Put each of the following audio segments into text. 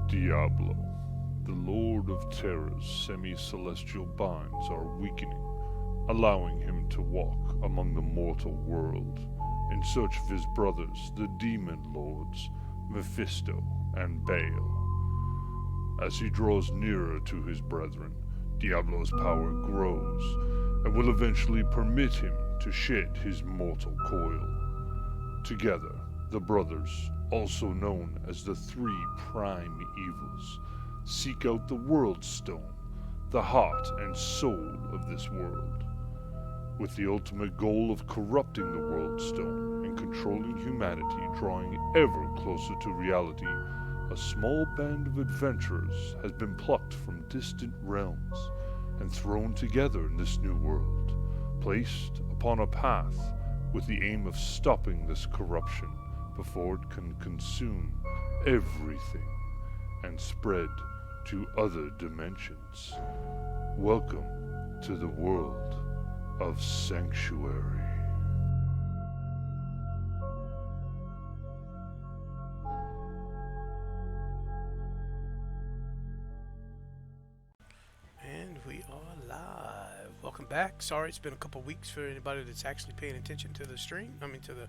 Diablo, the Lord of Terror's semi-celestial binds are weakening, allowing him to walk among the mortal world in search of his brothers, the demon lords, Mephisto and Baal. As he draws nearer to his brethren, Diablo's power grows and will eventually permit him to shed his mortal coil. Together, the brothers, also known as the Three Prime Evils, seek out the World Stone, the heart and soul of this world, with the ultimate goal of corrupting the World Stone and controlling humanity, drawing ever closer to reality. A small band of adventurers has been plucked from distant realms and thrown together in this new world, placed upon a path with the aim of stopping this corruption before it can consume everything and spread to other dimensions. Welcome to the world of Sanctuary. And we are live. Welcome back. Sorry it's been a couple weeks for anybody that's actually paying attention to the stream. To the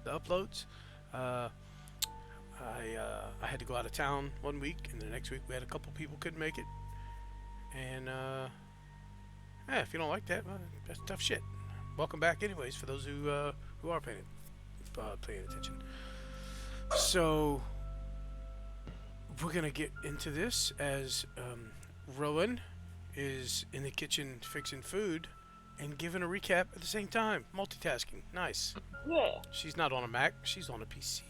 uploads. I had to go out of town 1 week, and the next week we had a couple people couldn't make it. And if you don't like that, well, that's tough shit. Welcome back, anyways, for those who are paying attention. So we're gonna get into this as Rowan is in the kitchen fixing food and giving a recap at the same time. Multitasking. Nice. Yeah. She's not on a Mac. She's on a PC.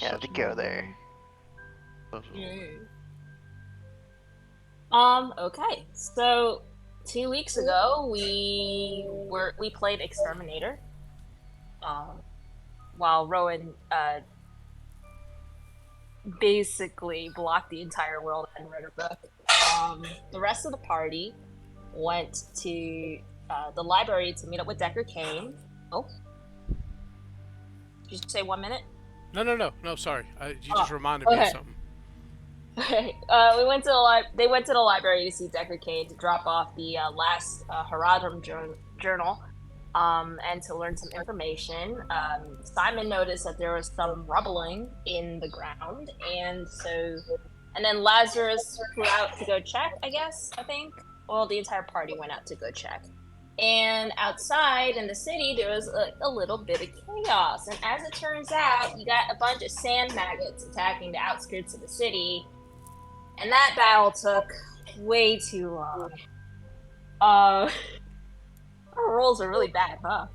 Had to go there. Okay. So 2 weeks ago, we played Exterminator. While Rowan basically blocked the entire world and read a book. The rest of the party went to the library to meet up with Decker Kane. Oh. Did you say 1 minute? No, sorry. You just reminded me of something. Okay. They went to the library to see Decker Kane to drop off the last Haradrim journal and to learn some information. Simon noticed that there was some rumbling in the ground, and then Lazarus flew out to go check, I think. Well, the entire party went out to go check. And outside in the city, there was a little bit of chaos. And as it turns out, you got a bunch of sand maggots attacking the outskirts of the city. And that battle took way too long. Our rolls are really bad, huh?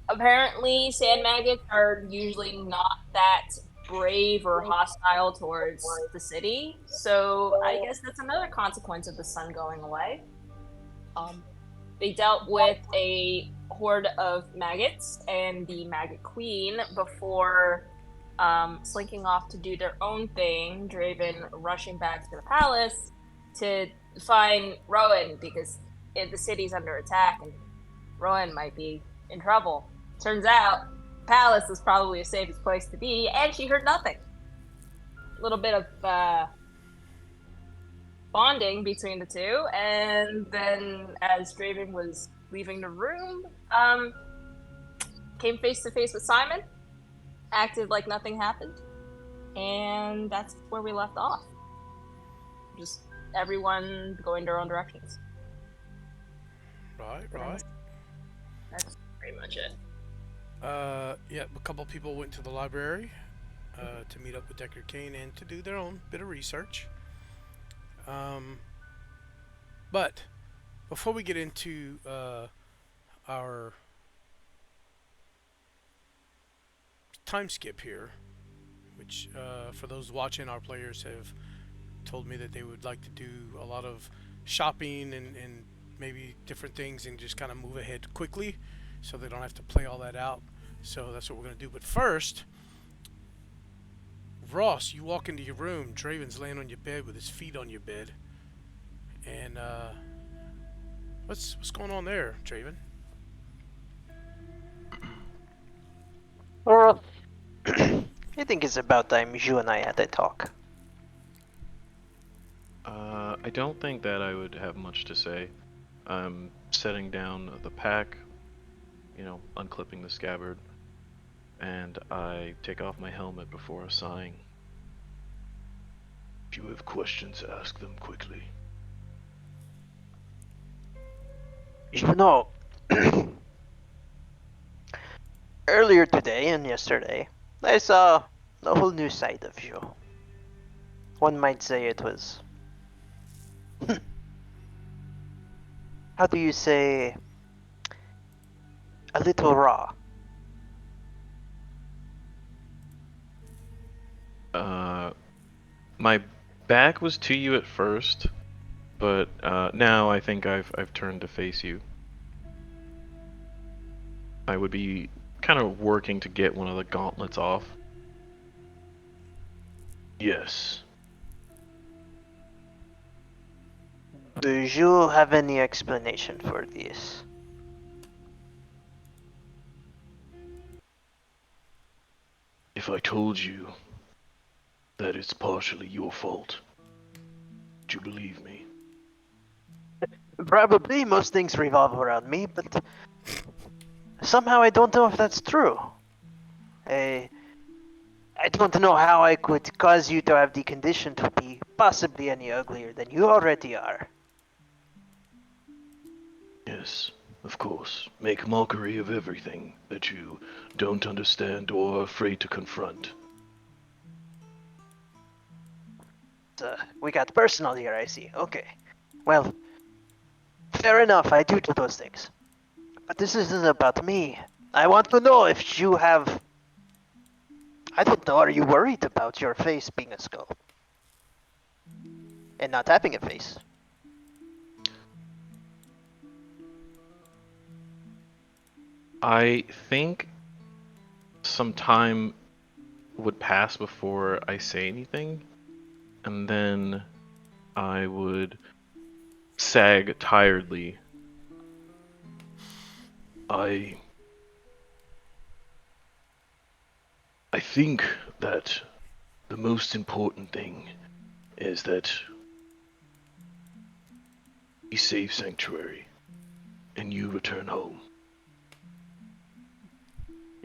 Apparently, sand maggots are usually not that brave or hostile towards the city, so I guess that's another consequence of the sun going away. They dealt with a horde of maggots and the maggot queen before slinking off to do their own thing, Draven rushing back to the palace to find Rowan because the city's under attack and Rowan might be in trouble. Turns out palace is probably the safest place to be, and she heard nothing. A little bit of bonding between the two, and then as Draven was leaving the room, came face to face with Simon, acted like nothing happened, and that's where we left off. Just everyone going their own directions. Right. That's pretty much it. A couple people went to the library to meet up with Decker Kane and to do their own bit of research. But before we get into our time skip here, which for those watching, our players have told me that they would like to do a lot of shopping and maybe different things and just kind of move ahead quickly so they don't have to play all that out. So that's what we're going to do. But first, Ross, you walk into your room. Draven's laying on your bed with his feet on your bed. And what's going on there, Draven? Or I think it's about time you and I had a talk. I don't think that I would have much to say. I'm setting down the pack, unclipping the scabbard, and I take off my helmet before sighing. If you have questions, ask them quickly. You know, earlier today and yesterday, I saw a whole new side of you. One might say it was, how do you say, a little raw. Uh, my back was to you at first, but now I think I've turned to face you. I would be kind of working to get one of the gauntlets off. Yes. Do you have any explanation for this? If I told you that it's partially your fault, would you believe me? Probably most things revolve around me, but somehow I don't know if that's true. I, I don't know how I could cause you to have the condition to be possibly any uglier than you already are. Yes, of course. Make mockery of everything that you don't understand or are afraid to confront. We got personal here, I see. Okay. Well, fair enough, I do those things. But this isn't about me. I want to know if you have. I don't know, are you worried about your face being a skull? And not having a face? I think some time would pass before I say anything, and then I would sag tiredly. I I think that the most important thing is that we save Sanctuary and you return home.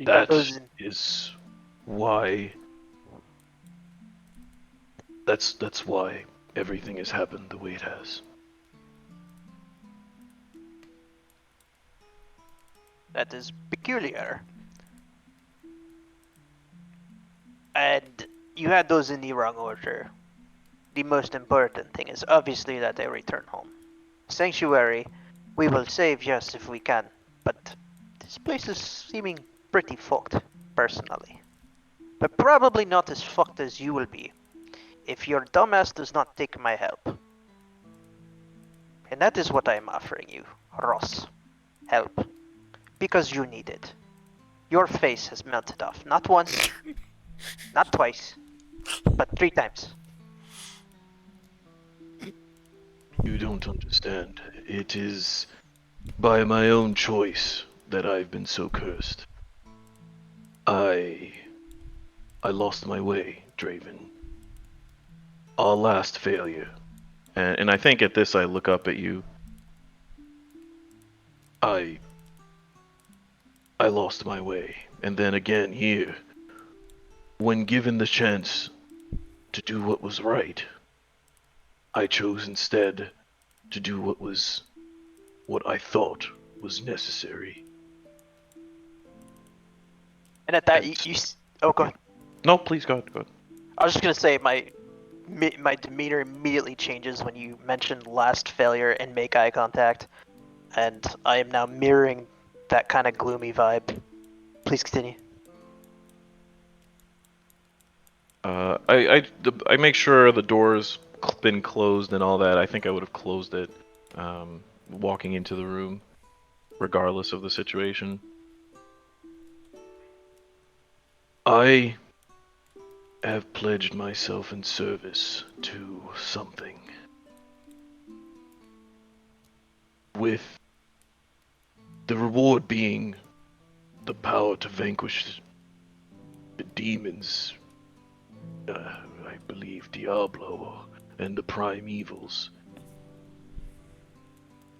That is why that's why everything has happened the way it has. That is peculiar. And you had those in the wrong order. The most important thing is obviously that they return home. Sanctuary, we will save, yes, if we can, but this place is seeming pretty fucked, personally. But probably not as fucked as you will be if your dumbass does not take my help. And that is what I am offering you, Ross. Help. Because you need it. Your face has melted off, not once, not twice, but 3 times. You don't understand. It is by my own choice that I've been so cursed. I I lost my way, Draven. Our last failure. And I think at this I look up at you. I I lost my way. And then again here. When given the chance to do what was right, I chose instead to do what I thought was necessary. And at that, And oh, go ahead. no, please go ahead. I was just gonna say my demeanor immediately changes when you mention last failure and make eye contact, and I am now mirroring that kind of gloomy vibe. Please continue. I make sure the door's been closed and all that. I think I would have closed it, walking into the room, regardless of the situation. I have pledged myself in service to something. With the reward being the power to vanquish demons, I believe Diablo and the primevals.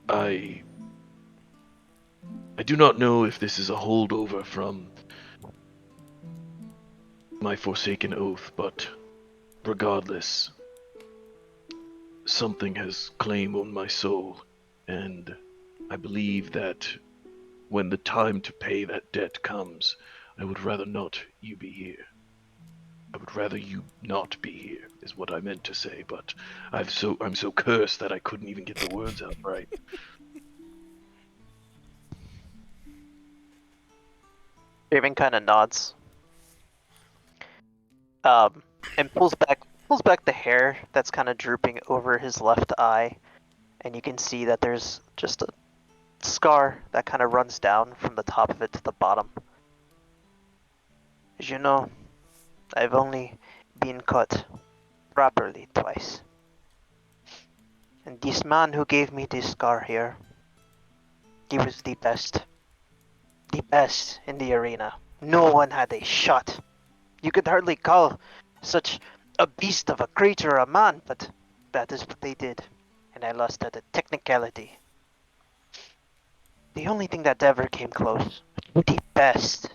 I do not know if this is a holdover from my Forsaken Oath, but regardless, something has claim on my soul, and I believe that when the time to pay that debt comes, I would rather not you be here. I would rather you not be here, is what I meant to say, but I'm so cursed that I couldn't even get the words out right. Raven kind of nods, and pulls back the hair that's kind of drooping over his left eye, and you can see that there's just a scar that kind of runs down from the top of it to the bottom. As you know, I've only been cut properly twice. And this man who gave me this scar here, he was the best in the arena. No one had a shot. You could hardly call such a beast of a creature a man, but that is what they did. And I lost at a technicality. The only thing that ever came close, the best,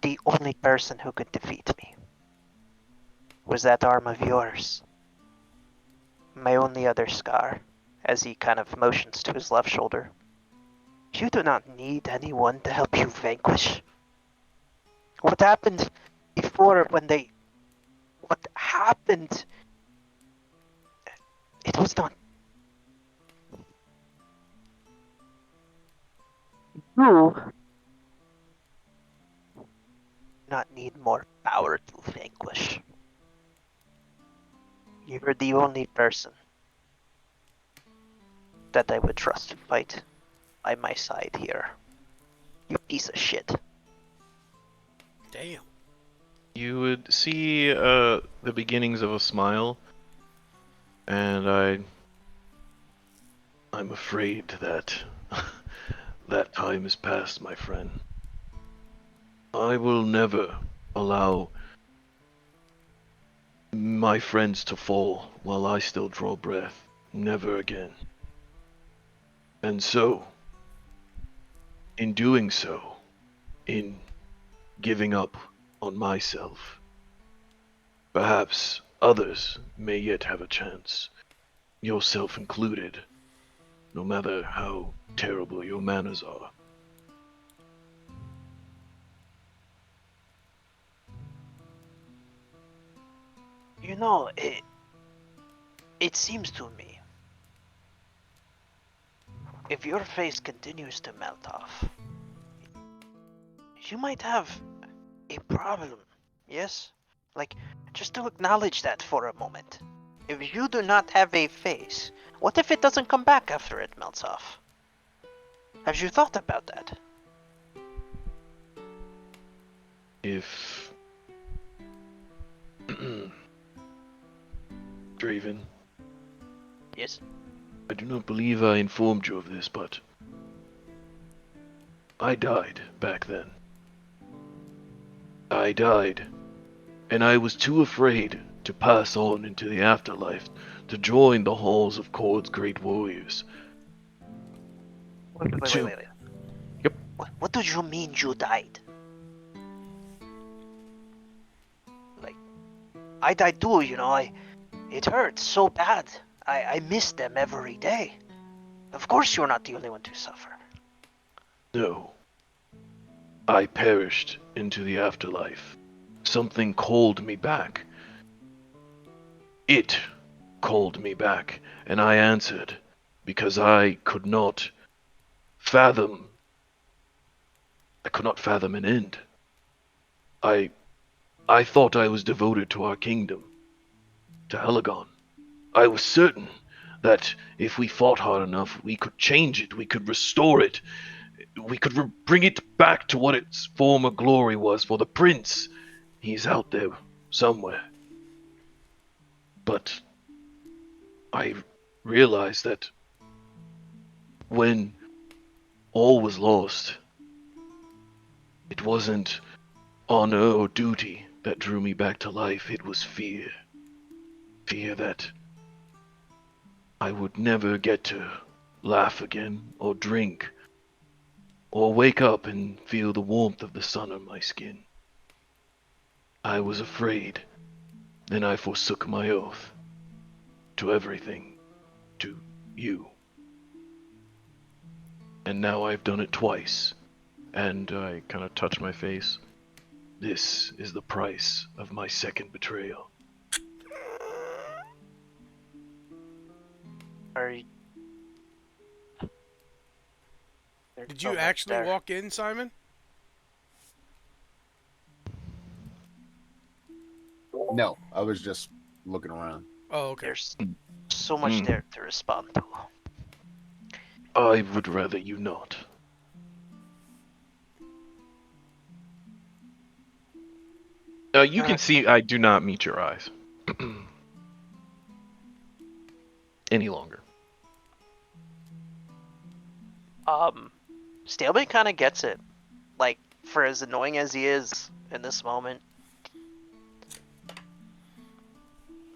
the only person who could defeat me, was that arm of yours. My only other scar, as he kind of motions to his left shoulder. You do not need anyone to help you vanquish. What happened before when they... What happened? It was not... You do not need more power to vanquish. You are the only person that I would trust to fight by my side here. You piece of shit. Damn. You would see the beginnings of a smile, and I'm afraid that that time is past, my friend. I will never allow my friends to fall while I still draw breath. Never again. And so, in doing so, in giving up on myself, perhaps others may yet have a chance, yourself included, no matter how terrible your manners are. You know, it seems to me, if your face continues to melt off, you might have a problem, yes? Like, just to acknowledge that for a moment. If you do not have a face, what if it doesn't come back after it melts off? Have you thought about that? If... Draven, Yes? I do not believe I informed you of this, but I died back then. I died, and I was too afraid to pass on into the afterlife to join the halls of Kord's great warriors. Wait. Yep. What do you mean you died? Like, I died too, you know, it hurts so bad. I miss them every day. Of course you're not the only one to suffer. No. I perished into the afterlife. Something called me back. It called me back, and I answered, because I could not fathom an end. I thought I was devoted to our kingdom, to Helagon. I was certain that if we fought hard enough, we could change it, we could restore it, we could bring it back to what its former glory was for the prince. He's out there somewhere. But I realized that when all was lost, it wasn't honor or duty that drew me back to life. It was fear. Fear that I would never get to laugh again, or drink, or wake up and feel the warmth of the sun on my skin. I was afraid. Then I forsook my oath. To everything. To you. And now I've done it twice. And I kind of touch my face. This is the price of my second betrayal. Are you... There's Did so you much actually there. walk in, Simon? No, I was just looking around. Oh, okay. There's so much Mm. there to respond to. I would rather you not. You can see I do not meet your eyes. Any longer. Stalemain kind of gets it. Like, for as annoying as he is in this moment.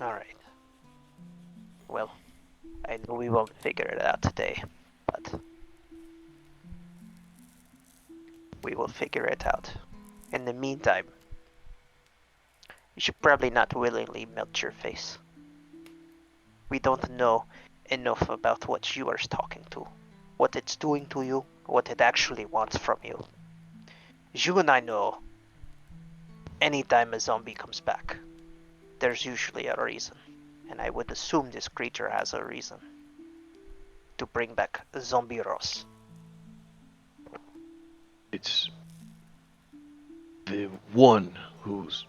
Alright. Well, I know we won't figure it out today, but we will figure it out. In the meantime, you should probably not willingly melt your face. We don't know enough about what you are talking to, what it's doing to you, what it actually wants from you. You and I know anytime a zombie comes back, there's usually a reason, and I would assume this creature has a reason to bring back Zombie Ross. It's the one who's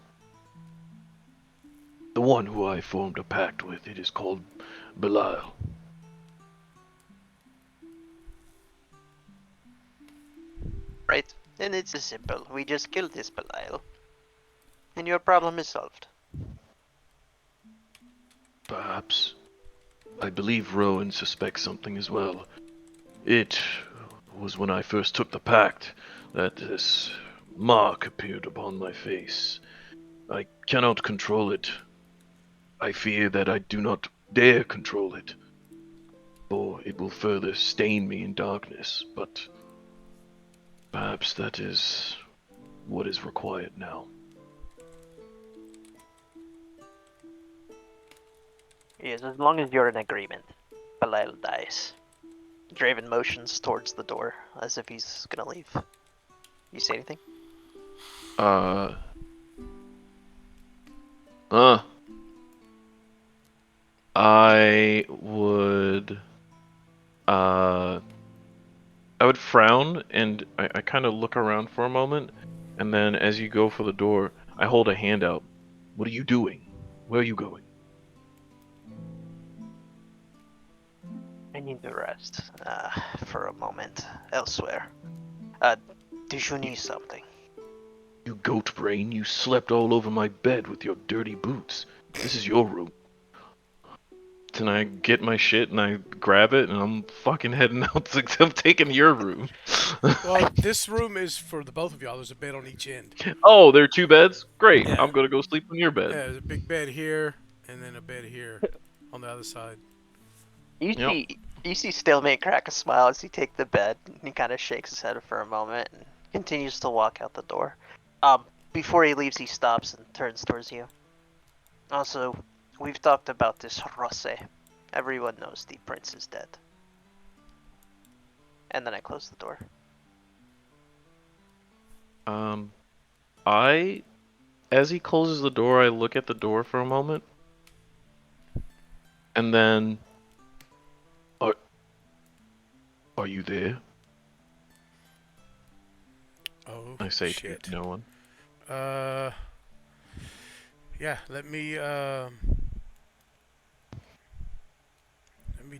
the one who I formed a pact with. It is called Belial. Right? And it's as simple. We just kill this Belial, and your problem is solved. Perhaps. I believe Rowan suspects something as well. It was when I first took the pact that this mark appeared upon my face. I cannot control it. I fear that I do not dare control it, for it will further stain me in darkness, but perhaps that is what is required now. Yes, as long as you're in agreement, Belial dies. Draven motions towards the door as if he's gonna leave. You say anything? Uh, I would, uh, I would frown and I kind of look around for a moment, and then as you go for the door, I hold a hand out. What are you doing? Where are you going? I need to rest for a moment elsewhere. Do you need something? You goat brain, you slept all over my bed with your dirty boots. This is your room. Then I get my shit and I grab it and I'm fucking heading out. I'm taking your room. Well, this room is for the both of y'all. There's a bed on each end. Oh, there are two beds? Great. Yeah. I'm gonna go sleep in your Yeah, bed. there's a big bed here, and then a bed here on the other side. You Yep. see Stalemate crack a smile as he takes the bed, and he kind of shakes his head for a moment and continues to walk out the door. Before he leaves, he stops and turns towards you. Also, we've talked about this Rose. Everyone knows the prince is dead. And then I close the door. As he closes the door, I look at the door for a moment. And then, are you there? Oh, I say shit. to no one. Yeah, let me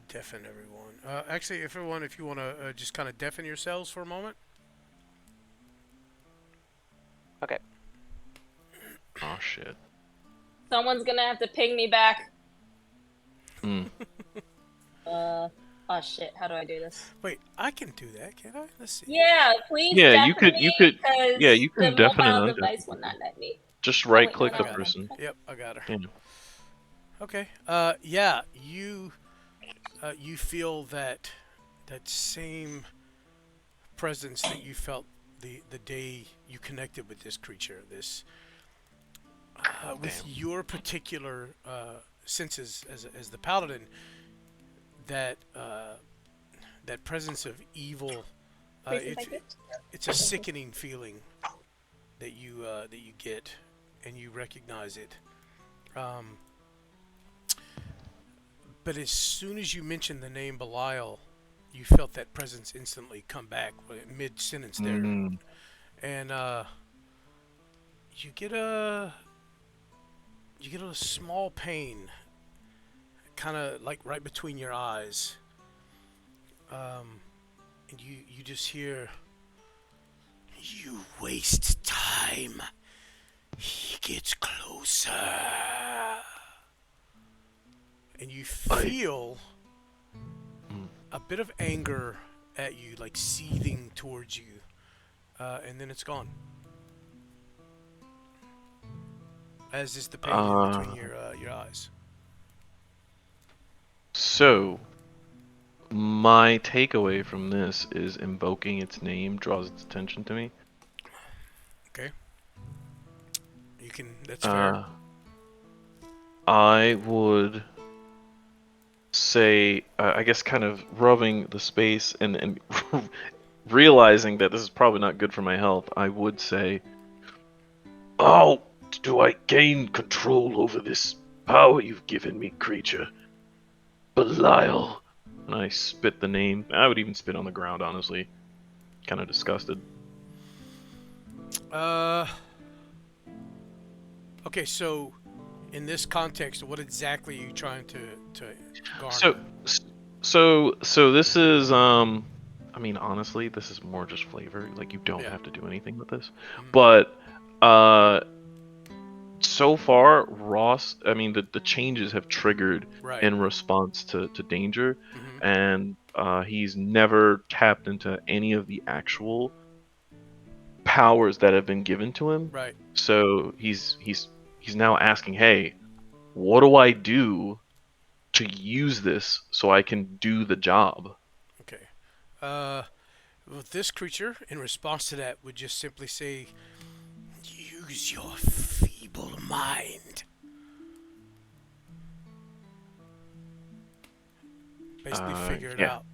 deafen everyone. Actually, if you want to just kind of deafen yourselves for a moment. Okay. Oh shit. Someone's gonna have to ping me back. Hmm. Oh shit! How do I do this? Wait, I can do that, can't I? Let's see. Yeah, please Yeah, deafen you me, could, yeah, because you the can definitely mobile undeafen device will people. not let me. Just Oh right wait, no, click I the no, got her. no. person. Yep, I got her. Yeah. Okay. Yeah, you feel that same presence that you felt the day you connected with this creature. This with Damn. your particular senses as the paladin, that that presence of evil. Please if I could. It's a Thank you. sickening feeling that you get, and you recognize it. Um, but as soon as you mention the name Belial, you felt that presence instantly come back mid sentence there, Mm, and you get a small pain, kind of like right between your eyes, and you just hear, "You waste time. He gets closer," and you feel a bit of anger at you, like seething towards you, and then it's gone. As is the pain in between your eyes. so my takeaway from this is invoking its name draws its attention to me. Okay, you can. That's fair. Uh, I would say, I guess, kind of rubbing the space and realizing that this is probably not good for my health. I would say, "How do I gain control over this power you've given me, creature? Belial." And I spit the name. I would even spit on the ground, honestly. Kind of disgusted. Uh, okay, so in this context, what exactly are you trying to garner? So, so this is I mean, honestly, this is more just flavor. Like, you don't Yeah. have to do anything with this. Mm. But uh so far, Ross, I mean, the changes have triggered Right. in response to danger, Mm-hmm. and he's never tapped into any of the actual powers that have been given to him. Right. So he's now asking, "Hey, what do I do to use this so I can do the job?" Okay. Uh, well, this creature, in response to that, would just simply say, "Use your feeble mind." Basically, figure it Yeah, out.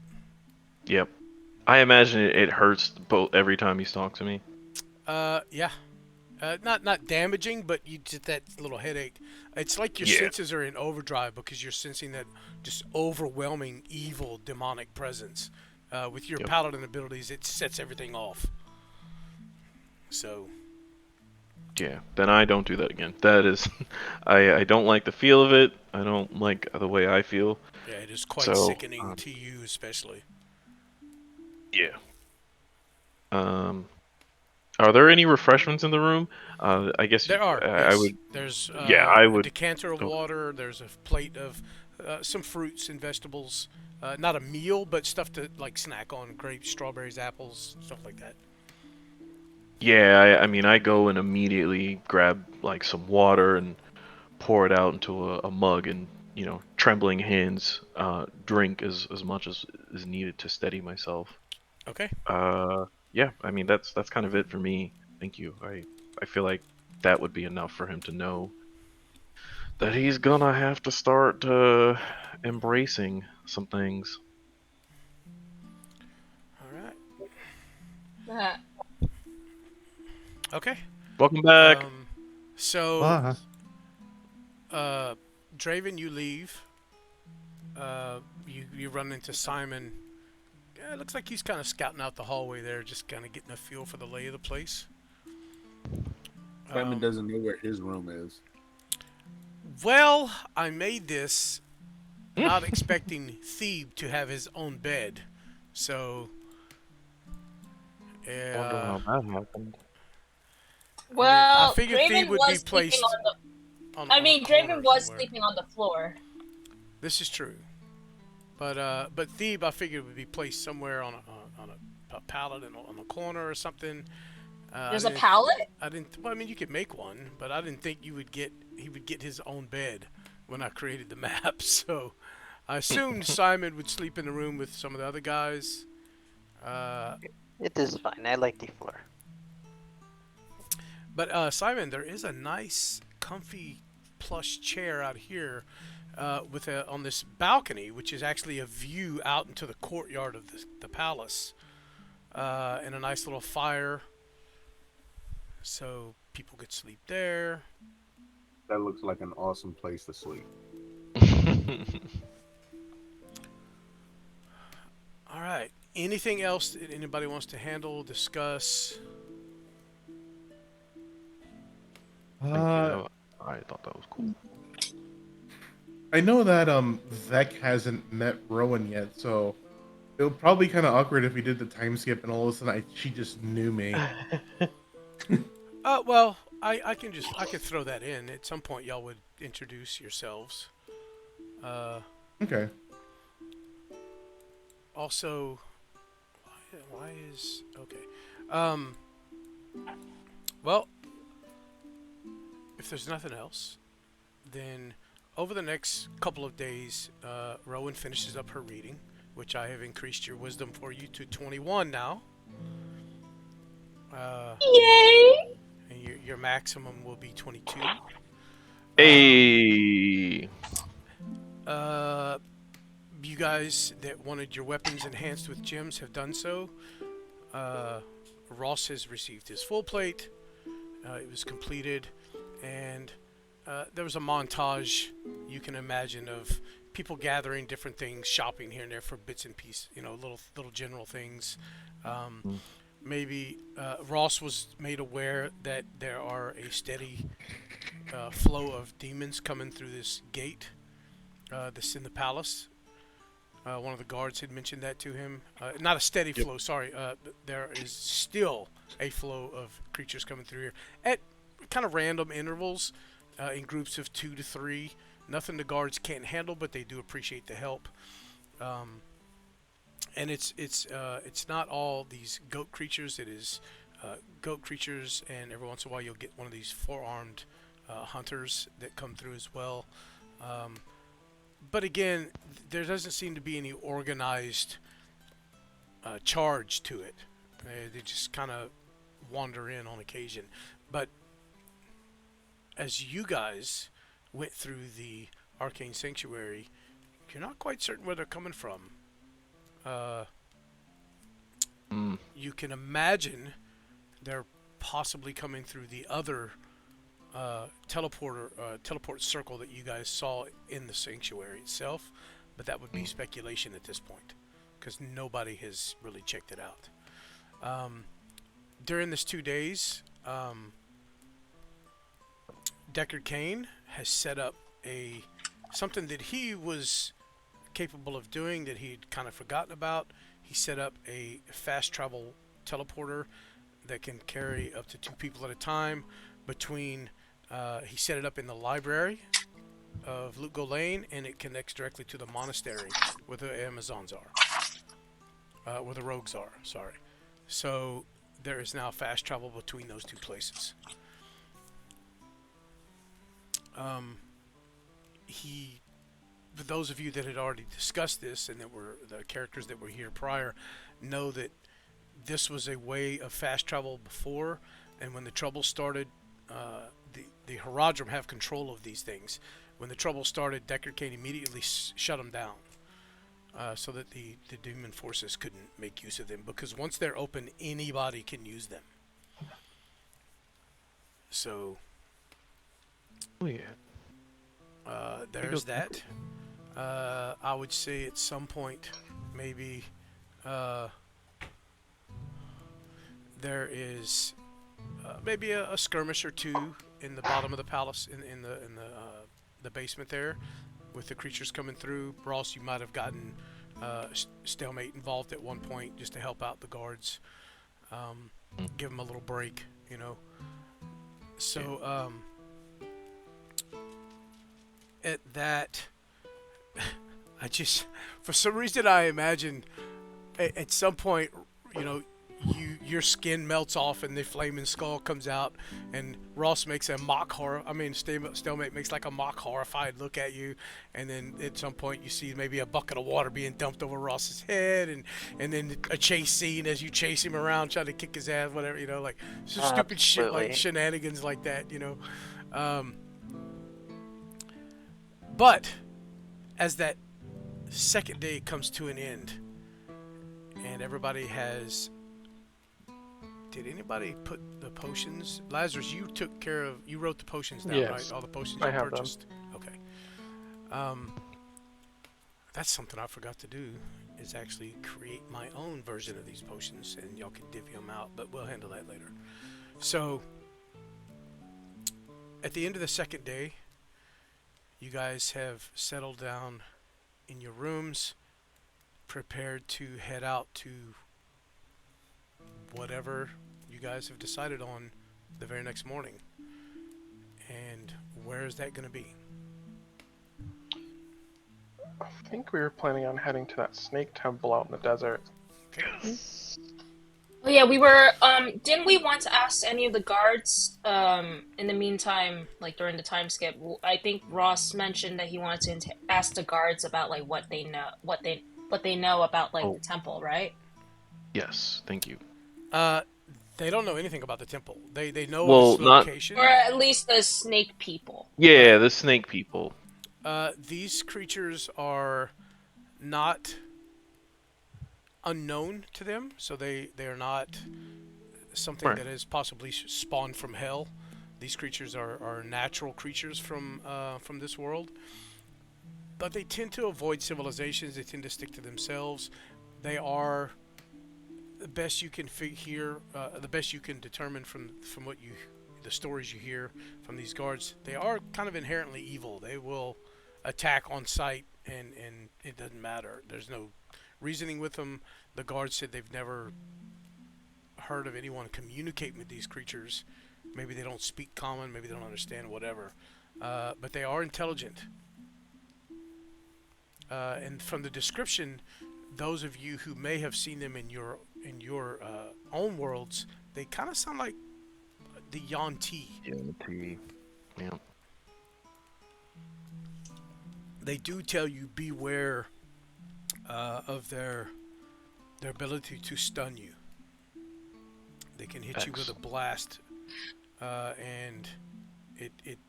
yep. I imagine it hurts both every time he's talking to me. Yeah. Not damaging, but you get that little headache. It's like your Yeah, senses are in overdrive because you're sensing that just overwhelming evil demonic presence. With your yep. paladin abilities, it sets everything off. So Yeah, then I don't do that again. That is, I don't like the feel of it. I don't like the way I feel. yeah, it is quite So, sickening to you, especially. yeah. Um, are there any refreshments in the room? I guess There are, I yes. would. There's Yeah, I a would. decanter of Oh, water. There's a plate of some fruits and vegetables. Not a meal, but stuff to like snack on: grapes, strawberries, apples, stuff like that. yeah, I mean, I go and immediately grab like some water and pour it out into a mug and, trembling hands, drink as much as is needed to steady myself. Okay. Yeah, I mean, that's kind of it for me. Thank you. I feel like that would be enough for him to know that he's gonna have to start embracing some things. All right. Uh, Okay. Welcome back. Um, so, Bye. Draven, you leave. You run into Simon. Yeah, it looks like he's kind of scouting out the hallway there, just kind of getting a feel for the lay of the place. Simon doesn't know where his room is. Well, I made this not expecting Thebe to have his own bed, so Wonder uh, how that happened. I well, figured Thebe Draven would be was sleeping placed on the. on I a mean, corner Draven was somewhere. sleeping on the floor. This is true. But Thebe, I figured would be placed somewhere on a pallet on a corner or something. There's a pallet? I didn't. Well, I mean, you could make one, but I didn't think he would get his own bed when I created the map. So I assumed Simon would sleep in the room with some of the other guys. It is fine. I like the floor. But Simon, there is a nice, comfy, plush chair out here on this balcony, which is actually a view out into the courtyard of the palace, and a nice little fire, so people could sleep there. That looks like an awesome place to sleep. All right. Anything else that anybody wants to handle, discuss? Thank you. I thought that was cool. I know that Vec hasn't met Rowan yet, so it'll probably kind of awkward if we did the time skip and all of a sudden she just knew me. Well, I can throw that in at some point. Y'all would introduce yourselves. Okay. Also, why is okay? Well, if there's nothing else, then over the next couple of days, Rowan finishes up her reading, which I have increased your wisdom for you to 21 now. Yay! And your maximum will be 22. Hey. You guys that wanted your weapons enhanced with gems have done so. Ross has received his full plate. It was completed, and there was a montage you can imagine of people gathering different things, shopping here and there for bits and pieces, little general things. Maybe Ross was made aware that there are a steady flow of demons coming through this gate that's in the palace. One of the guards had mentioned that to him. Not a steady flow, sorry. There is still a flow of creatures coming through here at kind of random intervals, in groups of 2 to 3. Nothing the guards can't handle, but they do appreciate the help. And it's not all these goat creatures. It is goat creatures, and every once in a while you'll get one of these 4-armed hunters that come through as well. But again, there doesn't seem to be any organized charge to it. They just kind of wander in on occasion. But as you guys went through the Arcane Sanctuary, you're not quite certain where they're coming from. You can imagine they're possibly coming through the other teleport circle that you guys saw in the sanctuary itself, but that would be speculation at this point because nobody has really checked it out. During this 2 days, Deckard Cain has set up something that he was capable of doing that he'd kind of forgotten about. He set up a fast travel teleporter that can carry up to 2 people at a time between. He set it up in the library of Lutgo Lane, and it connects directly to the monastery where the Amazons are. Where the rogues are, sorry. So there is now fast travel between those 2 places. For those of you that had already discussed this and that were the characters that were here prior, know that this was a way of fast travel before, and when the trouble started, the Haradrim have control of these things. When the trouble started, Deckard Cain immediately shut them down, so that the demon forces couldn't make use of them, because once they're open, anybody can use them. So Oh yeah. there's that. I would say at some point, maybe there is maybe a skirmish or 2 in the bottom of the palace, in the basement there, with the creatures coming through. Ross, you might have gotten stalemate involved at one point just to help out the guards, give them a little break, So at that, I just, for some reason, I imagine at some point, you know, your skin melts off and the flaming skull comes out, and Ross makes a mock horror. I mean, Stalemate makes like a mock horrified look at you, and then at some point you see maybe a bucket of water being dumped over Ross's head, and then a chase scene as you chase him around trying to kick his ass, whatever, you know, like some stupid shit like Absolutely. shenanigans like that, you know. But as that second day comes to an end, and everybody has. Did anybody put the potions? Lazarus, you took care of. You wrote the potions down, Yes, right? All the potions I you have them. purchased. Okay. That's something I forgot to do. Is actually create my own version of these potions, and y'all can divvy them out. But we'll handle that later. So, at the end of the second day, you guys have settled down in your rooms, prepared to head out to whatever you guys have decided on the very next morning. And where is that going to be? I think we were planning on heading to that snake temple out in the desert. Okay. Oh yeah, we were. Didn't we want to ask any of the guards? In the meantime, like during the time skip, I think Ross mentioned that he wanted to ask the guards about like what they know, what they know about like the temple, right? Yes, thank you. They don't know anything about the temple. They know Well, its not- location. Or at least the snake people. Yeah, the snake people. These creatures are not unknown to them, so they are not something Right. that has possibly spawned from hell. These creatures are natural creatures from this world, but they tend to avoid civilizations. They tend to stick to themselves. They are the best you can hear, the best you can determine from what the stories you hear from these guards. They are kind of inherently evil. They will attack on sight, and it doesn't matter. There's no reasoning with them. The guards said they've never heard of anyone communicate with these creatures. Maybe they don't speak common, maybe they don't understand, whatever. But they are intelligent. And from the description, those of you who may have seen them in your own worlds, they kind of sound like the Yuan-Ti. Yeah. They do tell you beware of their ability to stun you. They can hit you with a blast, and it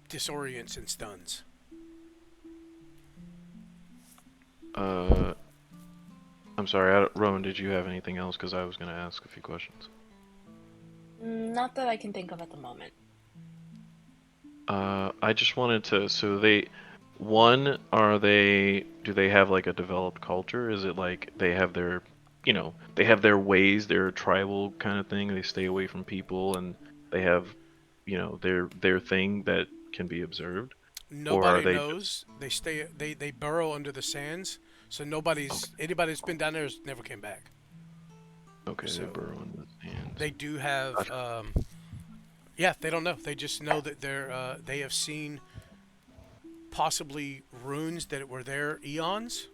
disorients and stuns. I'm sorry, Rowan, did you have anything else? Because I was going to ask a few questions. Not that I can think of at the moment. I just wanted to, so do they have like a developed culture? Is it like they have their, they have their ways, their tribal kind of thing, they stay away from people, and they have, their thing that can be observed? Nobody knows. They burrow under the sands, so anybody that's been down there never came back. Okay, So, they burrow in the sands. They do have, yeah, they don't know. They just know that they have seen possibly runes that were there eons,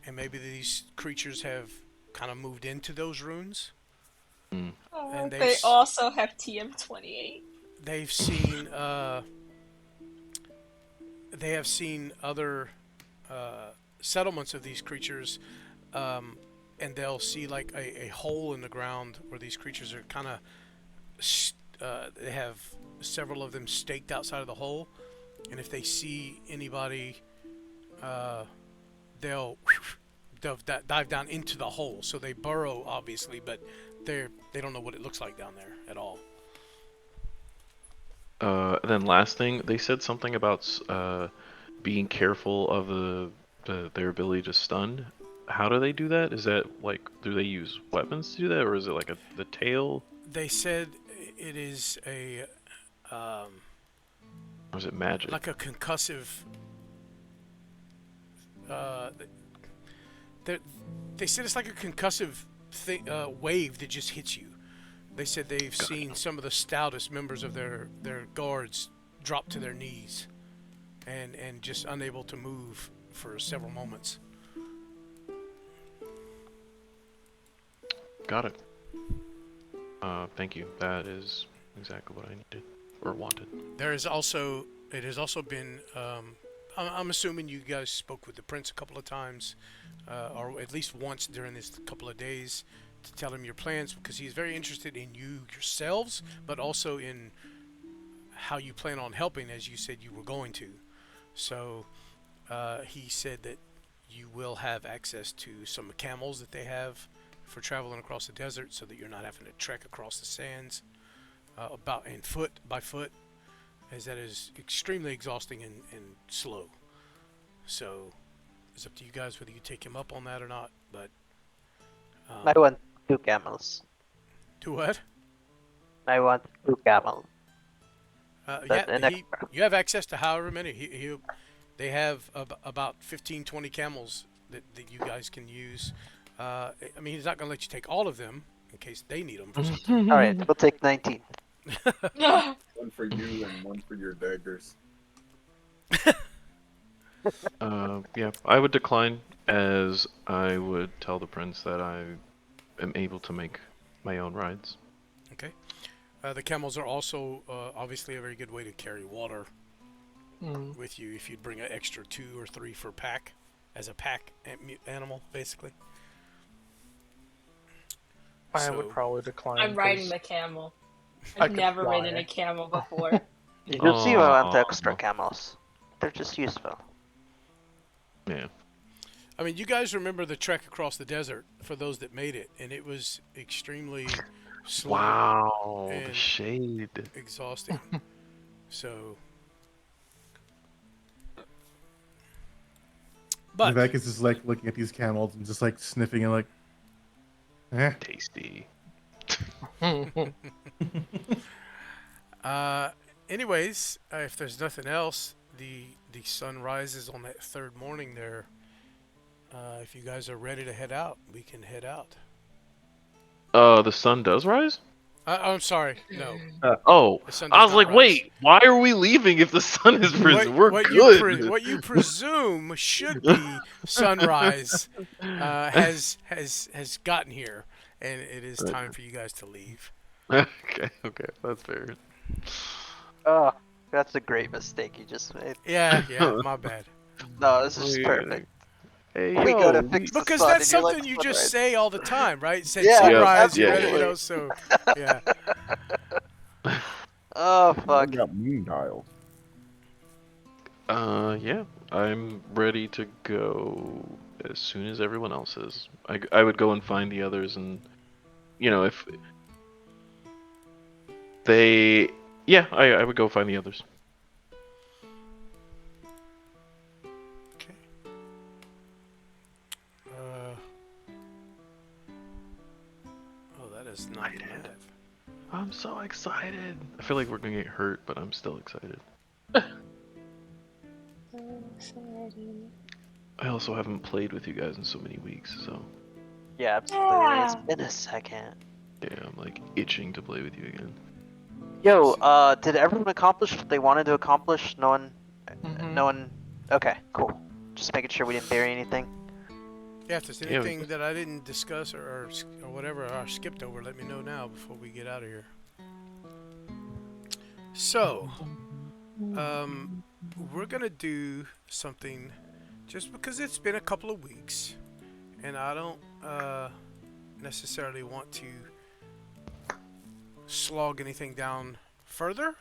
and maybe these creatures have kind of moved into those runes. And they also have TM28. They've seen, they have seen other settlements of these creatures, and they'll see like a hole in the ground where these creatures are kind of they have several of them staked outside of the hole, and if they see anybody, they'll dive down into the hole. So they burrow, obviously, but they don't know what it looks like down there at all. Then last thing, they said something about being careful of their ability to stun. How do they do that? Is that like, do they use weapons to do that, or is it like the tail? They said it is Or is it magic? like a concussive. They said it's like a concussive wave that just hits you. They said they've seen some of the stoutest members of their guards drop to their knees, and just unable to move for several moments. Got it. Thank you. That is exactly what I needed or wanted. It has also been. I'm assuming you guys spoke with the prince a couple of times, or at least once during this couple of days, to tell him your plans because he's very interested in you yourselves, but also in how you plan on helping, as you said you were going to. So he said that you will have access to some camels that they have for traveling across the desert, so that you're not having to trek across the sands about and foot by foot, as that is extremely exhausting and slow. So it's up to you guys whether you take him up on that or not. But I want 2 camels. do what? I want 2 camels. That's an Yeah, extra. you have access to however many. They have about 15, 20 camels that you guys can use. I mean, he's not going to let you take all of them in case they need them for something. Alright, we'll take 19. One for you and one for your daggers. Yeah, I would decline, as I would tell the prince that I am able to make my own rides. Okay. The camels are also obviously a very good way to carry water with you if you'd bring an extra 2 or 3 for pack, as a pack animal, basically. I would probably decline. I'm riding 'cause the camel. I I've could never fly ridden a it. camel before. You'll see why I want Aw. extra camels. They're just useful. Yeah. I mean, you guys remember the trek across the desert for those that made it, and it was extremely slow, Wow, the and shade. exhausting. So, but Vivek is just like looking at these camels and just like sniffing and like, Tasty. anyways, if there's nothing else, the sun rises on that third morning there. If you guys are ready to head out, we can head out. The sun does rise? I'm sorry, no. Oh, The sun I does was not like, rise. wait, why are we leaving if the sun has risen? We're what good. what you presume should be sunrise has gotten here, and it is time for you guys to leave. Okay, that's fair. Oh, that's a great mistake you just made. Yeah, my bad. No, this is Wait, perfect. Hey, We go to yo, fix the Because sun that's and you're like, something you just sunrise. say all the time, right? Say Yeah, sunrise, yeah, you're ready, absolutely. so yeah. Oh, fuck. Got moon dial. Yeah, I'm ready to go as soon as everyone else is. I would go and find the others, and if they, yeah, I would go find the others. Okay. Oh, that is not the Excited. map. I'm so excited. I feel like we're gonna get hurt, but I'm still excited. I also haven't played with you guys in so many weeks, so Yeah, absolutely. It's Yeah. been a second. yeah, I'm like itching to play with you again. Yo, did everyone accomplish what they wanted to accomplish? No one. Okay, cool. Just making sure we didn't bury anything. Yeah, if there's Yeah, we- anything that I didn't discuss or whatever, or skipped over, let me know now before we get out of here. So, we're gonna do something just because it's been a couple of weeks, and I don't necessarily want to slog anything down further.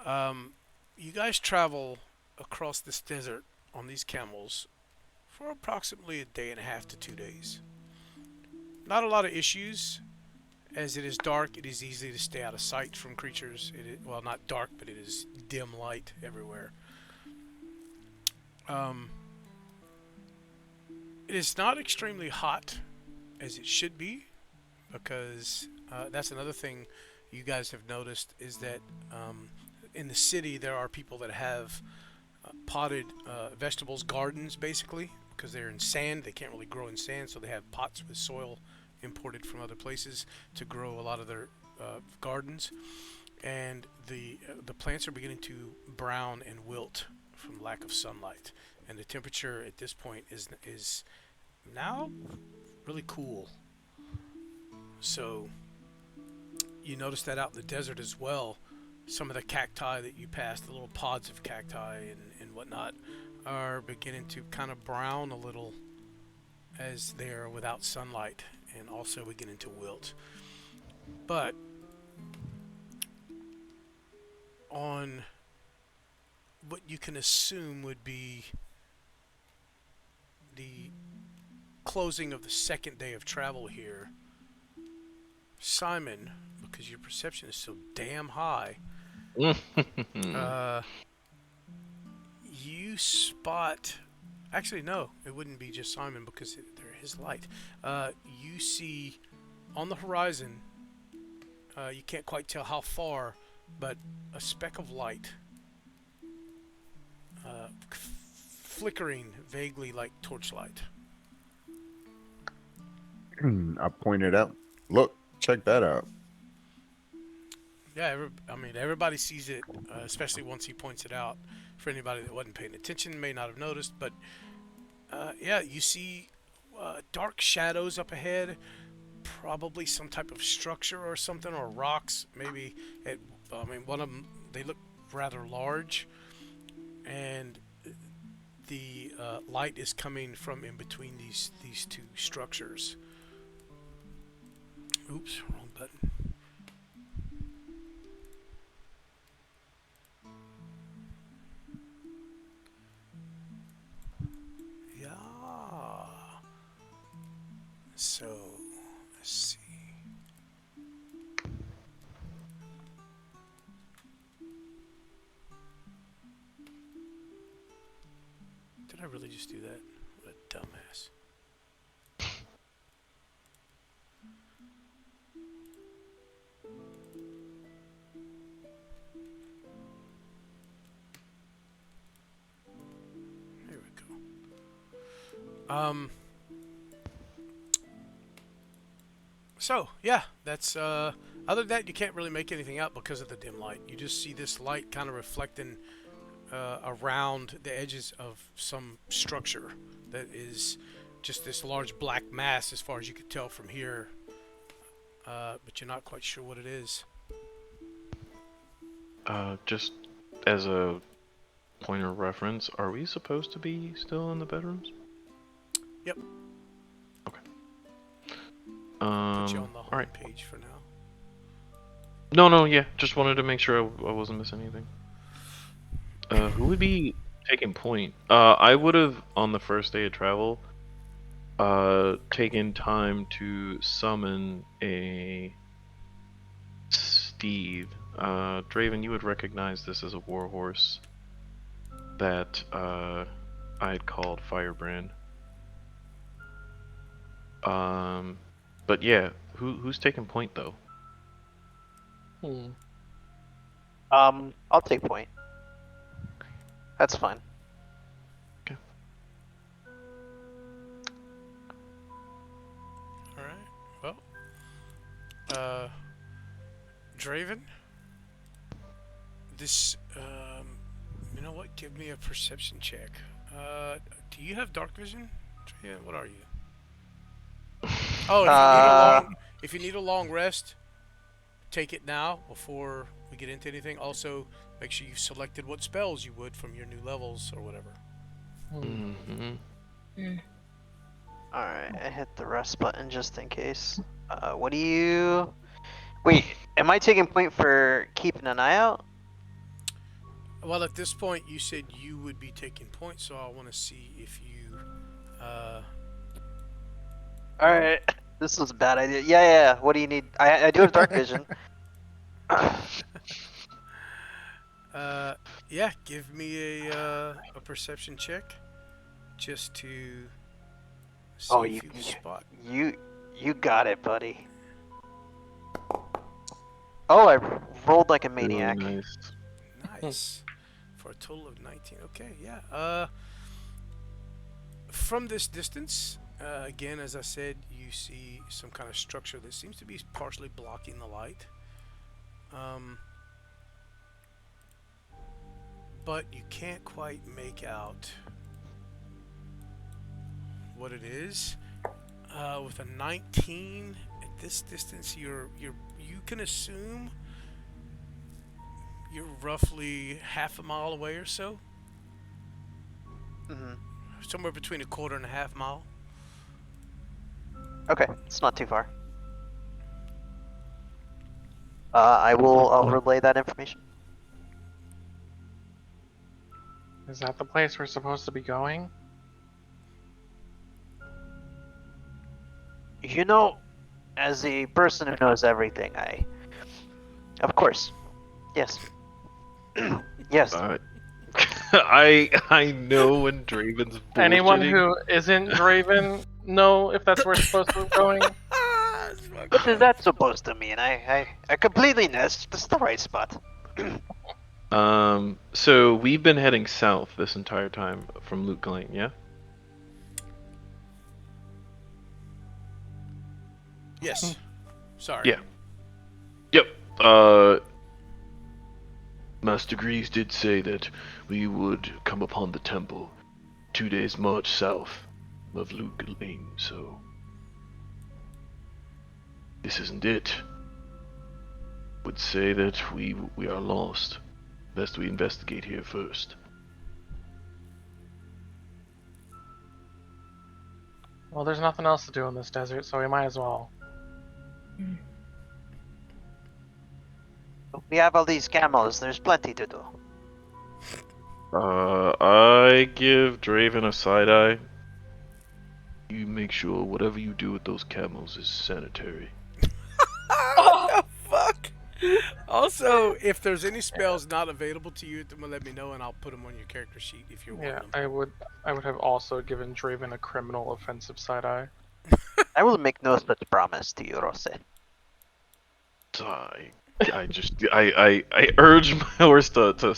You guys travel across this desert on these camels for approximately a day and a half to 2 days. Not a lot of issues. As it is dark, it is easy to stay out of sight from creatures. Well, not dark, but it is dim light everywhere. It is not extremely hot as it should be, because that's another thing you guys have noticed is that in the city there are people that have potted vegetables gardens, basically, because they're in sand. They can't really grow in sand, so they have pots with soil imported from other places to grow a lot of their gardens, and the plants are beginning to brown and wilt from lack of sunlight, and the temperature at this point is now really cool. So you notice that out in the desert as well. Some of the cacti that you passed, the little pods of cacti and whatnot, are beginning to kind of brown a little as they are without sunlight, and also beginning to wilt. But on what you can assume would be the closing of the second day of travel here, Simon, because your perception is so damn high, you spot. Actually, no, it wouldn't be just Simon because they're his light. You see on the horizon, you can't quite tell how far, but a speck of light flickering vaguely like torchlight. I pointed out. Look, check that out. Yeah, I mean, everybody sees it, especially once he points it out. For anybody that wasn't paying attention, may not have noticed, but yeah, you see dark shadows up ahead, probably some type of structure or something, or rocks. Maybe, I mean, one of them, they look rather large, and the light is coming from in between these two structures. Oops, wrong button. Yeah. So, let's see. Did I really just do that? What a dumbass. There we go. So, yeah, that's, other than that, you can't really make anything out because of the dim light. You just see this light kind of reflecting around the edges of some structure that is just this large black mass as far as you could tell from here, but you're not quite sure what it is. Just as a point of reference, are we supposed to be still in the bedrooms? Yep. Okay. Put you on the home alright. page for now. No, yeah, just wanted to make sure I wasn't missing anything. Who would be taking point? I would have, on the first day of travel, taken time to summon a steed. Draven, you would recognize this as a warhorse that I had called Firebrand. But yeah, who's taking point though? I'll take point. That's fine. Okay. Alright, well, Draven, this, you know what, give me a perception check. Do you have dark vision? Draven, what are you? Oh, if you need a long rest, take it now before we get into anything. Also, make sure you've selected what spells you would from your new levels or whatever. Alright, I hit the rest button just in case. What do you... Wait, am I taking point for keeping an eye out? Well, at this point, you said you would be taking points, so I want to see if you, Alright, this was a bad idea. Yeah, what do you need? I do have dark vision. Yeah, give me a perception check, just to see Oh, if you spot. You got it, buddy. Oh, I rolled like a maniac. Really nice. Nice. For a total of 19. Okay, yeah. From this distance, again, as I said, you see some kind of structure that seems to be partially blocking the light. but you can't quite make out what it is. With a 19 at this distance, you can assume you're roughly half a mile away or so. Hmm. Somewhere between a quarter and a half mile. Okay, it's not too far. I'll relay that information. Is that the place we're supposed to be going? You know, as a person who knows everything, of course, yes, yes. I know when Draven's bullshitting. Anyone who isn't Draven know if that's where we're supposed to be going? What is that supposed to mean? I completely missed. This is the right spot. So we've been heading south this entire time from Luke Lane, yeah? Yes. Sorry. Yeah. Yep. Master Greaves did say that we would come upon the temple 2 days march south of Luke Lane, so this isn't it. Would say that we are lost. Best we investigate here first. Well, there's nothing else to do in this desert, so we might as well. We have all these camels. There's plenty to do. I give Draven a side eye. You make sure whatever you do with those camels is sanitary. What the fuck? Also, if there's any spells not available to you, then let me know and I'll put them on your character sheet if you're Yeah, wanting them. I would have also given Draven a criminal offensive side eye. I will make no such promise to you, Rose. I urge my horse to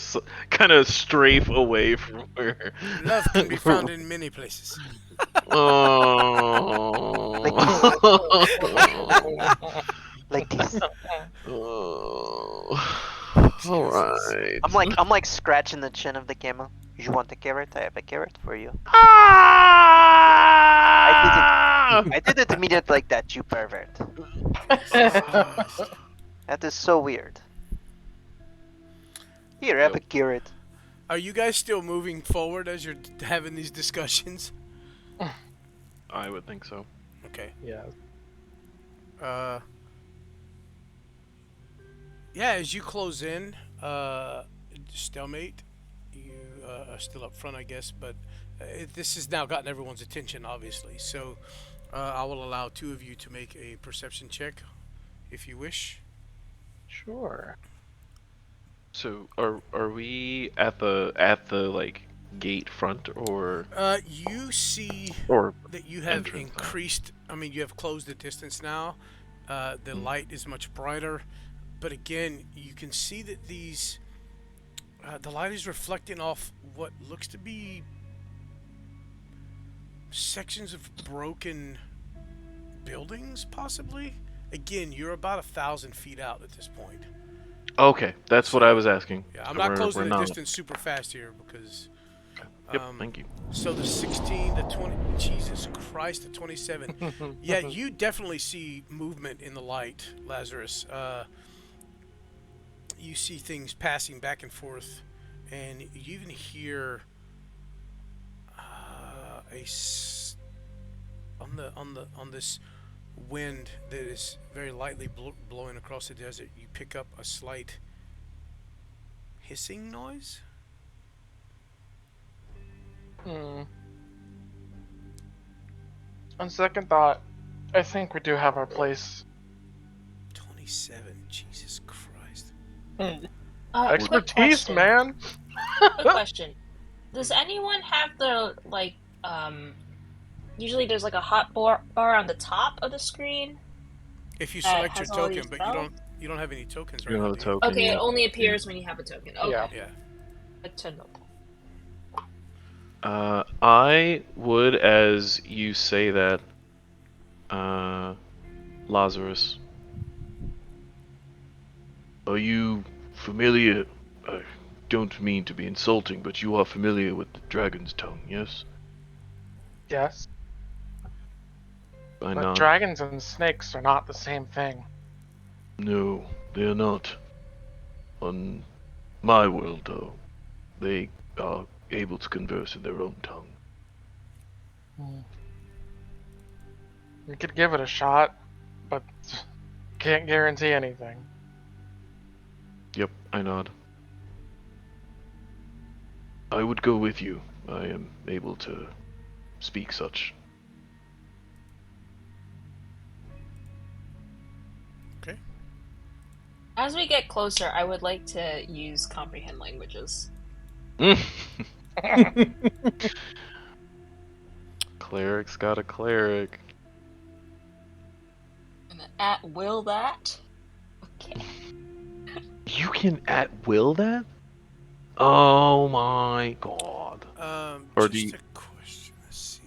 kind of strafe away from her. Love can be found in many places. Oh. Like this. Oh. All right. I'm like scratching the chin of the camel. You want a carrot? I have a carrot for you. I did it immediately like that, you pervert. That is so weird. Here, have a carrot. Are you guys still moving forward as you're having these discussions? I would think so. Okay. Yeah. Yeah, as you close in, stalemate, you are still up front, I guess, but this has now gotten everyone's attention, obviously. So I will allow two of you to make a perception check, if you wish. Sure. So are we at the like gate front or You see or that you have entrance, increased. I mean, you have closed the distance now. The light is much brighter, but again, you can see that these. The light is reflecting off what looks to be sections of broken buildings, possibly. Again, you're about 1,000 feet out at this point. Okay, that's what I was asking. Yeah, I'm So not we're closing the not- distance super fast here because. Yep, thank you. So the 16, the 20, Jesus Christ, the 27. Yeah, you definitely see movement in the light, Lazarus. You see things passing back and forth, and you even hear on this wind that is very lightly blowing across the desert. You pick up a slight hissing noise. On second thought, I think we do have our place. 27. Jesus Christ. Quick Expertise, question. man. Quick question. Does anyone have the usually there's like a hot bar on the top of the screen? If you That select your has all token, these but you don't have any tokens right You now, know the do you? token. Okay, yeah. it only appears when you have a token. Okay. Yeah. Yeah. Good to know. I would, as you say that, Lazarus, are you familiar? don't mean to be insulting, but you are familiar with the dragon's tongue, yes? Yes. I But nod. dragons and snakes are not the same thing. No, they are not. On my world, though, they are able to converse in their own tongue. We could give it a shot, but can't guarantee anything. Yep, I nod. I would go with you. I am able to speak such. Okay. As we get closer, I would like to use comprehend languages. Cleric's got a cleric. And at will that? Okay. You can at will that? Oh my god. Or do Just you... a question. Let's see.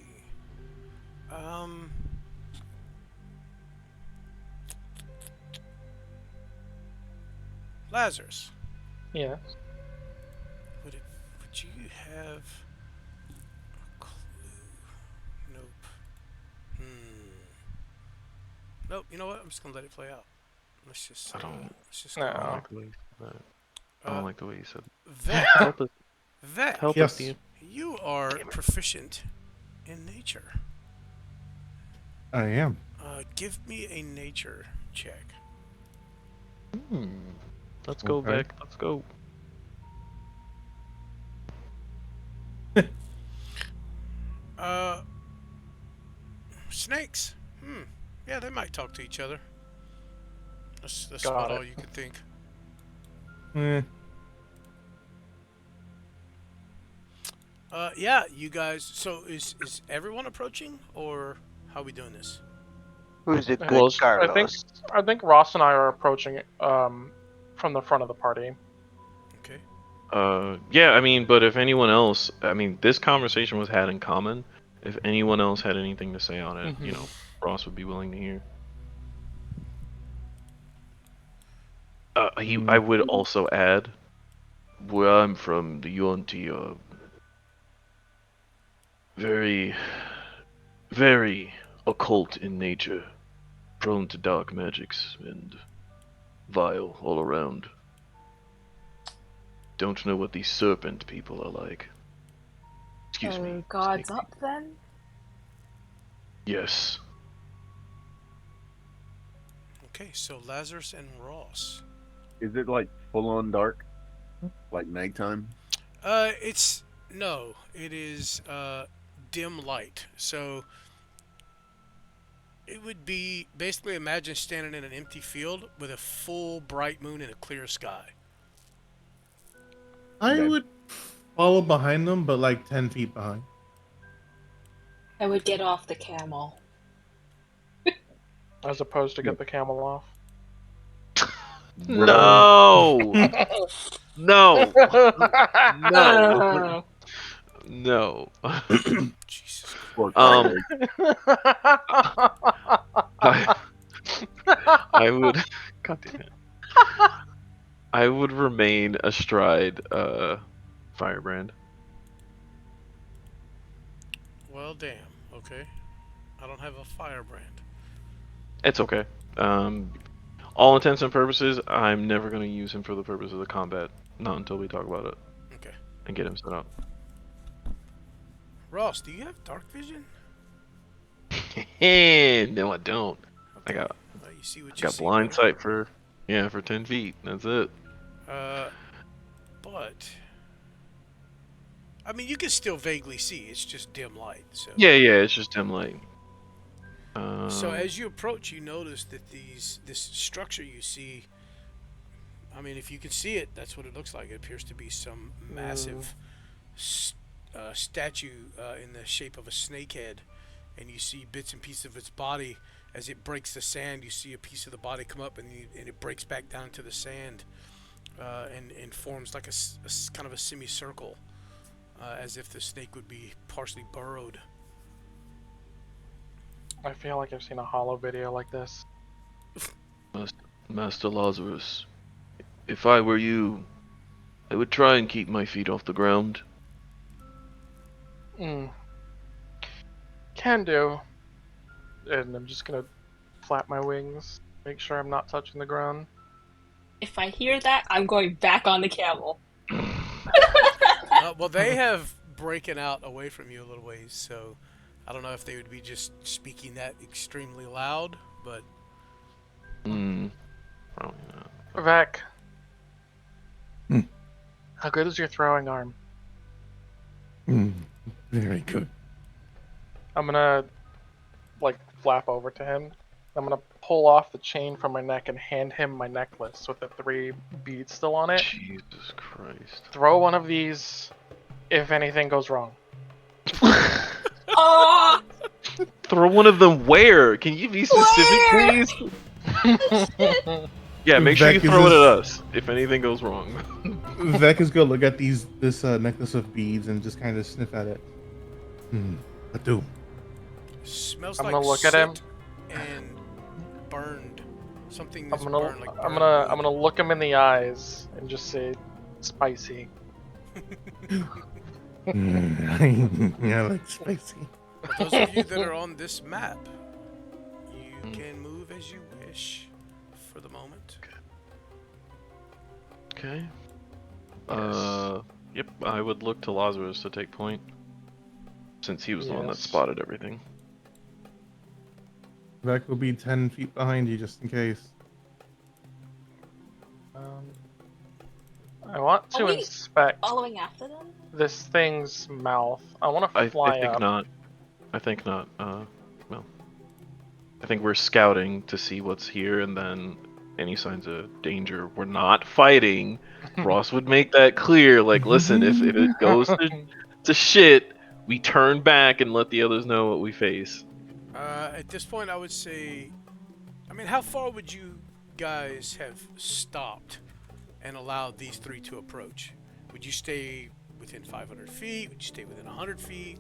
Lazarus, Yeah. would you have a clue? Nope. Nope. You know what? I'm just gonna let it play out. Let's just. I don't- Let's just. No. Go I don't on. like the way you said that. I don't like the way you said Vet. that. Help us. Vet. Help Yes. us, Ian. You are proficient in nature. I am. Give me a nature check. Let's go, Okay. Beck. Let's go. Snakes. Yeah, they might talk to each other. That's Got about it. all you could think. Yeah, you guys. So is everyone approaching, or how are we doing this? Who's the good Well, Carlos? I think Ross and I are approaching from the front of the party. Okay. Yeah, I mean, but if anyone else, I mean, this conversation was had in common. If anyone else had anything to say on it, you know, Ross would be willing to hear. I would also add, where I'm from, the Yuan-Ti are very, very occult in nature, prone to dark magics, and vile all around. Don't know what these serpent people are like. Excuse me. Gods snake up then? Yes. Okay. So Lazarus and Ross. Is it like full on dark? Like nighttime? It's no. It is dim light. So it would be basically imagine standing in an empty field with a full bright moon and a clear sky. I Okay. would follow behind them, but like 10 feet behind. I would get off the camel. As opposed to get the camel off. No. No. No. Ugh. No. Jesus. Poor Um, Carlos. I would. God damn it. I would remain astride Firebrand. Well, damn. Okay. I don't have a firebrand. It's okay. All intents and purposes, I'm never going to use him for the purpose of the combat. Not until we talk about it Okay. and get him set up. Ross, do you have dark vision? No, I don't. Okay. I got Well, you see what you got see, blind brother. sight for 10 feet. That's it. But I mean, you can still vaguely see. It's just dim light. So Yeah, it's just dim light. So as you approach, you notice that this structure you see. I mean, if you can see it, that's what it looks like. It appears to be some massive statue in the shape of a snake head, and you see bits and pieces of its body. As it breaks the sand, you see a piece of the body come up, and it breaks back down to the sand, and forms like a kind of a semicircle, as if the snake would be partially burrowed. I feel like I've seen a hollow video like this. Master Lazarus, if I were you, I would try and keep my feet off the ground. Mm. Can do. And I'm just gonna flap my wings, make sure I'm not touching the ground. If I hear that, I'm going back on the camel. Well, they have breaking out away from you a little ways, so I don't know if they would be just speaking that extremely loud, but Probably not. Vec. Hmm. How good is your throwing arm? Very good. I'm gonna like flap over to him. I'm gonna pull off the chain from my neck and hand him my necklace with the 3 beads still on it. Jesus Christ. Throw one of these if anything goes wrong. Oh! Throw one of them where? Can you be specific, Where? please? Yeah, make sure you Vec, is throw it this- at us if anything goes wrong. Vec is gonna look at this necklace of beads and just kind of sniff at it. What do? smells I'm like gonna look at him. soot and burned. Something I'm that's gonna burned like I'm burned gonna wood. look him in the eyes and just say spicy. Yeah, like spicy. For those of you that are on this map, you can move as you wish for the moment. Okay. Yep, I would look to Lazarus to take point. Since he was the one that Yes. spotted everything. Vec will be 10 feet behind you just in case. I want to Are we inspect Following after them? this thing's mouth. I want to I fly think up. not. I think not. Well, I think we're scouting to see what's here, and then any signs of danger. We're not fighting. Ross would make that clear. Like, listen, if it goes to shit, we turn back and let the others know what we face. At this point, I would say, I mean, how far would you guys have stopped and allowed these 3 to approach? Would you stay within 500 feet? Would you stay within 100 feet?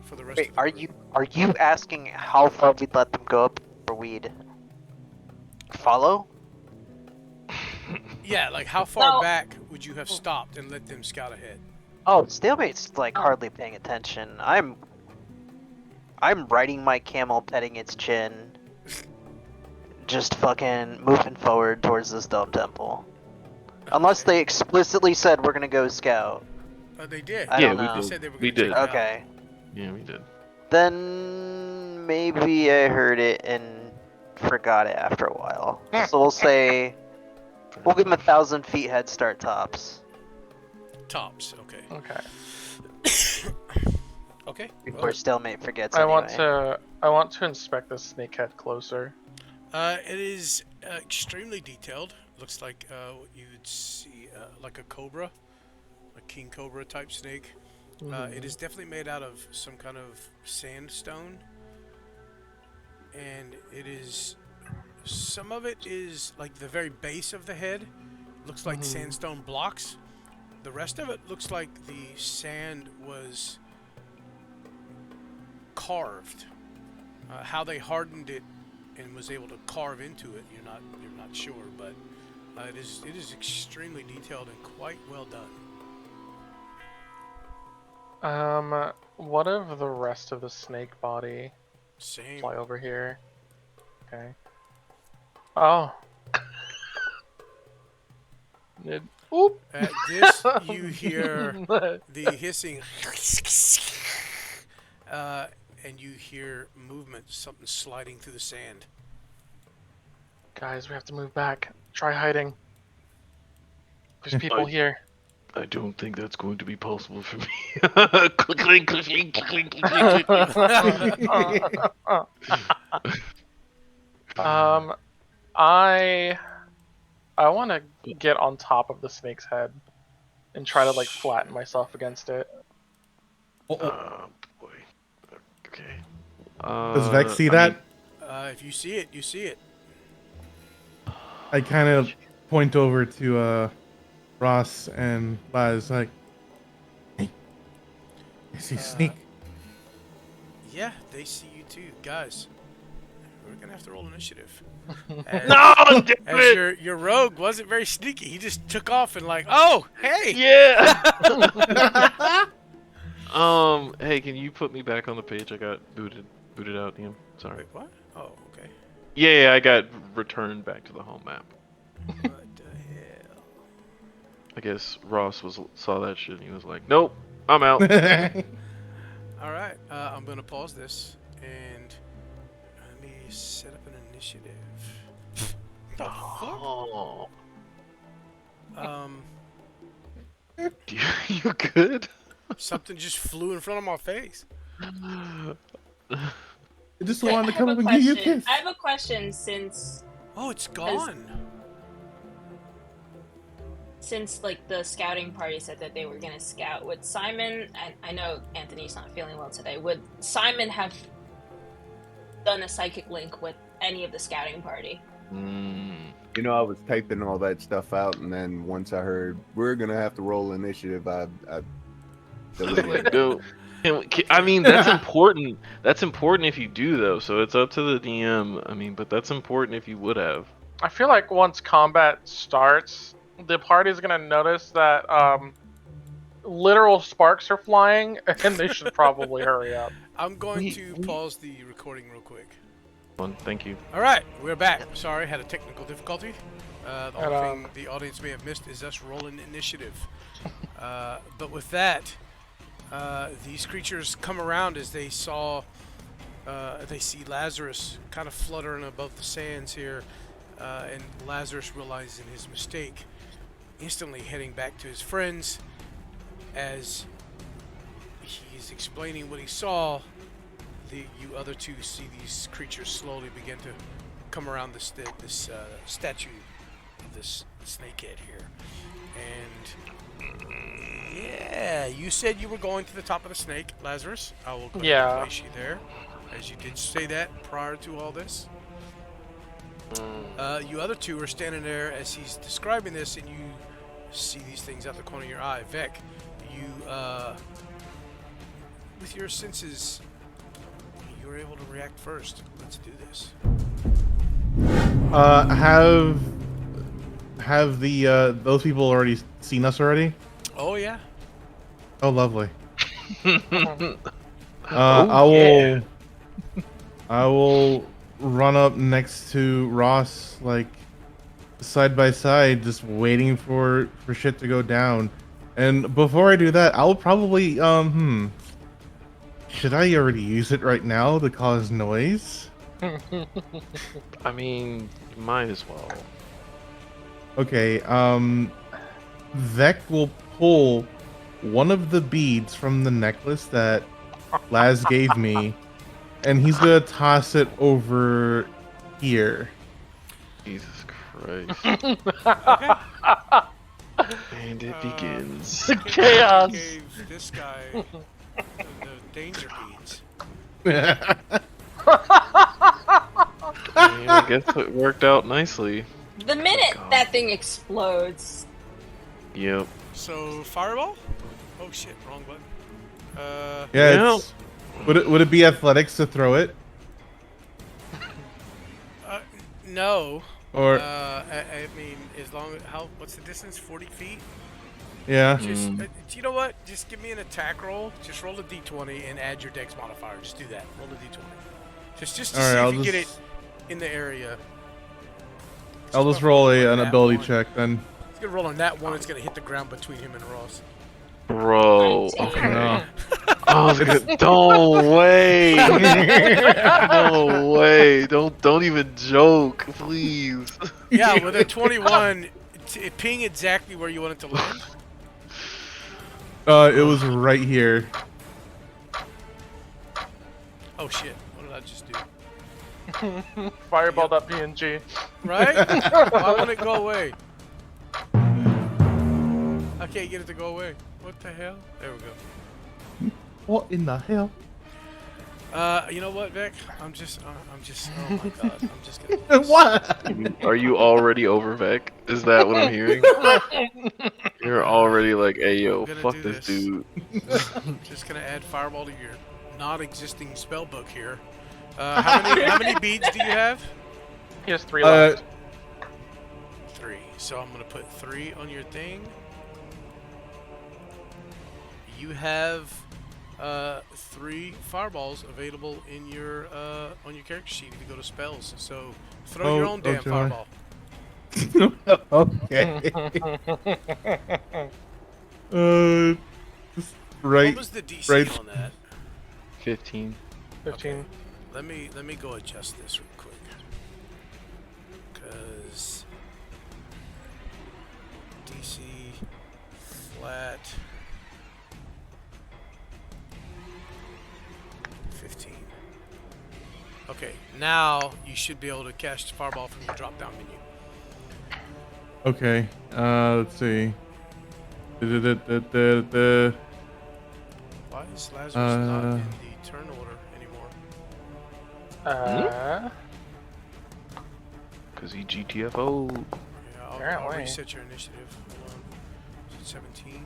For the rest Wait, of the are group? you asking how far we'd let them go up or we'd follow? Yeah, like how far No. back would you have stopped and let them scout ahead? Oh, Stalemate's like hardly paying attention. I'm riding my camel, petting its chin, just fucking moving forward towards this dome temple. Unless they explicitly said we're gonna go scout. They did. I Yeah, don't we know. They did. said they were We going to check did. it out. Okay. Yeah, we did. Then maybe I heard it and forgot it after a while. So we'll say we'll give them 1,000 feet head start tops. Tops. Okay. Okay. Okay. Before Stalemate forgets I anyway. want to inspect this snakehead closer. It is extremely detailed. Looks like what you would see like a cobra, a king cobra type snake. It is definitely made out of some kind of sandstone, and it is. Some of it is like the very base of the head. Looks like sandstone blocks. The rest of it looks like the sand was carved. How they hardened it and was able to carve into it, you're not sure, but it is extremely detailed and quite well done. What of the rest of the snake body? Same. Fly over here. Okay. Oh. Oop. At this, you hear the hissing, and you hear movement, something sliding through the sand. Guys, we have to move back. Try hiding. There's people here. I don't think that's going to be possible for me. Click, click, click, click, click, click, I want to get on top of the snake's head and try to like flatten myself against it. Oh boy. Okay. Does Vex see I that? mean, If you see it, you see it. I kind of point over to Ross and Buzz, like, hey, I see Sneak. Yeah, they see you too, guys. we're gonna have to roll initiative. No, As damn it! your rogue wasn't very sneaky. He just took off and like, oh, hey. Yeah. Hey, can you put me back on the page? I got booted out, Ian. Sorry. Wait, what? Oh, okay. Yeah, I got returned back to the home map. What the hell? I guess Ross saw that shit and he was like, "Nope, I'm out." All right, I'm gonna pause this and let me set up an initiative. The fuck? Oh. Um, You good? something just flew in front of my face. I just Wait, wanted to I come have up a and give you a question. kiss. I have a question since Oh, it's gone. like the scouting party said that they were gonna scout. Would Simon? I know Anthony's not feeling well today. Would Simon have done a psychic link with any of the scouting party? You know, I was typing all that stuff out, and then once I heard we're gonna have to roll initiative, I deleted it. Like, no. I mean, that's important. That's important if you do, though. So it's up to the DM. I mean, but that's important if you would have. I feel like once combat starts, the party's gonna notice that literal sparks are flying, and they should probably hurry up. I'm going to pause the recording real quick. Thank you. All right, we're back. Sorry, had a technical difficulty. The only And, thing the audience may have missed is us rolling initiative. But with that, these creatures come around as they see Lazarus kind of fluttering above the sands here, and Lazarus realizing his mistake, instantly heading back to his friends. As he's explaining what he saw, you other two see these creatures slowly begin to come around this statue of this snakehead here. And yeah, you said you were going to the top of the snake, Lazarus. I will go ahead and place you there, as you did say that prior to all this. You other two are standing there as he's describing this, and you see these things out the corner of your eye. Vec, you, with your senses, you were able to react first. Let's do this. Have the those people already seen us already? Oh yeah. Oh, lovely. Oh, I will run up next to Ross, like side by side, just waiting for shit to go down. And before I do that, I'll probably should I already use it right now to cause noise? I mean, you might as well. Okay, Vec will pull one of the beads from the necklace that Laz gave me, and he's gonna toss it over here. Jesus Christ. Okay. And it begins. Chaos. Gave this guy the danger beads. I guess it worked out nicely. The minute God. that thing explodes, Yep. So fireball? Oh shit, wrong button. Yeah. Would it be athletics to throw it? No. Or I mean, as long as what's the distance? 40 feet. yeah. Just you know what? Just give me an attack roll. Just roll a d20 and add your dex modifier. Just do that. Roll a d20. Just to All right, see I'll if you get it just- in the area. I'll just roll an Nat ability one. check then. It's gonna roll on that one. It's gonna hit the ground between him and Ross. Bro. 19. Okay. No. I was gonna. No way. No way. Don't even joke, please. Yeah, with a 21, ping exactly where you want it to land. It was right here. Oh shit! What did I just do? Fireball.png. Right? Why won't it go away? I can't get it to go away. What the hell? There we go. What in the hell? You know what, Vic? I'm just. Oh my god. I'm just gonna. What? Are you already over Vec? Is that what I'm hearing? You're already like, hey yo, I'm gonna fuck do this this. dude. Just gonna add fireball to your non-existing spell book here, How many beads do you have? He has 3 left. 3. So I'm gonna put 3 on your thing. You have 3 fireballs available in your on your character sheet if you go to spells. So throw your own damn joy. fireball. Okay. Just right. What was the DC right. on that? 15. 15. Let me go adjust this real quick. Cause DC flat 15. Okay, now you should be able to cast fireball from your drop down menu. Okay. Let's see. Da-da-da-da-da-da. Why is Lazarus not in the turn order anymore? Because he GTFO'd. Yeah, I'll Apparently. reset your initiative. Hold on. Is it 17?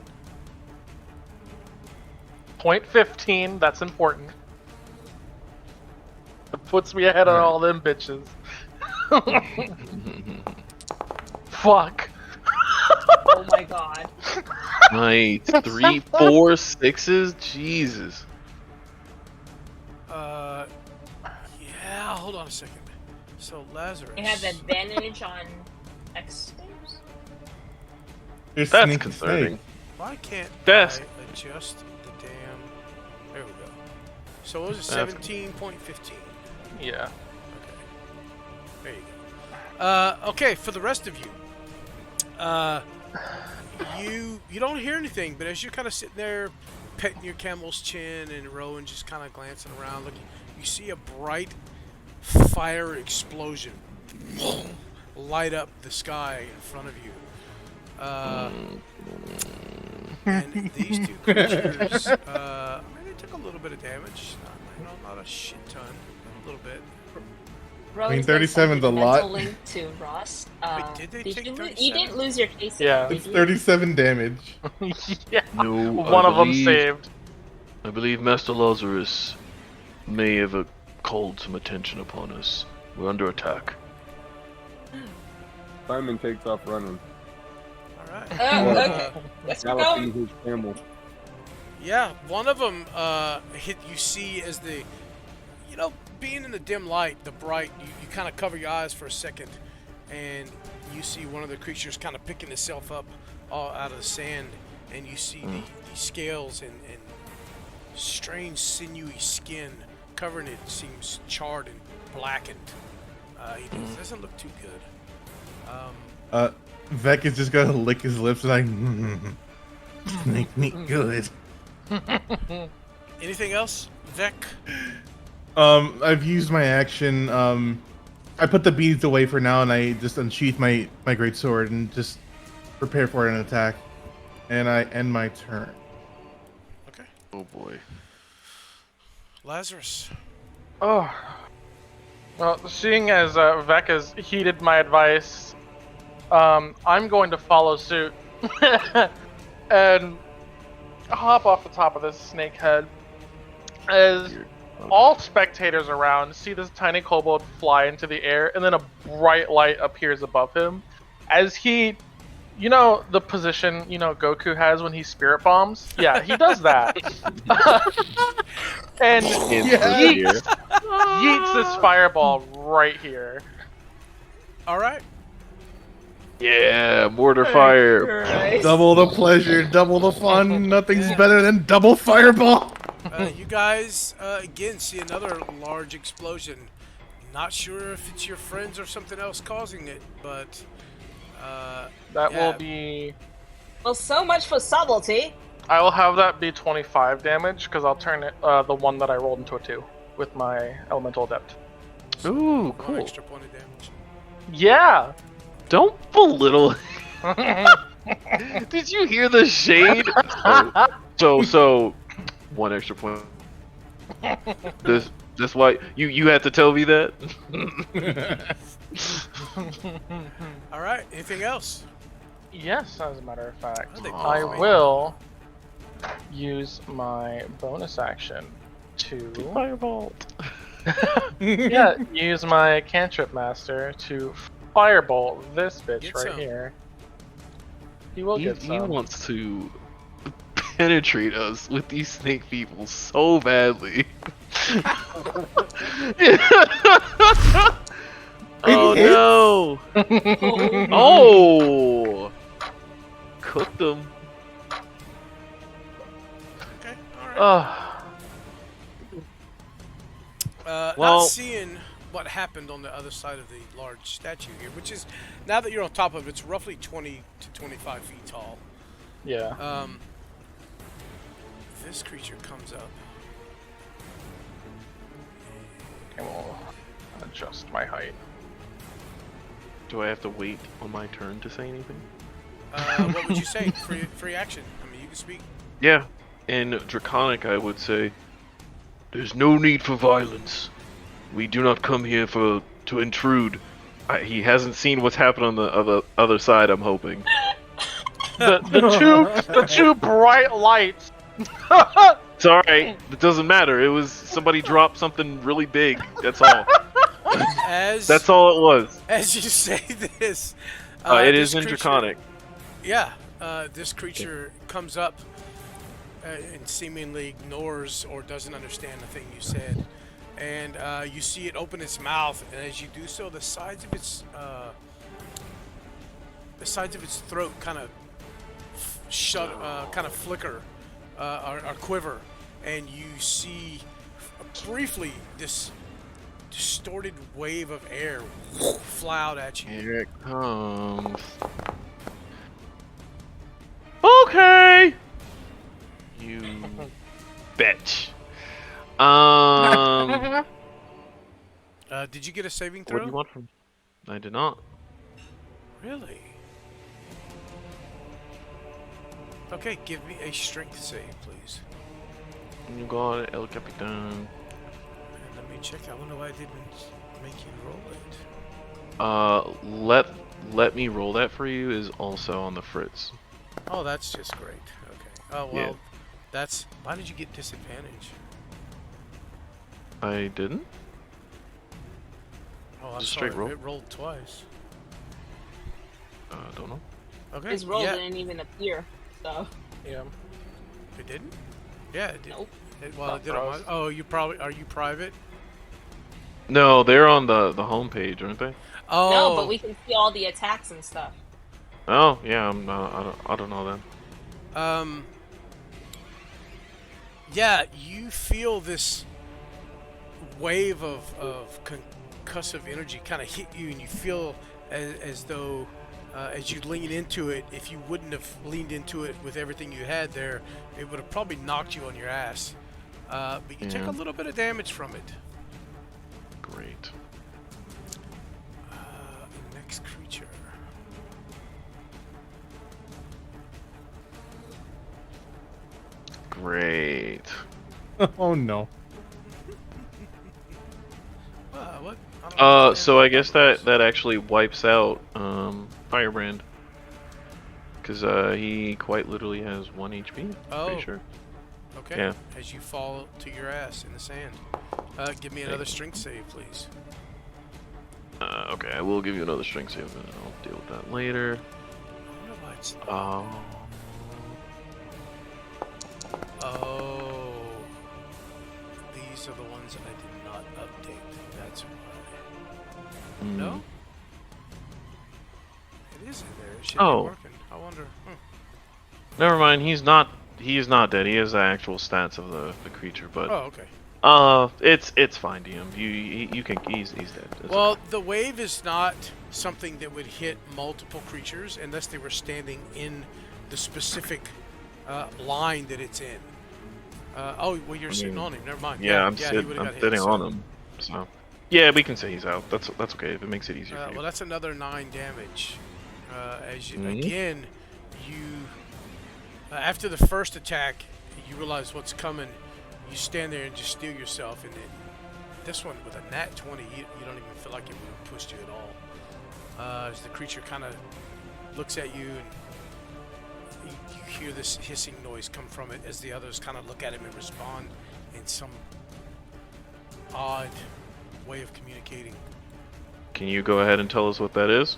Point 15, that's important. It puts me ahead of all them bitches. Fuck. Oh my god. Nice. 3, 4, 6s? Jesus. Yeah, hold on a second. So Lazarus. It has advantage on X saves? There's That's sneaky concerning. snake. Why can't That's- I adjust the damn... There we go. So what was it, That's- 17.15? Yeah. Okay. There you go. Okay, for the rest of you. You don't hear anything, but as you're kind of sitting there petting your camel's chin and Rowan just kind of glancing around, looking, you see a bright fire explosion light up the sky in front of you. And these 2 creatures, they took a little bit of damage. Not a shit ton, a little bit. Rowan's 37 's a gonna send lot. mental link to Ross. Wait, did they take you 37? didn't lose your case. Yeah. It's 37 damage. Yeah. No, One of them saved. I believe Master Lazarus may have called some attention upon us. We're under attack. Simon takes off running, Alright. Oh, okay. Let's go. galloping his camel. Yeah, one of them hit. You see as the, being in the dim light, the bright, you kind of cover your eyes for a second, and you see one of the creatures kind of picking itself up all out of the sand, and you see the scales and strange sinewy skin covering it seems charred and blackened. He doesn't look too good. Vec is just gonna lick his lips like, make me good. Anything else, Vec? I've used my action. I put the beads away for now, and I just unsheath my great sword and just prepare for an attack. And I end my turn. Okay. Oh boy. Lazarus. Oh. Well, seeing as Vec has heeded my advice, I'm going to follow suit and hop off the top of this snake head. As all spectators around see this tiny kobold fly into the air, and then a bright light appears above him. As he, the position, Goku has when he spirit bombs? Yeah, he does that. And yeets this fireball right here. Alright. Yeah, mortar fire. Christ. Double the pleasure, double the fun. Nothing's better than double fireball. You guys, again, see another large explosion. Not sure if it's your friends or something else causing it, but... That yeah. will be... Well, so much for subtlety. I will have that be 25 damage, because I'll turn it, the one that I rolled into a 2 with my Elemental Adept. Ooh, One cool. extra point of damage. Yeah! Don't belittle. Did you hear the shade? So, 1 extra point. This why you had to tell me that. Alright, anything else? Yes, as a matter of fact. Oh, they I both will use my bonus action to Fireball. Yeah, use my cantrip master to firebolt this bitch Get right some. here. He will get He some. wants to penetrate us with these snake people so badly. Oh hits. no! Oh! Cooked them. Okay, alright. Not Well- seeing what happened on the other side of the large statue here, which is, now that you're on top of it, it's roughly 20 to 25 feet tall. Yeah. This creature comes up. Okay, we'll adjust my height. Do I have to wait on my turn to say anything? What would you say? Free action. I mean, you can speak. Yeah. In Draconic, I would say, there's no need for violence. We do not come here to intrude. He hasn't seen what's happened on the other side, I'm hoping. The two bright lights. It's alright. It doesn't matter. It was somebody dropped something really big. That's all. That's all it was. As you say this, It this is in creature- Draconic. Yeah, this creature comes up and seemingly ignores or doesn't understand the thing you said, and you see it open its mouth, and as you do so, the sides of its throat kind of flicker or quiver, and you see briefly this distorted wave of air fly out at you. Here it comes. Okay. You bitch. Did you get a saving What throw? do you want from? I did not. Really? Okay, give me a strength save, please. You got it, El Capitan. And let me check. I wonder why I didn't make you roll it. Let me roll that for you is also on the fritz. Oh, that's just great. Okay. Oh well, Yeah. that's. Why did you get disadvantage? I didn't? Oh, I'm Just sorry. straight roll? It rolled twice. Don't know. Okay. His roll yeah. didn't even appear, so. Yeah. It didn't. Yeah, it did. Nope. It did on my, oh, you probably are you private? No, they're on the home page, aren't they? Oh. No, but we can see all the attacks and stuff. Oh, yeah, I don't know then. Yeah, you feel this wave of concussive energy kind of hit you, and you feel as though as you lean into it, if you wouldn't have leaned into it with everything you had there, it would have probably knocked you on your ass. But you take Yeah. a little bit of damage from it. Great. Next creature. Great. Oh no. What? I don't understand. So I guess that actually wipes out Firebrand. Because he quite literally has 1 HP. Oh. Pretty sure. Okay. Yeah. As you fall to your ass in the sand. Give me another strength save, please. Okay, I will give you another strength save, and I'll deal with that later. I wonder why it's Oh, these are the ones that I did not update. That's why. No? It is in there. It should Oh. be working. I wonder. Never mind. He is not dead. He has the actual stats of the creature, but Oh, okay. it's fine, DM. You can he's dead. It's Well, okay. the wave is not something that would hit multiple creatures unless they were standing in the specific line that it's in. Oh, well, you're sitting on him. Never mind. Yeah, I'm he sitting would've got hit, sitting so- on him. So yeah, we can say he's out. That's okay if it makes it easier for you. Well, that's another 9 damage. As you Mhm. again, you after the first attack, you realize what's coming. You stand there and just steel yourself, and then this one with a nat 20, you don't even feel like it would have pushed you at all. As the creature kind of looks at you, and you hear this hissing noise come from it as the others kind of look at him and respond in some odd way of communicating. Can you go ahead and tell us what that is?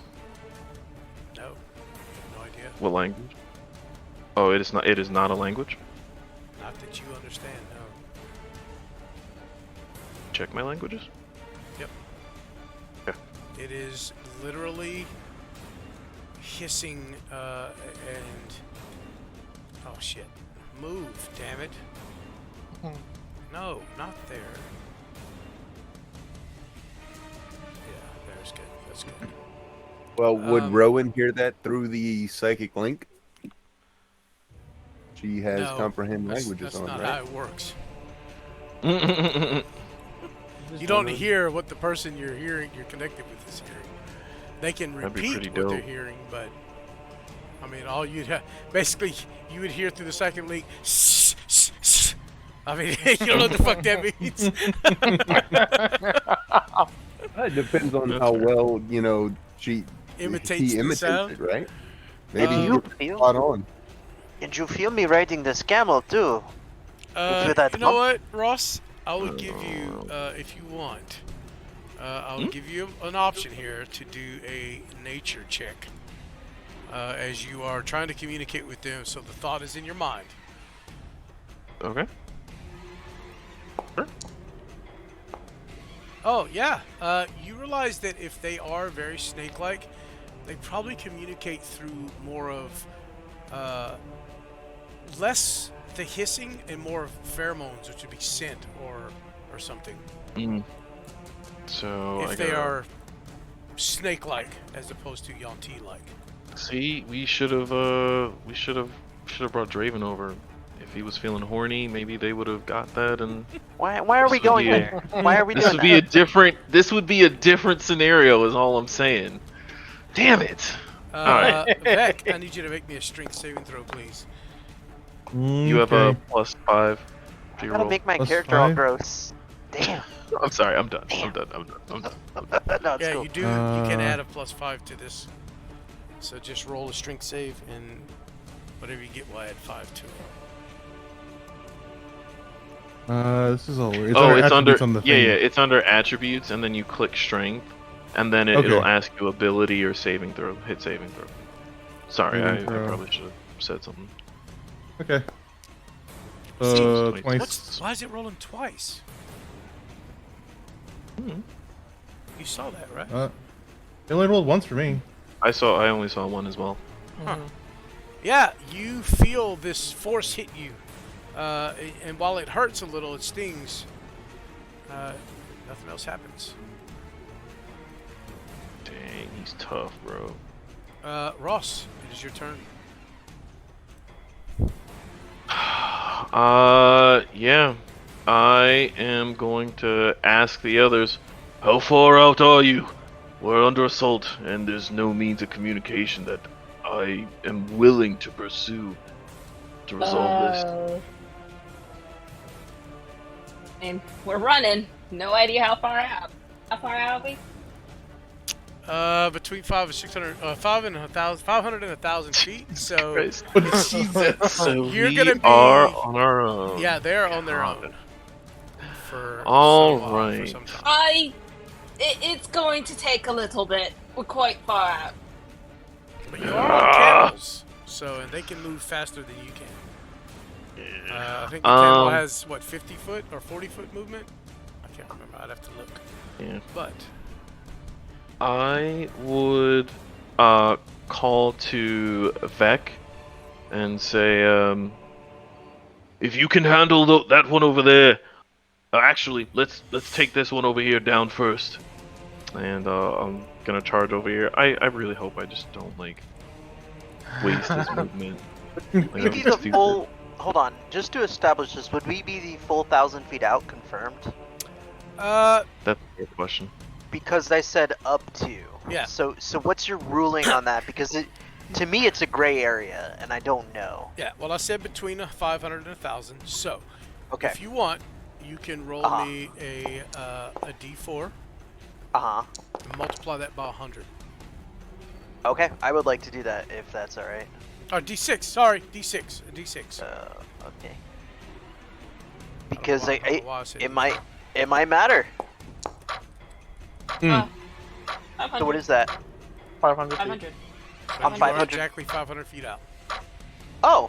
No, I have no idea. What language? Oh, it is not. It is not a language. Not that you understand. No. Check my languages. Yep. Okay. It is literally hissing and oh shit! Move, damn it! No, not there. Yeah, there's good. That's good. Well, would Um, Rowan hear that through the psychic link? She has No, comprehend that's languages on, not right? how it works. Just You don't wondering. hear what the person you're connected with is hearing. They can That'd be repeat pretty what they're dope. hearing, but I mean, all you'd basically you would hear through the second link. I mean, you don't know what the fuck that means. It depends on That's how fair. well he Imitates the imitates sound. it, right? Maybe Um, he you gets feel? spot on. And you feel me riding this camel too? feel that You know bump? what, Ross? I would give you, if you want, I'll give you an option here to do a nature check. As you are trying to communicate with them, so the thought is in your mind. Okay. Sure. Oh, yeah. You realize that if they are very snake-like, they probably communicate through more of, less the hissing and more of pheromones, which would be scent or something. Mm. So If they are snake-like as opposed to Yonti-like. See, we should have brought Draven over. If he was feeling horny, maybe they would have got that, and Why are we This would going be a- there? Why are we this doing would be a that? different. This would be a different scenario, is all I'm saying. Damn it! Alright. Beck, I need you to make me a strength saving throw, please. You have a +5 to I your gotta roll. make my Plus character all 5? gross. Damn. I'm sorry. I'm done. I'm done. I'm done. No, it's Yeah, cool. you do. You can Uh, add a +5 to this. So just roll a strength save, and whatever you get, we'll add 5 to it. This is all weird. It's under. On the Yeah, thing. yeah. It's under attributes, and then you click strength, and then Okay. it'll ask you ability or saving throw. Hit saving throw. Sorry, I Saving throw. probably should have said something. Okay. Seems Twice. Why is it rolling twice? Hmm. You saw that, right? It only rolled once for me. I only saw one as well. Huh. Yeah, you feel this force hit you, and while it hurts a little, it stings. Nothing else happens. Dang, he's tough, bro. Ross, it is your turn. Yeah. I am going to ask the others, how far out are you? We're under assault, and there's no means of communication that I am willing to pursue to resolve this. And we're running. No idea how far out. How far out are we? Between 500 and 1,000 feet. So Christ. Jesus. So You're we gonna be- are on our own. yeah, they're on their own for All some while, for right. some time. It's going to take a little bit. We're quite far out. But you are on camels, so and they can move faster than you can. I think the camel has what 50 foot or 40 foot movement. I can't remember. I'd have to look. Yeah. But I would call to Vec and say, if you can handle that one over there, actually, let's take this one over here down first. And I'm gonna charge over here. I really hope I just don't like waste his movement. Like, Would we be I'm the stupid. full? Hold on, just to establish this, would we be the full 1,000 feet out confirmed? That's a good question. Because I said up to. Yeah. So what's your ruling on that? Because to me it's a gray area, and I don't know. yeah, well I said between 500 and 1,000. So Okay. if you want, you can roll me a D4 Uh-huh. and multiply that by 100. Okay, I would like to do that if that's all right. Or D6. Sorry, D6. A D6. Okay. Because I don't know why I said it might It might matter. Hmm. 500. So what is that? 500 feet. 500. I'm You are 500. exactly 500 feet out. Oh,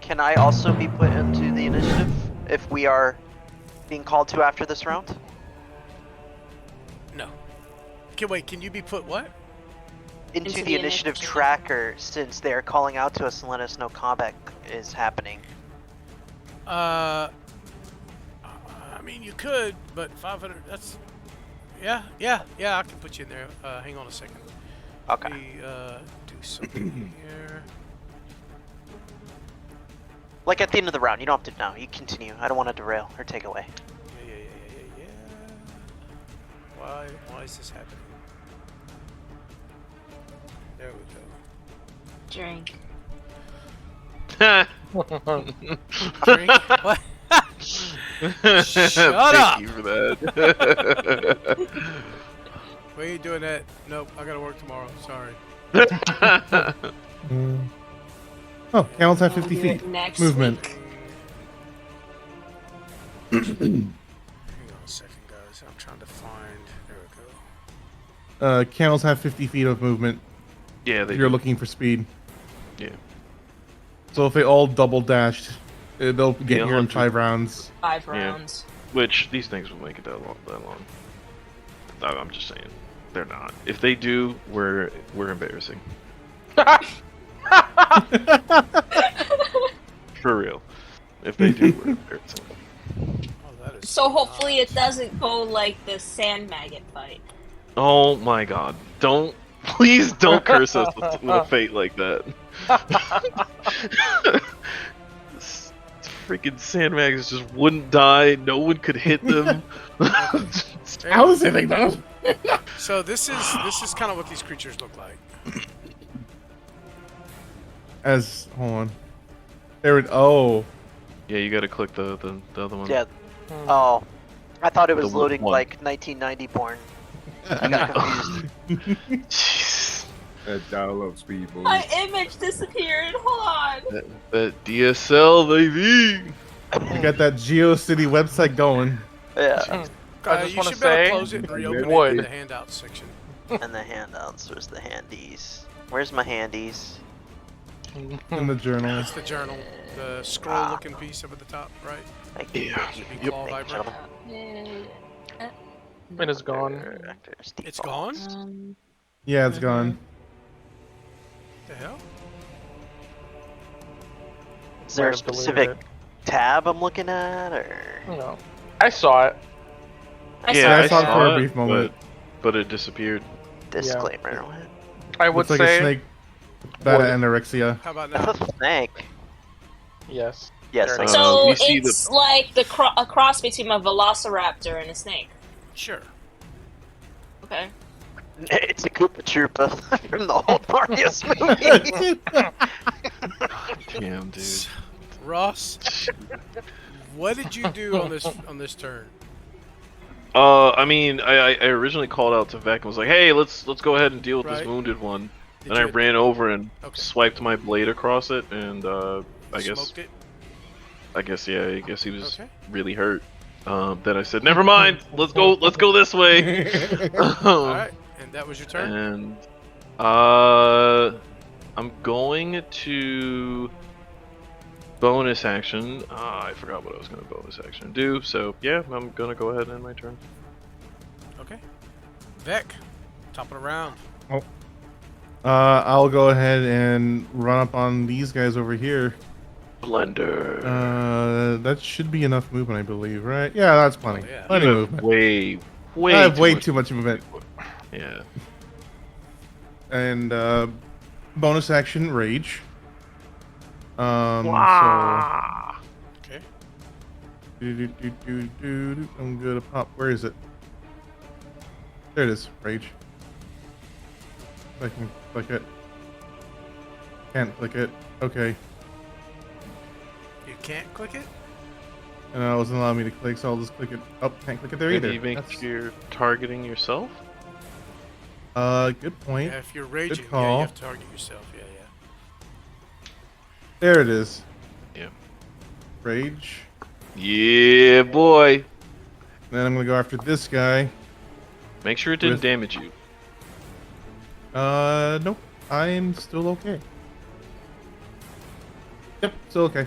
can I also be put into the initiative if we are being called to after this round? No. Wait, can you be put what? Into the initiative tracker, since they're calling out to us and let us know combat is happening. I mean, you could, but 500, that's... Yeah, I can put you in there. Hang on a second. Okay. Let me, do something here. Like at the end of the round, you don't have to now. You continue. I don't want to derail or take away. Yeah. Why is this happening? There we go. Drink. Drink? What? Shut up! Thank you for that. Why are you doing that? Nope, I gotta work tomorrow. Sorry. Oh, camels have We'll 50 do feet. it next Movement. week. Hang on a second, guys. I'm trying to find. There we go. Camels have 50 feet of movement. Yeah, they If you're do. looking for speed. Yeah. So if they all double dashed, they'll get Yeah, here in 100. 5 rounds. 5 Yeah. rounds. Which these things will make it that long. No, I'm just saying, they're not. If they do, we're embarrassing. For real. If they do, we're embarrassing. Oh, that is. So hopefully it doesn't go like the sand maggot fight. Oh my god! Please don't curse us with a fate like that. Freaking sandmags just wouldn't die. No one could hit them. How is it though? So this is kind of what these creatures look like. Hold on. There it. Oh, Yeah, you gotta click the other one. Yeah. Oh, I thought it was The loading one. like 1990 porn. I got confused. Jeez. That dial-up speed, boy. My image disappeared. Hold on. That DSL, baby. you got that GeoCity website going. Yeah. I just You wanna should be able to say- close it and reopen it Would. in the handouts section. And the handouts. Where's the handies? Where's my handies? In the journal. That's the journal, the scroll-looking piece up at the top, right? Thank you. Yeah. Thank you. Should be Yep. claw Thank you, vibrate. gentlemen. It is gone. Actors, It's gone? defaults. Yeah, it's gone. The hell? Is there a Might have deleted specific it. tab I'm looking at, or? No. I saw it. Yeah, I saw it for a it, brief moment. but it disappeared. Disclaimer. I would Looks like say a snake. Bad Would. anorexia. How about That's now? a snake. yes. Yes. There it I is. So you see it's like a cross between a velociraptor and a snake. Sure. Okay. It's a Koopa Troopa from the old Marius movie. Damn, dude. Ross, what did you do on this turn? I mean, I originally called out to Vec and was like, "Hey, let's go ahead and deal with Right. this wounded one." Did And I you- ran over and Okay. swiped my blade across it, and I guess Smoked it? I guess he was Okay. really hurt. Then I said, "Never mind. Let's go this way." All right, and that was your turn. And I'm going to bonus action. I forgot what I was going to bonus action do. So yeah, I'm gonna go ahead and end my turn. Okay. Vec, top of the round. I'll go ahead and run up on these guys over here. Blender. That should be enough movement, I believe, right? Yeah, that's plenty. Oh, yeah. Plenty You of have movement. way I have way much- too much movement. Yeah. And bonus action, rage. Okay. I'm gonna pop. Where is it? There it is. Rage. If I can click it. Can't click it. Okay. You can't click it? And it wasn't allowing me to click, so I'll just click it. Oh, can't click it there Maybe either. you make That's- you're targeting yourself. Good point. Yeah, if you're raging, yeah, call. you have to target yourself. Yeah. There it is. Yeah. Rage. Yeah, boy. Then I'm gonna go after this guy. Make sure it didn't With- damage you. Nope. I'm still okay. Yep, still okay.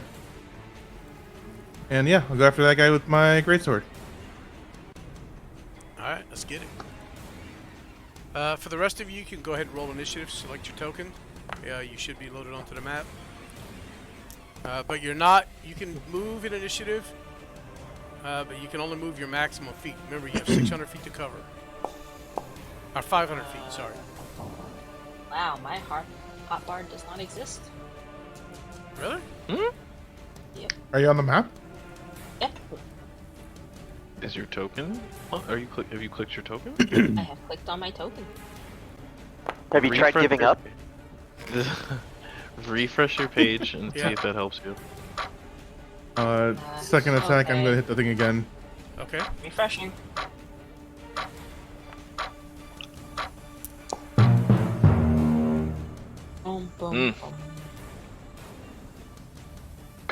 And yeah, I'll go after that guy with my greatsword. Alright, let's get it. For the rest of you, you can go ahead and roll initiative, select your token. You should be loaded onto the map. But you're not, you can move in initiative, but you can only move your maximum feet. Remember, you have 600 feet to cover. Or 500 feet, sorry. Wow, my hotbar does not exist. Really? Are you on the map? Yep, Is your token? Are you have you clicked your token? I have clicked on my token. Have you tried Refresh giving your- up? Refresh your page and Yeah. see if that helps you. Second attack, I'm okay. gonna hit the thing again. Okay. Refreshing. Boom, boom, Mm. boom.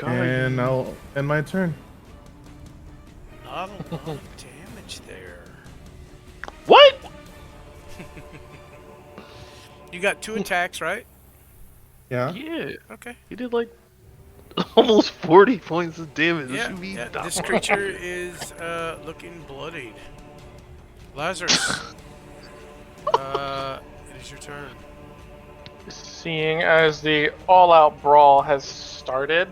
And I'll end my turn. Not a lot of damage there. What? You got 2 attacks, right? Yeah. Yeah, Okay. he did like almost 40 points of damage. This Yeah, should be yeah. dumb. This creature is looking bloodied. Lazarus. It is your turn. Seeing as the all-out brawl has started,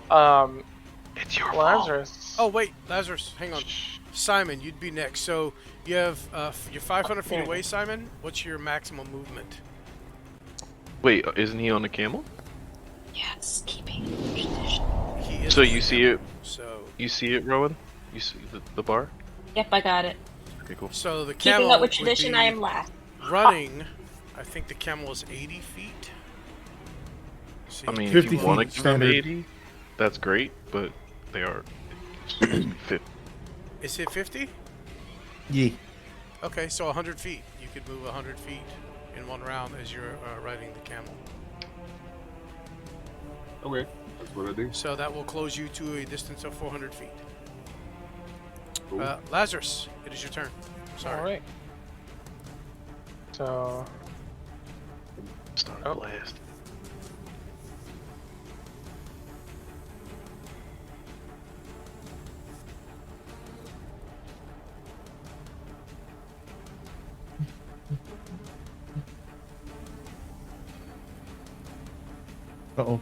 It's your fault. Lazarus. Oh wait, Lazarus, hang on. Simon, you'd be next. So you have you're 500 feet away, Simon. What's your maximum movement? Wait, isn't he on a camel? Yes, keeping tradition. He is So on you the see camel. it? So You see it, Rowan? You see the bar? Yep, I got it. Okay, cool. so the camel Keeping up with would tradition, be I am last. running. I think the camel is 80 feet. So I you mean, can if 50 you keep want to feet give him standard. 80, that's great, but they are supposed to be 50. Is it 50? Yeah. Okay, so 100 feet. You could move 100 feet in one round as you're riding the camel. Okay, that's what I do. So that will close you to a distance of 400 feet. Cool. Lazarus, it is your turn. Sorry. All right. So Start Oh. a blast. Uh-oh.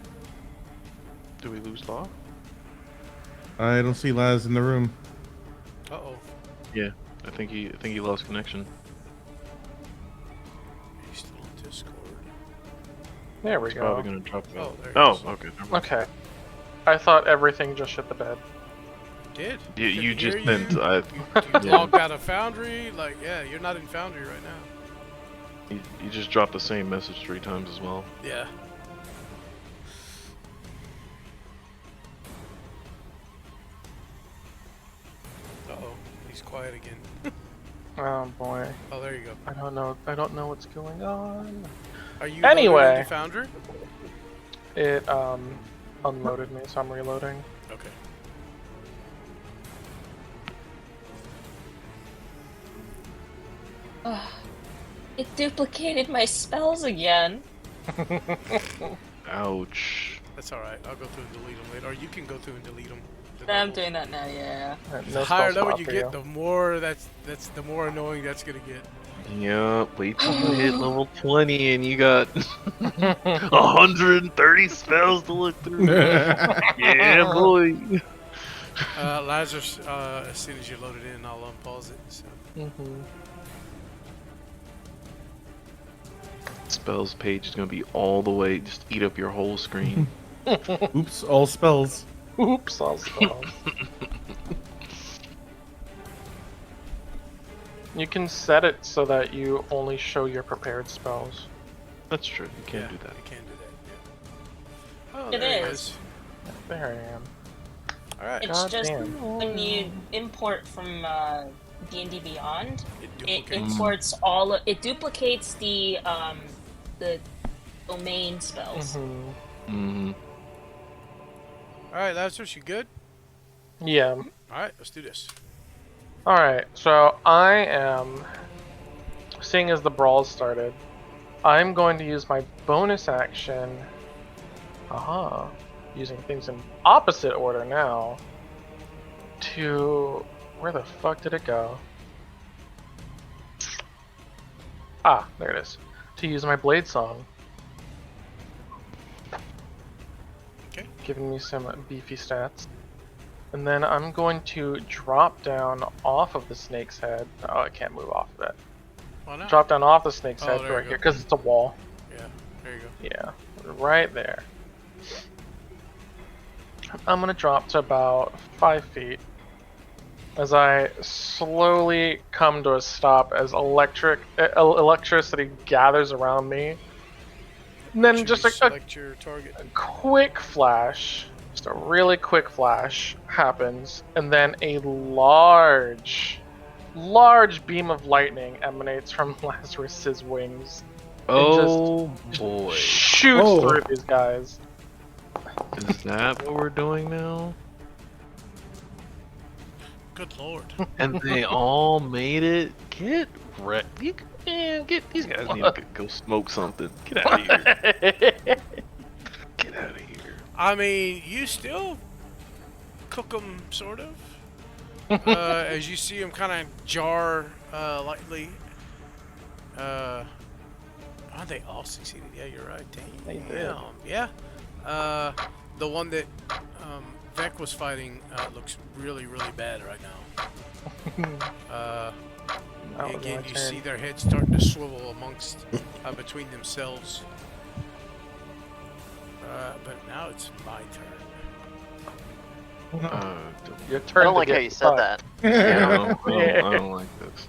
Do we lose law? I don't see Laz in the room. Uh-oh. Yeah, I think he lost connection. He's still on Discord. there we He's go. probably gonna drop it. Oh, there he Oh, is. okay. Never mind. Okay. I thought everything just shit the bed. Did? Yeah, you Couldn't just hear meant you. I. You Yeah. logged out of Foundry. Like, yeah, you're not in Foundry right now. You just dropped the same message 3 times as well. Yeah. Uh-oh. He's quiet again. Oh boy. Oh, there you go. I don't know. I don't know what's going on. Are you Anyway. loaded into Foundry? It unloaded me, so I'm reloading. Okay. Ugh. It duplicated my spells again. Ouch. That's alright. I'll go through and delete them later. Or you can go through and delete them. I'm doing that now, yeah. The higher level you get, the more that's the more annoying that's gonna get. Yeah, wait till you hit level 20 and you got 130 spells to look through. Yeah, boy. Lazarus, as soon as you load it in, I'll unpause it. So. Spells page is gonna be all the way, just eat up your whole screen. Oops, all spells. Oops, all spells. You can set it so that you only show your prepared spells. That's true, you can't do that. You can do that. Yeah. Oh, It there is. There I am. All right. It's just Goddamn. when you import from D&D Beyond, It it duplicates. imports it duplicates the domain spells. Mm-hmm. All right, Lazarus, you good? Yeah. All right, let's do this. Alright, so I am, seeing as the brawl started, I'm going to use my bonus action. Aha. Using things in opposite order now. To. Where the fuck did it go? Ah, there it is. To use my blade song. Okay. Giving me some beefy stats. And then I'm going to drop down off of the snake's head. Oh, I can't move off of it. Why not? Drop down off the snake's Oh, head there you right go. here, because it's a wall. Yeah, there you go. Yeah, right there. I'm gonna drop to about 5 feet as I slowly come to a stop as electricity gathers around me. And then Should just you a select your target. quick flash, just a really quick flash happens, and then a large beam of lightning emanates from Lazarus's wings. Oh boy. Shoots Oh. through these guys. Is that what we're doing now? Good lord. And they all made it? Get wrecked. Man, get these guys need to go smoke something. Get out of here. Get out of here. I mean, you still cook them, sort of. As you see them kind of jar lightly. Aren't they all succeeded? Yeah, you're right. Damn. They did. Yeah. The one that Vec was fighting looks really, really bad right now. That was Again, my you turn. see their heads starting to swivel amongst between themselves. But now it's my turn. Your I turn don't to like get how you said that. Yeah, I don't like this.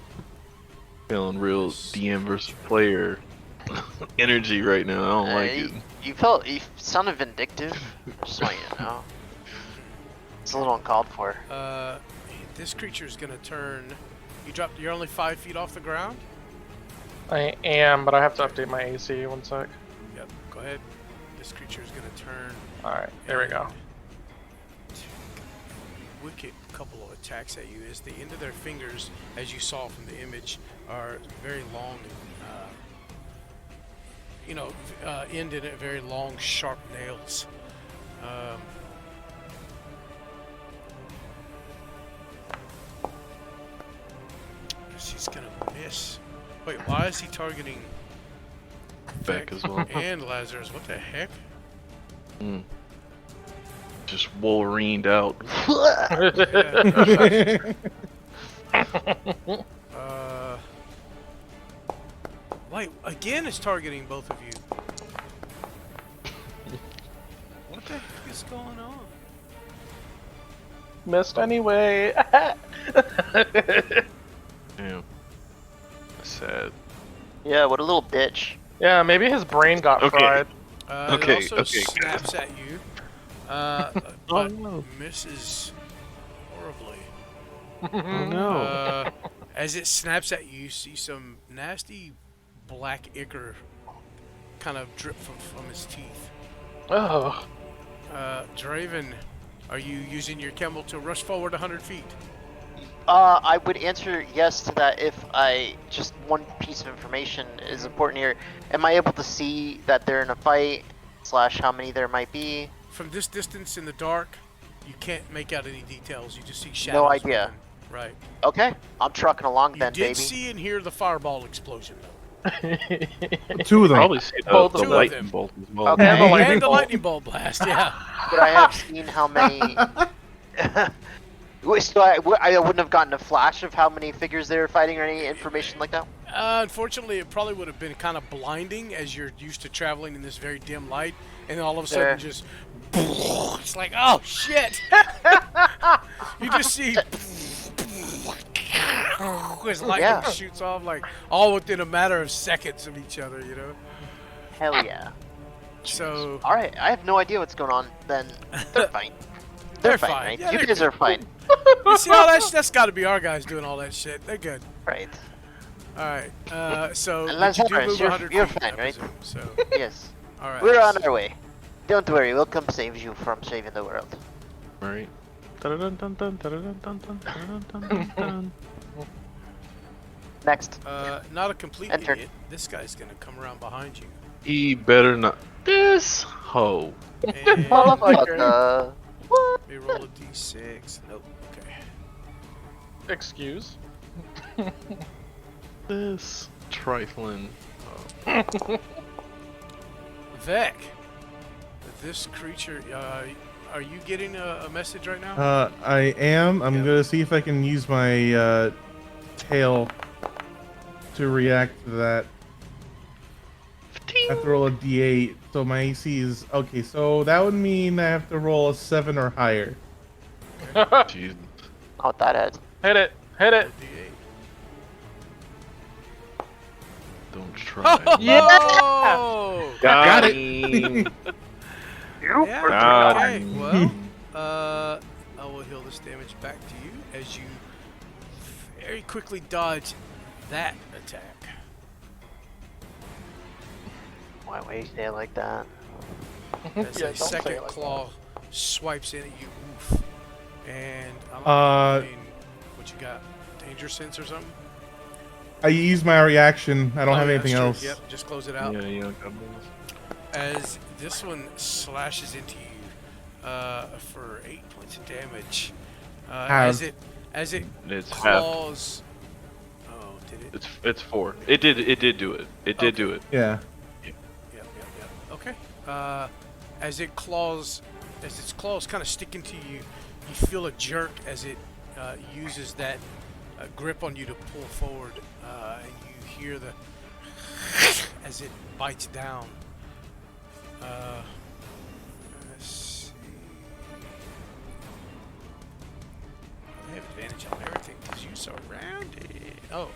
Feeling real DM versus player energy right now. I don't like it. You sounded vindictive. Just want you to know. It's a little uncalled for. This creature's gonna turn. You're only 5 feet off the ground. I am, but I have to update my AC. 1 sec. Yep. Go ahead. This creature's gonna turn. Alright, there we go. Wicked couple of attacks at you. As the end of their fingers, as you saw from the image, are very long. End in it very long, sharp nails. Guess he's gonna miss. Wait, why is he targeting Back as well. and Lazarus? What the heck? Just Wolverined out. Wait, again it's targeting both of you. What the heck is going on? Missed anyway. Damn. Sad. Yeah, what a little bitch. Yeah, maybe his brain got Okay. fried. Okay, It also okay. snaps at you, but misses horribly. Oh no. As it snaps at you, you see some nasty black ichor kind of drip from his teeth. Oh. Draven, are you using your camel to rush forward 100 feet? I would answer yes to that if just one piece of information is important here. Am I able to see that they're in a fight, / how many there might be? From this distance in the dark, you can't make out any details. You just see shadows. No idea. moving. Right. Okay, I'm trucking along You then, did baby. see and hear the fireball explosion, though. Two of them. Probably see Both the of them. lightning bolt as well. Okay. And the lightning And the bolt. lightning bolt blast, yeah. Would I have seen how many? So I wouldn't have gotten a flash of how many figures they were fighting or any information like that. Unfortunately, it probably would have been kind of blinding as you're used to traveling in this very dim light, and then all of a sudden Sure. just it's like, oh shit! You just see as lightning Yeah. shoots off, like all within a matter of seconds of each other, you know. Hell yeah! So All right, I have no idea what's going on. Then they're fine. They're fine, fine. right? Yeah, You they're guys good. are fine, you see all that's got to be our guys doing all that shit. They're good. right? All right. So And but you do Lazarus, move you're- 100 you're feet, fine, I right? presume. So Yes, all right. we're on our way. Don't worry, we'll come save you from saving the world. Right. Next. Not a complete Enter. idiot. This guy's gonna come around behind you. He better not. This hoe. And Motherfucker. let me roll a d6. Nope. Okay. Excuse. This trifling. Vec, this creature. Are you getting a message right now? I am. I'm Yep. gonna see if I can use my tail to react to that. I have to roll a d8, so my AC is okay. So that would mean I have to roll a 7 or higher. Jesus. Oh, that is. Hit it. Hit Roll it. a d8. Don't try. Oh! Got it. him. Yeah. God. Okay. Well, I will heal this damage back to you as you very quickly dodge that attack. Why would you say it like that? As Yeah, a don't say second it like claw swipes in at you. Oof. And Uh, what you got? Danger sense or something? I use my reaction. I don't Oh, have yeah, anything that's true. else. Yep, just close it out. Yeah, you don't got moves. As this one slashes into you for 8 points of damage. Half. As it It's half. claws. Oh, did it? It's 4. It did do it. It did do it. Yeah. Yep. Okay. As its claws kind of stick into you, you feel a jerk as it uses that grip on you to pull forward, and you hear the as it bites down. Let's see. I have advantage on everything because you're surrounded. Oh,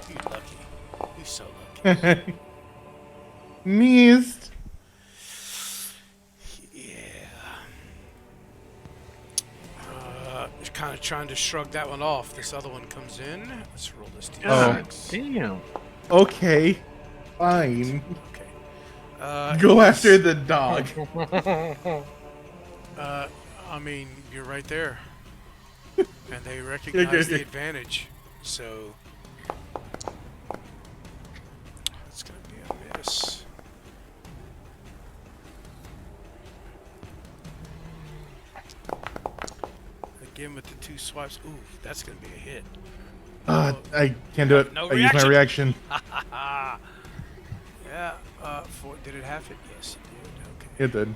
you lucky. You so lucky. Missed. Just kind of trying to shrug that one off. This other one comes in. Let's roll this d6. God damn. Okay. Fine. Okay. Go after the dog. I mean, you're right there. And they recognize the advantage. So it's going to be a miss. Again with the 2 swipes. Ooh, that's going to be a hit. I can't do it. No I use my reaction. Yeah. Did it have it? Yes, it did. Okay. It did.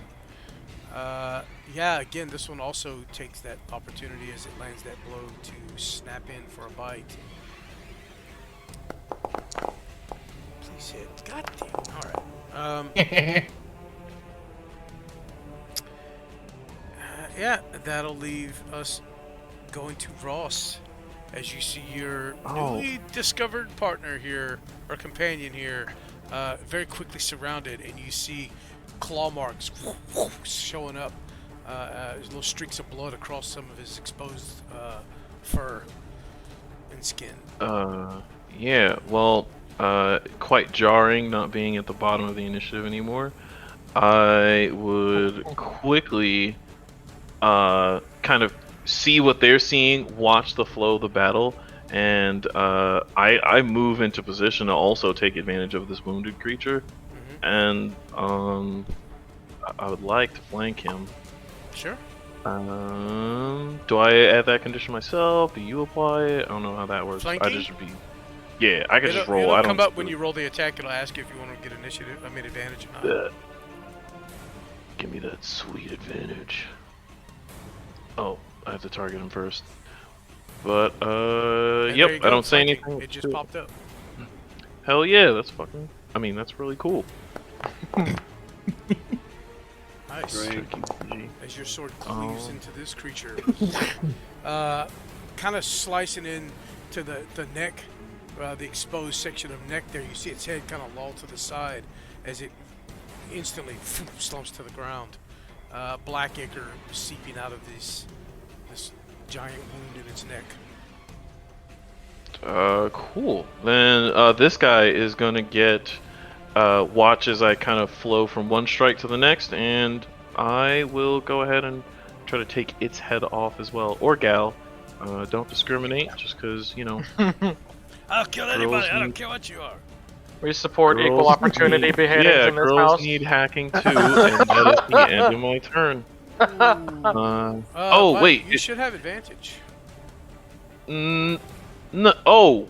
Yeah, again, this one also takes that opportunity as it lands that blow to snap in for a bite. Please hit. God damn. Alright. Yeah, that'll leave us going to Ross as you see your newly discovered partner here, or companion here, very quickly surrounded, and you see claw marks showing up, little streaks of blood across some of his exposed fur and skin. Yeah, well, quite jarring not being at the bottom of the initiative anymore. I would quickly kind of see what they're seeing, watch the flow of the battle, and I move into position to also take advantage of this wounded creature. And I would like to flank him. Sure. Do I add that condition myself? Do you apply it? I don't know how that works. Flanking? I just be. Yeah, I could just roll. It'll I don't come up when you roll the attack. It'll ask you if you want to get initiative. I mean advantage or not. Give me that sweet advantage. Oh, I have to target him first. But And there you yep, go, I don't say flanking. anything. It just popped up. Hell yeah, that's fucking. I mean, that's really cool. Nice. Great. As your sword cleaves into this creature, kind of slicing in to the neck, the exposed section of neck there. You see its head kind of loll to the side as it instantly slumps to the ground. Black ichor seeping out of this giant wound in its neck. Cool. Then this guy is gonna get watch as I kind of flow from one strike to the next, and I will go ahead and try to take its head off as well, or gal. Don't discriminate, just because I'll kill Girls anybody. I don't need- care what you are. We support equal girls opportunity need- beheadings yeah, in this girls house. need hacking too, and that is the end of my turn. Oh But wait, you should have advantage. no, oh,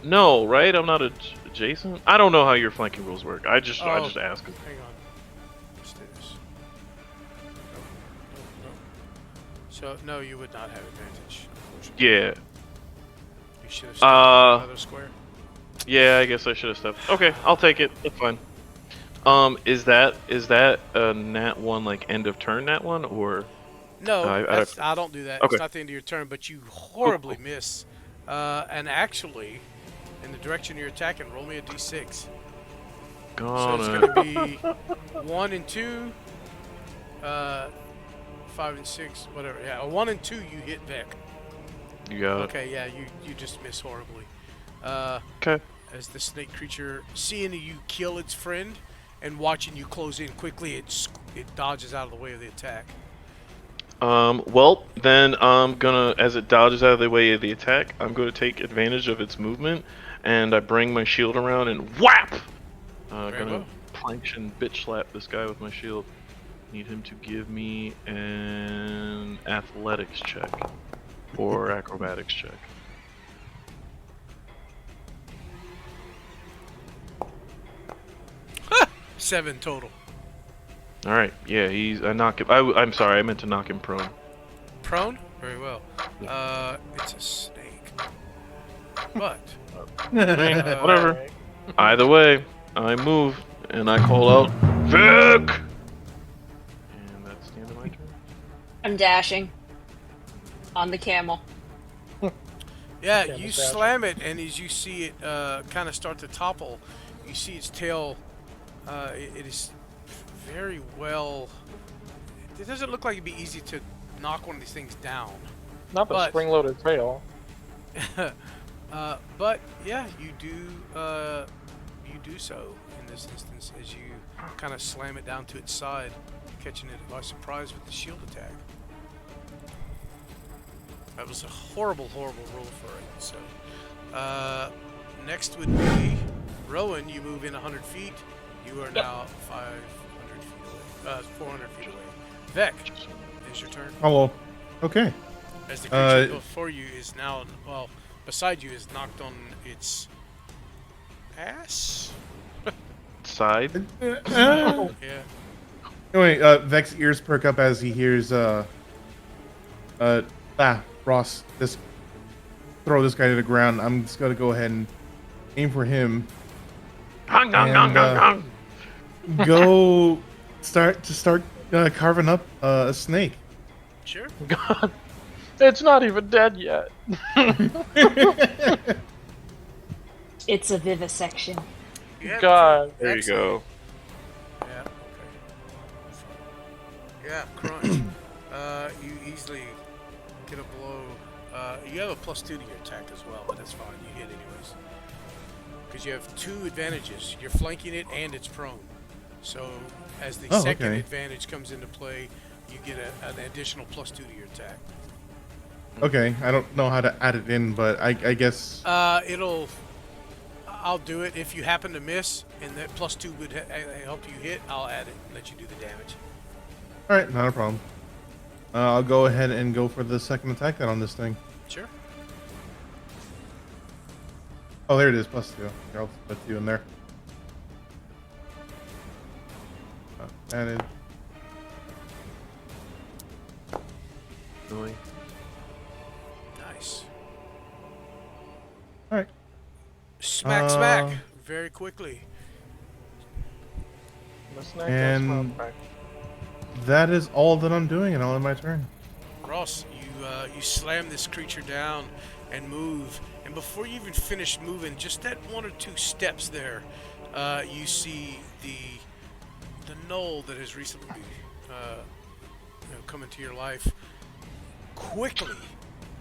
no, right? I'm not adjacent. I don't know how your flanking rules work. I just ask. Hang on. Let's do this. No. So no, you would not have advantage. Unfortunately. Yeah, You should have stepped another square. yeah. I guess I should have stepped. Okay, I'll take it. That's fine. Is that a nat 1 like end of turn nat 1 or? No, I I don't do that. Okay. It's not the end of your turn, but you horribly miss. And actually, in the direction you're attacking, roll me a d6. So it's going to be 1 and 2, 5 and 6, whatever. Yeah, a 1 and 2 you hit Vec. You got it. Okay, yeah, you just miss horribly. Okay. As the snake creature, seeing you kill its friend and watching you close in quickly, it dodges out of the way of the attack. Well, then I'm gonna, as it dodges out of the way of the attack, I'm gonna take advantage of its movement, and I bring my shield around and whap! Very Gonna well. plank and bitch slap this guy with my shield. Need him to give me an athletics check or acrobatics check. Seven total. All right, yeah, I knock him. I'm sorry, I meant to knock him prone. Prone? Very well. It's a snake. But Whatever. Either way, I move and I call out, Vic! And that's the end of my turn. I'm dashing on the camel. yeah, Yeah, you that's bad. slam it, and as you see it kind of start to topple, you see its tail. It is very well. It doesn't look like it'd be easy to knock one of these things down. Not the But- spring-loaded tail. But yeah, you do so in this instance as you kind of slam it down to its side, catching it by surprise with the shield attack. That was a horrible roll for it. So next would be Rowan. You move in 100 feet. You are now 500 feet away. 400 feet away. Vec, is your turn. Hello. Okay. As the creature before you is now, well, beside you is knocked on its ass. Side? Yeah. Anyway, Vex's ears perk up as he hears, Ross, just throw this guy to the ground. I'm just gonna go ahead and aim for him. Hung, hung, hung, hung, hung. Go start carving up a snake. Sure. God, it's not even dead yet. It's a vivisection. Yeah, God. There you excellent. go. Yeah, okay. Yeah, crunch. You easily get a blow. You have a +2 to your attack as well, but that's fine. You hit anyways. Because you have 2 advantages. You're flanking it and it's prone. So as the second okay. advantage comes into play, you get an additional +2 to your attack. Okay, I don't know how to add it in, but I guess. I'll do it. If you happen to miss and that +2 would help you hit, I'll add it and let you do the damage. All right, not a problem. I'll go ahead and go for the second attack then on this thing. Sure. Oh, there it is, +2. Here, I'll put you in there. Added. Really? Nice. All right. Smack. Very quickly. The snake And- does smoke back. That is all that I'm doing, and I'll end my turn. Ross, you slam this creature down and move, and before you even finish moving, just that 1 or 2 steps there, you see the knoll that has recently come into your life quickly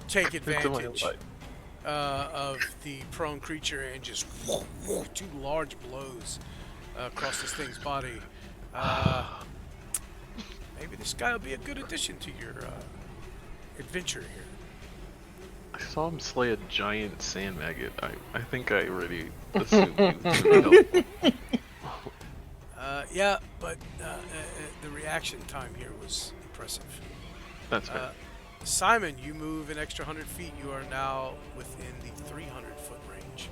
take advantage of the prone creature and just 2 large blows across this thing's body. maybe this guy will be a good addition to your adventure here. I saw him slay a giant sand maggot. I think I already assumed he was gonna be helpful. Yeah, but the reaction time here was impressive. That's fair. Simon, you move an extra 100 feet. You are now within the 300-foot range.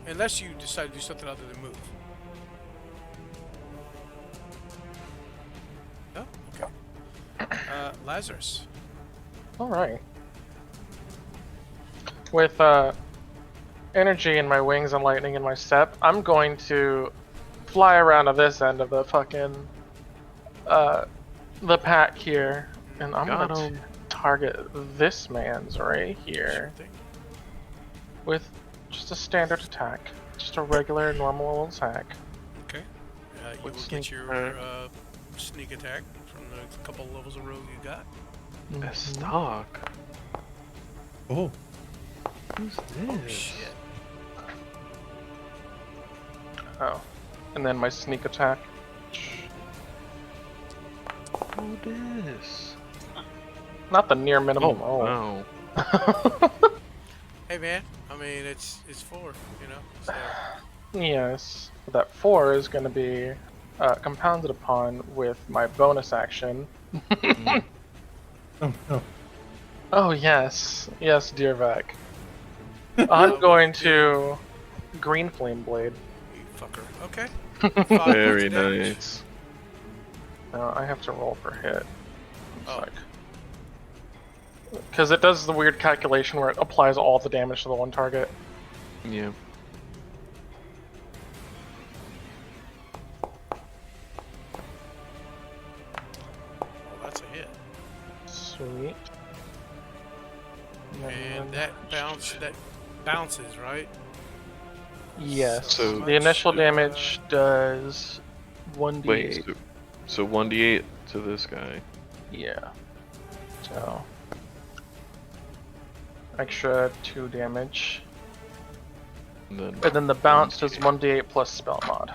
Unless you decide to do something other than move. Oh, okay. Lazarus. Alright. With energy in my wings and lightning in my step, I'm going to fly around to this end of the fucking the pack here, and I'm Got gonna target this man's right here Sure thing. with just a standard attack, just a regular normal attack. Okay. You With will sneak get your attack. sneak attack from the couple levels of rogue you got. A stock. Oh, Who's this? Oh shit. Oh, and then my sneak attack. Who this? Not the near minimum roll. Oh, Hey man, I mean it's 4, you know. So, Yes, that 4 is going to be compounded upon with my bonus action. oh no. Oh yes, yes, dear Vec. I'm going to green flame blade. you fucker. Okay. very 5 points of damage. nice. I have to roll for hit. Oh. Because it does the weird calculation where it applies all the damage to the one target. Yeah. Oh, that's a hit. Sweet. And that bounces, right? Yes. So- the initial damage does 1d8. Wait. So 1d8 to this guy. Yeah. So extra 2 damage. And And then the bounce does 1d8 plus spell mod.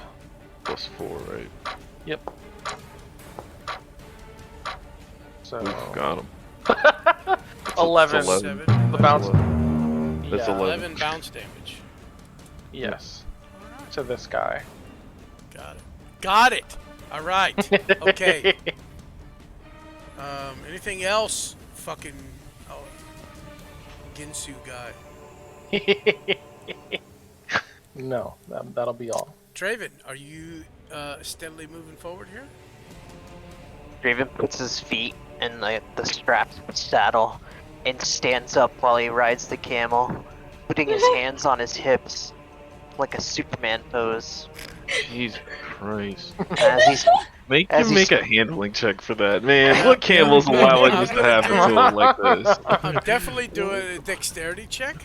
plus 4, right? Yep. So Oof, got him. 11. It's 11. 7. The bounce. That's Yeah. 11. bounce damage. Yes. To this guy. Got it. Got it. All right. Okay. Anything else? Fucking Ginsu guy. No, that'll be all. Draven, are you steadily moving forward here? Draven puts his feet in the straps of the saddle and stands up while he rides the camel, putting his hands on his hips like a Superman pose. Jesus Christ. As he's Make As him he's- make a handling check for that, man. What camels allow like this to happen to him like this? I'm definitely doing a dexterity check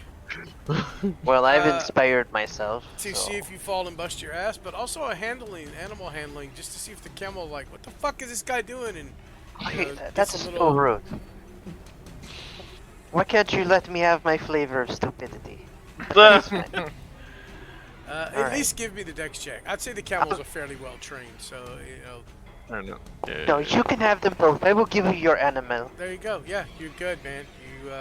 well, I've Uh, inspired myself. to so- see if you fall and bust your ass, but also a animal handling, just to see if the camel like, what the fuck is this guy doing? And Wait, gets that's a so little- rude. Why can't you let me have my flavor of stupidity? At Alright. least give me the dex check. I'd say the camels are fairly well trained, so you know. I don't know. Yeah, No, you can have them both. I will give you your animal. There you go. Yeah, you're good, man. You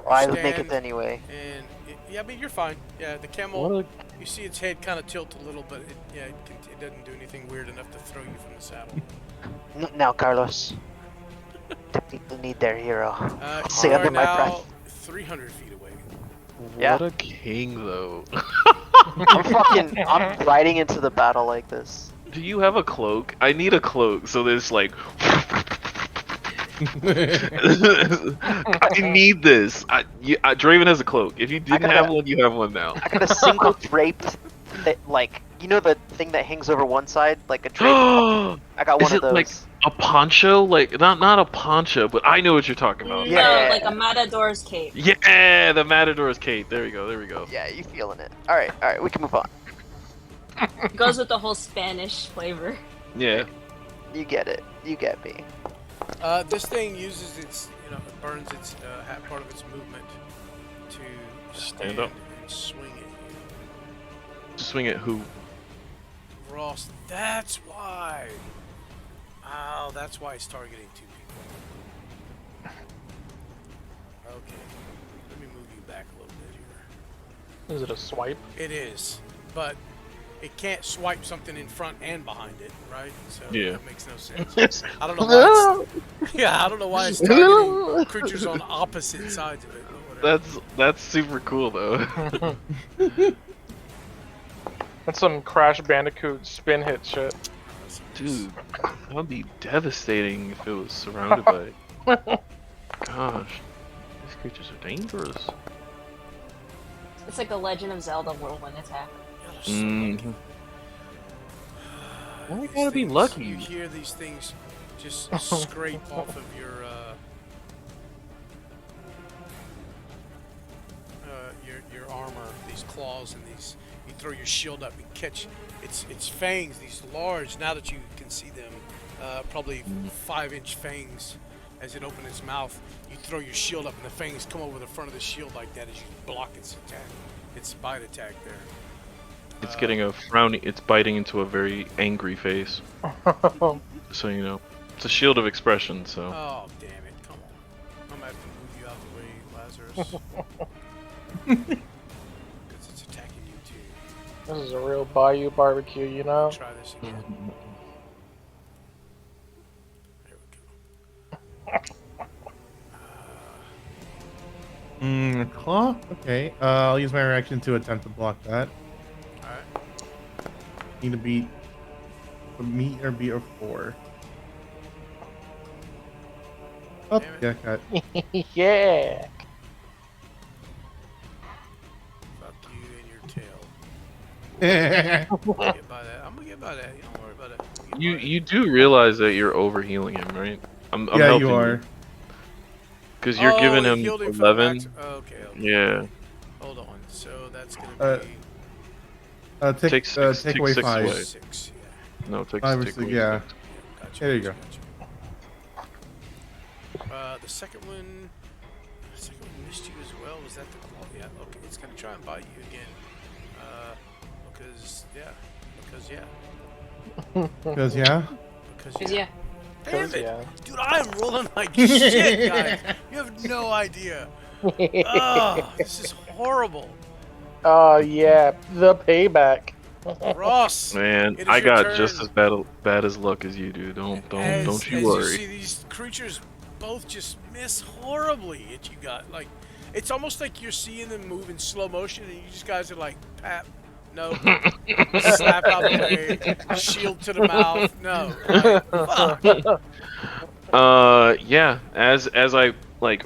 I will make stand it anyway. and yeah, I mean you're fine. Yeah, the camel. What You see its head kind of tilt a little, but it doesn't do anything weird enough to throw you from the saddle. Now, Carlos. The people need their hero. Say You under are my now breath. 300 feet away. Yeah. What a king, though. I'm riding into the battle like this. Do you have a cloak? I need a cloak, so there's like... I need this. Draven has a cloak. If you didn't gotta- have one, you have one now. I got a single draped, like, you know the thing that hangs over one side? Like a drape? I got Is one of it those. like a poncho? Like, not a poncho, but I know what you're talking about. No, Yeah. like a matador's cape. Yeah, the Matador's cape. There we go. Yeah, you feeling it. Alright, we can move on. It goes with the whole Spanish flavor. Yeah. You get it. You get me. This thing uses its, it burns its part of its movement to stand up. and swing at you. Swing at who? Ross, that's why. Oh, that's why it's targeting 2 people. Okay. Let me move you back a little bit here. Is it a swipe? It is, but it can't swipe something in front and behind it, right? So Yeah. that makes no sense. I don't know why it's, I don't know why it's targeting creatures on opposite sides of it. But whatever. That's super cool though. That's some Crash Bandicoot spin hit shit. Dude, that would be devastating if it was surrounded by. Gosh, these creatures are dangerous. It's like a Legend of Zelda whirlwind attack. Mm. Why These gotta be things- lucky? You hear these things just scrape off of your armor, these claws, and these. You throw your shield up and catch its fangs. These large. Now that you can see them, probably 5-inch fangs. As it opens its mouth, you throw your shield up, and the fangs come over the front of the shield like that as you block its attack, its bite attack there. It's getting a frowny. It's biting into a very angry face. So you know, it's a shield of expression. So. Oh, damn it. Come on. I'm going to have to move you out of the way, Lazarus. Because it's attacking you, too. This is a real Bayou barbecue, you know? Try this again. There we go. Claw? Okay. I'll use my reaction to attempt to block that. Alright. Need to beat a meet or beat a 4. Oh, Damn yeah, cut. Yeah. Fuck you and your tail. I'm gonna get by that. I'm going to get by that. You don't worry about it. I'll get by it. You do realize that you're over healing him, right? I'm Yeah, helping you are. Because you're giving you him healed him for the 11. max- okay. Yeah. Hold on. So that's going to be Take, Take six- take take away 6 5. away. 6. Yeah. No, take 5 or take 6, away yeah. six. Gotcha. There you gotcha, go. gotcha. The second one missed you as well. Was that the claw? Yeah. Okay. It's gonna try and bite you again. Because yeah. Because, yeah. Because yeah. Damn it, Yeah. dude! I am rolling like shit, guys. You have no idea. Oh, this is horrible. Oh, yeah. The payback. Ross, Man, it is I your got turn. just as bad as luck as you do. Don't as you you worry. see these creatures both just miss horribly at you guys. Like, it's almost like you're seeing them move in slow motion, and you just guys are like, Pap, no, slap out the way, shield to the mouth, no. Right? Fuck. Yeah. As I like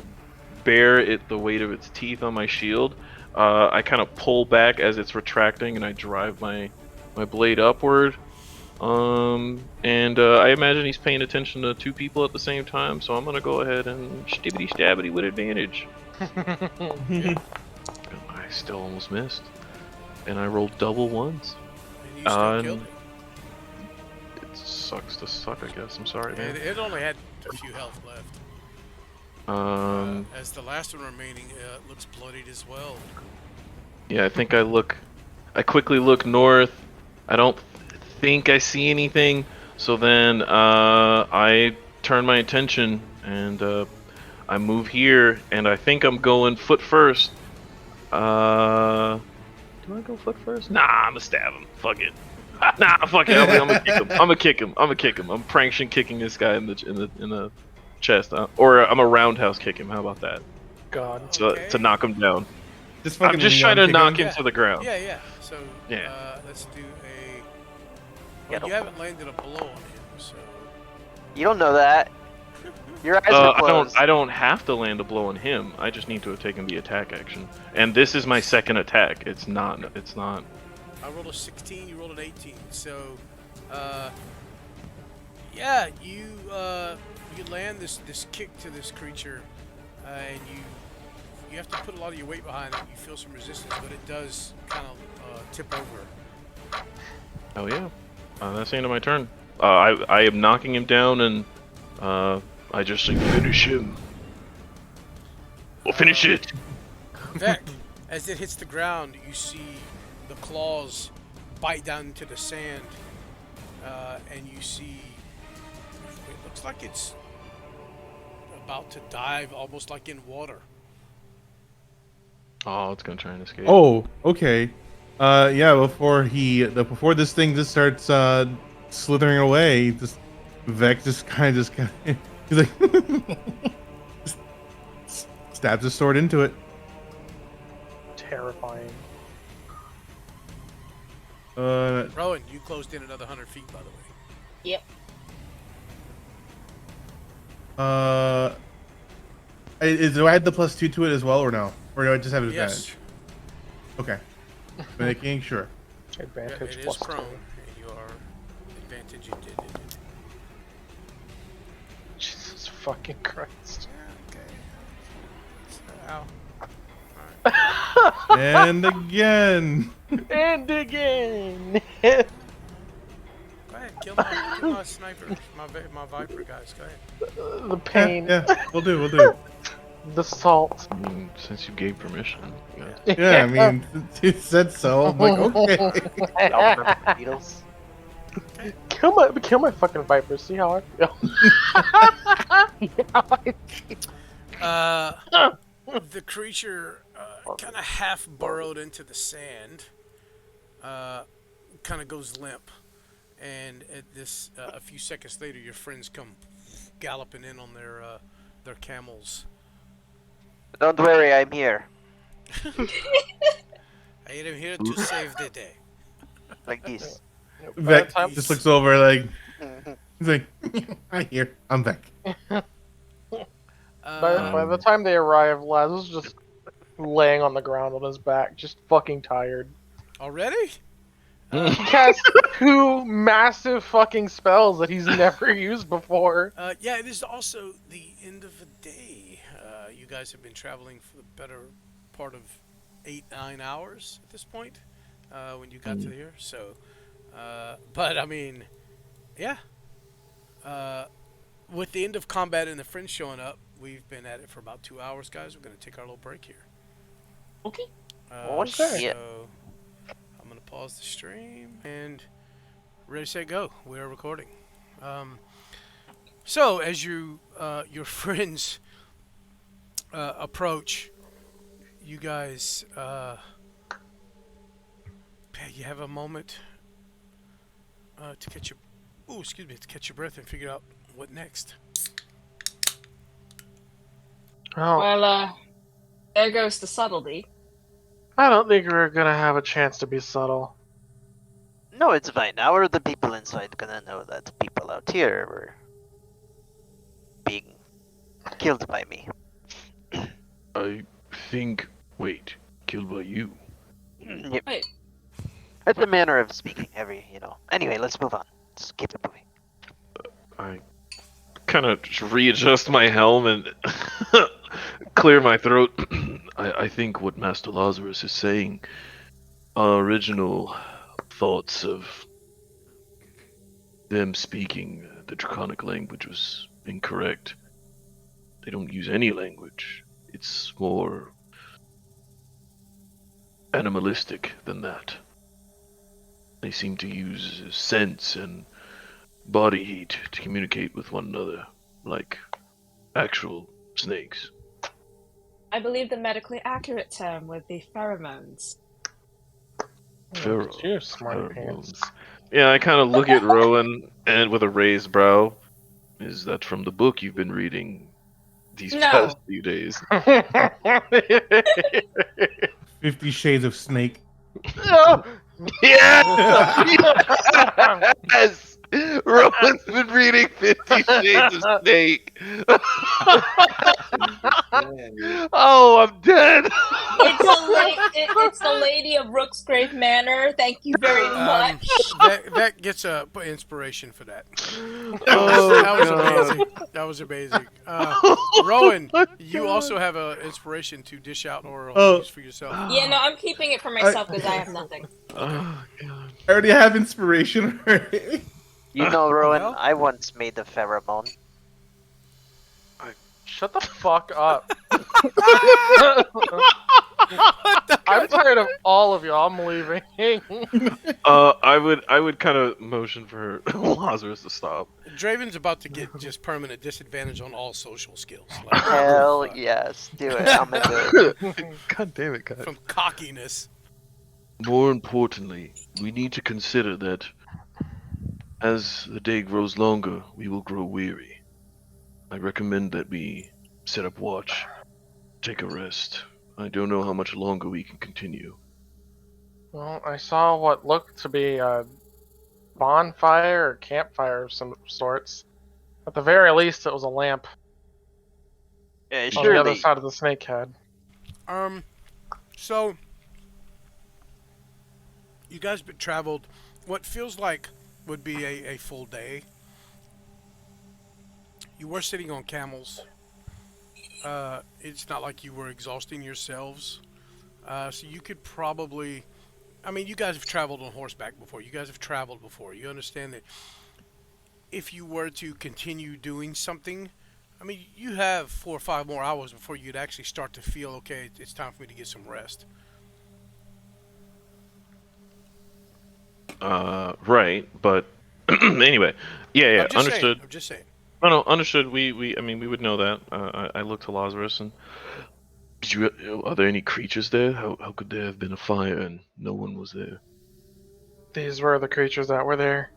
bear it the weight of its teeth on my shield, I kind of pull back as it's retracting, and I drive my blade upward. I imagine he's paying attention to 2 people at the same time, so I'm gonna go ahead and stibbity stabbity with advantage. I still almost missed, and I rolled double ones. And you still killed it. It sucks to suck, I guess. I'm sorry, man. It only had a few health left. As the last one remaining looks bloodied as well. Yeah, I think I quickly look north. I don't think I see anything, so then I turn my attention and I move here, and I think I'm going foot first. Do I go foot first? Nah, I'm gonna stab him. Fuck it. Nah, fuck it. I'm gonna kick him. I'm gonna kick him. I'm pranction kicking this guy in the chest, or I'm a roundhouse kick him. How about that? God. To knock him down. Just I'm fucking just Leon trying to kick knock him. him to the ground. Yeah. So Yeah. let's do a. Yeah, Well, you haven't landed a blow on him, so. You don't know that. Your eyes are closed. I don't have to land a blow on him. I just need to have taken the attack action, and this is my second attack. It's not. I rolled a 16. You rolled an 18. So, yeah, you land this kick to this creature, and you have to put a lot of your weight behind it. You feel some resistance, but it does kind of tip over. Oh yeah. That's the end of my turn. I am knocking him down, and I just say finish him. Well, finish it. Vec, as it hits the ground, you see the claws bite down into the sand, and you see it looks like it's about to dive, almost like in water. Oh, it's gonna try and escape. Oh, okay. Yeah. Before this thing just starts slithering away, just Vec just kind of he's like just stabs his sword into it. Terrifying. Rowan, you closed in another 100 feet, by the way. Yep. Do I add the +2 to it as well, or no? Or do I just have an Yes. advantage? Okay. Making sure. Yeah, Advantage it is plus prone, 2. and you are advantage. Jesus fucking Christ. Yeah, okay. Ow. And again. And again. Go ahead, kill my sniper, my Viper guys. Go ahead. The pain. Yeah, we'll do. The salt. I mean, since you gave permission. Yeah, I mean, he said so. I'm like, okay. Beatles. Kill my fucking Viper. See how I feel. The creature kind of half burrowed into the sand, kind of goes limp, and at this, a few seconds later, your friends come galloping in on their camels. Don't worry, I'm here. I am here to save the day. Like this. Vec just looks over like he's like, I'm Vec. By the time they arrive, Laz is just laying on the ground on his back, just fucking tired. Already? He cast 2 massive fucking spells that he's never used before. Yeah, it is also the end of the day. You guys have been traveling for the better part of 8-9 hours at this point when you got to here. So, but I mean, yeah. With the end of combat and the friends showing up, we've been at it for about 2 hours, guys. We're going to take our little break here. Okay. Okay. So, I'm going to pause the stream and ready, set, go. We are recording. So, as you, your friends approach, you guys, you have a moment to catch your, to catch your breath and figure out what next. Oh, Well, there goes the subtlety. I don't think we're gonna have a chance to be subtle. No, it's fine. How are the people inside gonna know that people out here were being killed by me? I think. Wait, killed by you? Yep. Wait. That's a manner of speaking. Anyway, let's move on. Let's keep it moving. I kind of readjust my helm and clear my throat. I think what Master Lazarus is saying, our original thoughts of them speaking the Draconic language was incorrect. They don't use any language. It's more animalistic than that. They seem to use sense and body heat to communicate with one another, like actual snakes. I believe the medically accurate term would be pheromones. You're smart pants. Yeah, I kind of look at Rowan and with a raised brow. Is that from the book you've been reading these No. past few days? 50 Shades of Snake. Yes! Rowan's been reading 50 Shades of Snake. Oh, I'm dead. It's the Lady of Rooksgrave Manor. Thank you very much. That gets a inspiration for that. Oh, that was God. amazing. That was amazing. Rowan, you also have an inspiration to dish out or use for yourself. Yeah, no, I'm keeping it for myself because I have nothing. Oh, God. I already have inspiration already. You know, Rowan, Well? I once made a pheromone. Shut the fuck up. I'm tired of all of you. I'm leaving. I would kind of motion for Lazarus to stop. Draven's about to get just permanent disadvantage on all social skills. Like, Hell fuck. yes, do it. I'm into it. God damn it, guys. From cockiness. More importantly, we need to consider that as the day grows longer, we will grow weary. I recommend that we set up watch, take a rest. I don't know how much longer we can continue. Well, I saw what looked to be a bonfire or campfire of some sorts. At the very least, it was a lamp Yeah, on the other surely. side of the snakehead. So you guys traveled what feels like would be a full day. You were sitting on camels. It's not like you were exhausting yourselves. So you could probably, I mean, you guys have traveled on horseback before. You guys have traveled before. You understand that if you were to continue doing something, I mean, you have 4 or 5 more hours before you'd actually start to feel, okay, it's time for me to get some rest. Right, but anyway, yeah, I'm just understood. Saying, I'm just saying. No, understood. I mean, we would know that. I looked to Lazarus and are there any creatures there? How could there have been a fire and no one was there? These were the creatures that were there.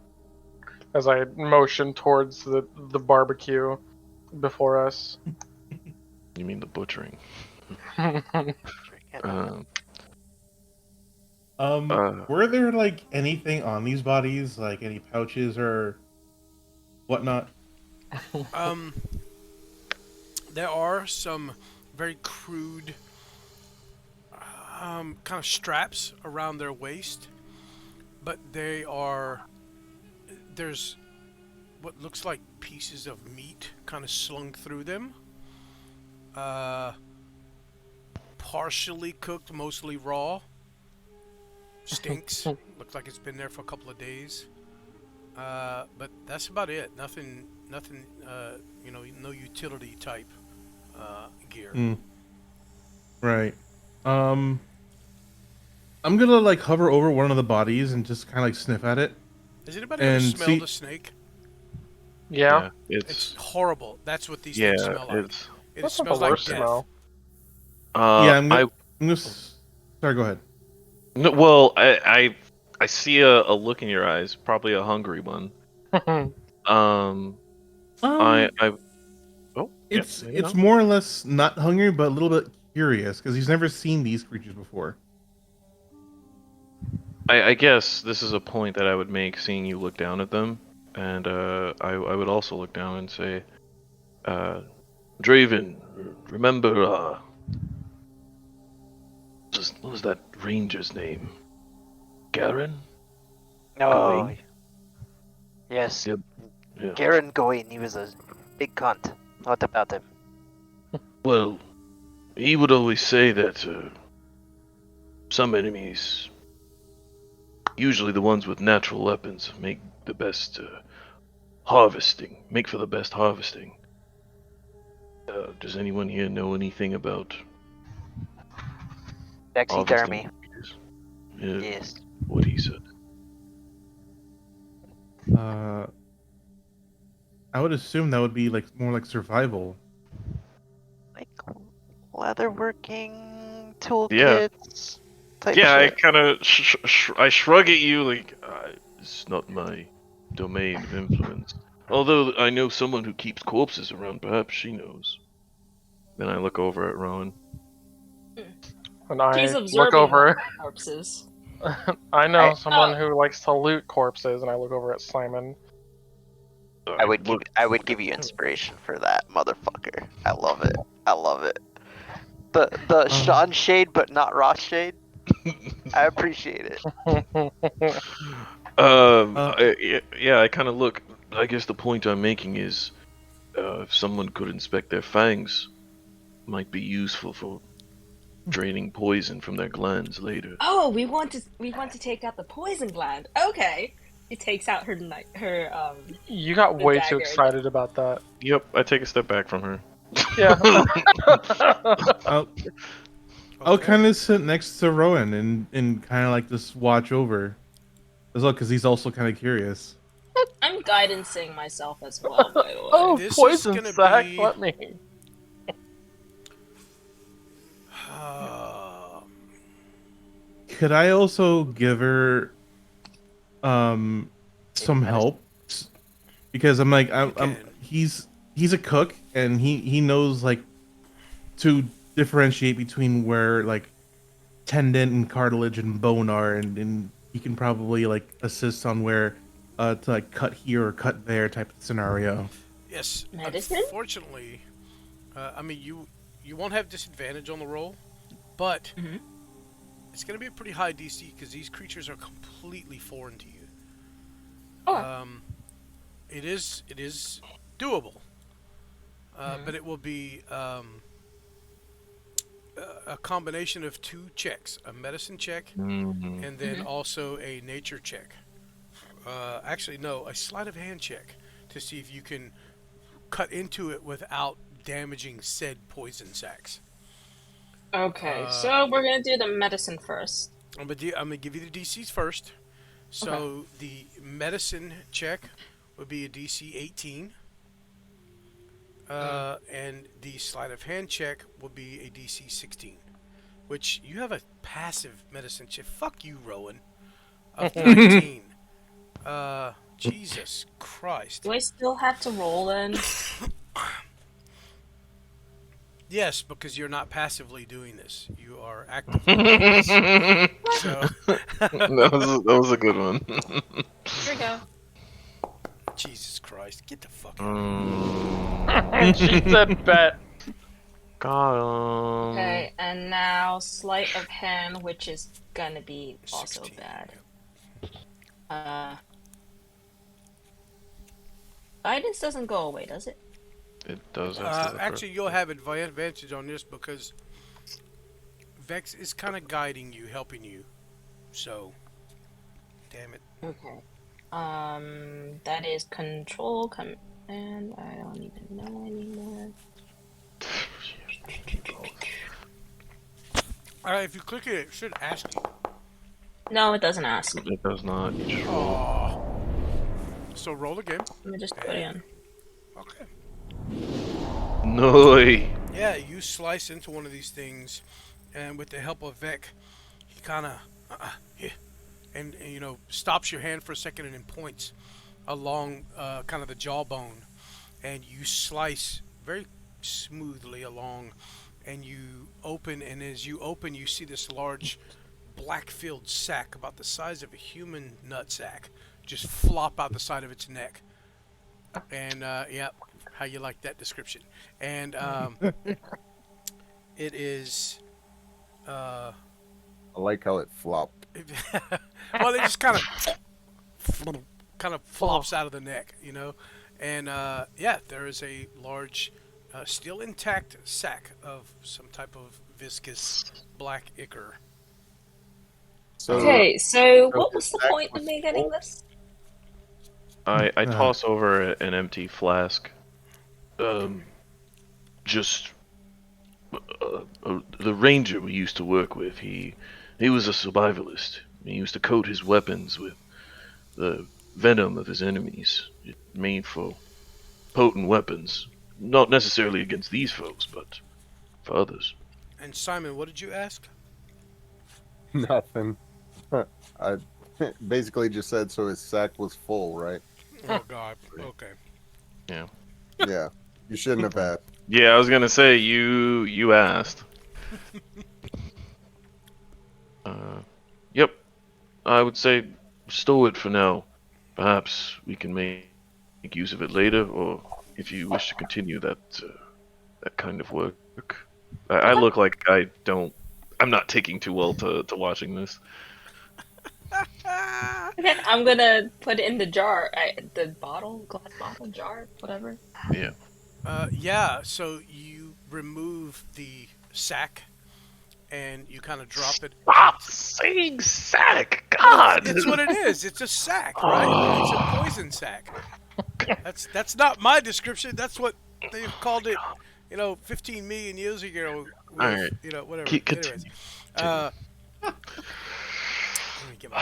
As I motioned towards the barbecue before us. You mean the butchering? Were there like anything on these bodies, like any pouches or whatnot? There are some very crude kind of straps around their waist, but there's what looks like pieces of meat kind of slung through them. Partially cooked, mostly raw. Stinks. Looks like it's been there for a couple of days. But that's about it. Nothing. No utility type gear. Right. I'm gonna like hover over one of the bodies and just kind of like sniff at it. Has anybody ever And smelled a snake? Yeah. It's horrible. That's what these yeah, things smell like. it's It That's not smells the like worst death. smell. Yeah, I'm gonna sorry, go ahead. no, well, I see a look in your eyes, probably a hungry one. I oh, It's yeah, it's more or less not hungry, but a little bit curious because he's never seen these creatures before. I guess this is a point that I would make, seeing you look down at them, and I would also look down and say, Draven, remember, what was that ranger's name? Garen? No. Gawain? Yes. Yep. Yeah. Garen Gawain, he was a big cunt. What about him? Well, he would always say that some enemies, usually the ones with natural weapons, make the best harvesting. Make for the best harvesting. Does anyone here know anything about Taxidermy. harvesting creatures? Yeah, Yes. what he said. I would assume that would be like more like survival. Like leatherworking toolkits. Type Yeah, I shit. kind of I shrug at you like it's not my domain of influence. Although I know someone who keeps corpses around, perhaps she knows. Then I look over at Rowan. And I He's look observing over. corpses. I know I- someone who likes to loot corpses, and I look over at Simon. I would give you inspiration for that, motherfucker. I love it. I love it. The Sean shade, but not Ross shade. I appreciate it. Yeah, I kind of look. I guess the point I'm making is, if someone could inspect their fangs, might be useful for draining poison from their glands later. Oh, we want to take out the poison gland. Okay. She takes out her You got The way too dagger. excited about that. Yep, I take a step back from her. Yeah. Uh, I'll Okay. kind of sit next to Rowan and kind of like just watch over as well, because he's also kind of curious. I'm guidancing myself as well, by the way. Oh, This is poison gonna sack. be- Let me. Could I also give her some help? Because I'm like I'm can. he's a cook, and he knows like to differentiate between where like tendon and cartilage and bone are, and he can probably like assist on where to like cut here or cut there type of scenario. Yes. Medicine? Unfortunately, I mean you won't have disadvantage on the roll, but Mhm. it's going to be a pretty high DC because these creatures are completely foreign to you. Oh. It is doable, but it will be a combination of 2 checks: a medicine check Mhm. and then also a nature check. Actually, no, a sleight of hand check to see if you can cut into it without damaging said poison sacs. Okay, so we're gonna do the medicine first. I'm gonna give you the DCs first. So the medicine check would be a DC 18, and the sleight of hand check will be a DC 16. Which you have a passive medicine check. Fuck you, Rowan. Of 19. Jesus Christ. Do I still have to roll then? Yes, because you're not passively doing this. You are actively doing this. So, that was a good one. Here we go. Jesus Christ, get the fuck out of here. And she said bet. Got him. Okay, and now sleight of hand, which is gonna be also 16, bad. Guidance doesn't go away, does it? It does. After the Actually, you'll have advantage on this because Vex is kind of guiding you, helping you. So, damn it. Okay. That is control command. I don't even know anymore. Alright, if you click it, it should ask you. No, it doesn't ask. It does not. Oh. So roll again. Let me just put it in. Okay. No. Yeah, you slice into one of these things, and with the help of Vec, he kind of, and you know, stops your hand for a second and then points along kind of the jawbone, and you slice very smoothly along, and you open, and as you open, you see this large black-filled sack about the size of a human nut sack just flop out the side of its neck. And yeah, how you like that description? And it is I like how it flopped. well, it just kind of flops out of the neck, you know. And yeah, there is a large, still intact sack of some type of viscous black ichor. So, Okay, so what was the sack point of was me getting full? this? I toss over an empty flask. Just the ranger we used to work with. He was a survivalist. He used to coat his weapons with the venom of his enemies, made for potent weapons. Not necessarily against these foes, but for others. And Simon, what did you ask? Nothing. I basically just said so his sack was full, right? Oh God. Okay. Yeah. Yeah. You shouldn't have asked. Yeah, I was gonna say you asked. Yep. I would say stow it for now. Perhaps we can make use of it later, or if you wish to continue that kind of work. I look like I'm not taking too well to watching this. Okay, I'm gonna put it in the jar. The bottle, glass bottle, jar, whatever. Yeah. Yeah. So you remove the sack, and you kind of drop it. Stop saying sack. God. It's what it is. It's a sack, right? It's a poison sack. That's not my description. That's what they've called it. You know, 15 million years ago, All with right. whatever. Continue. Anyways, uh, let me get my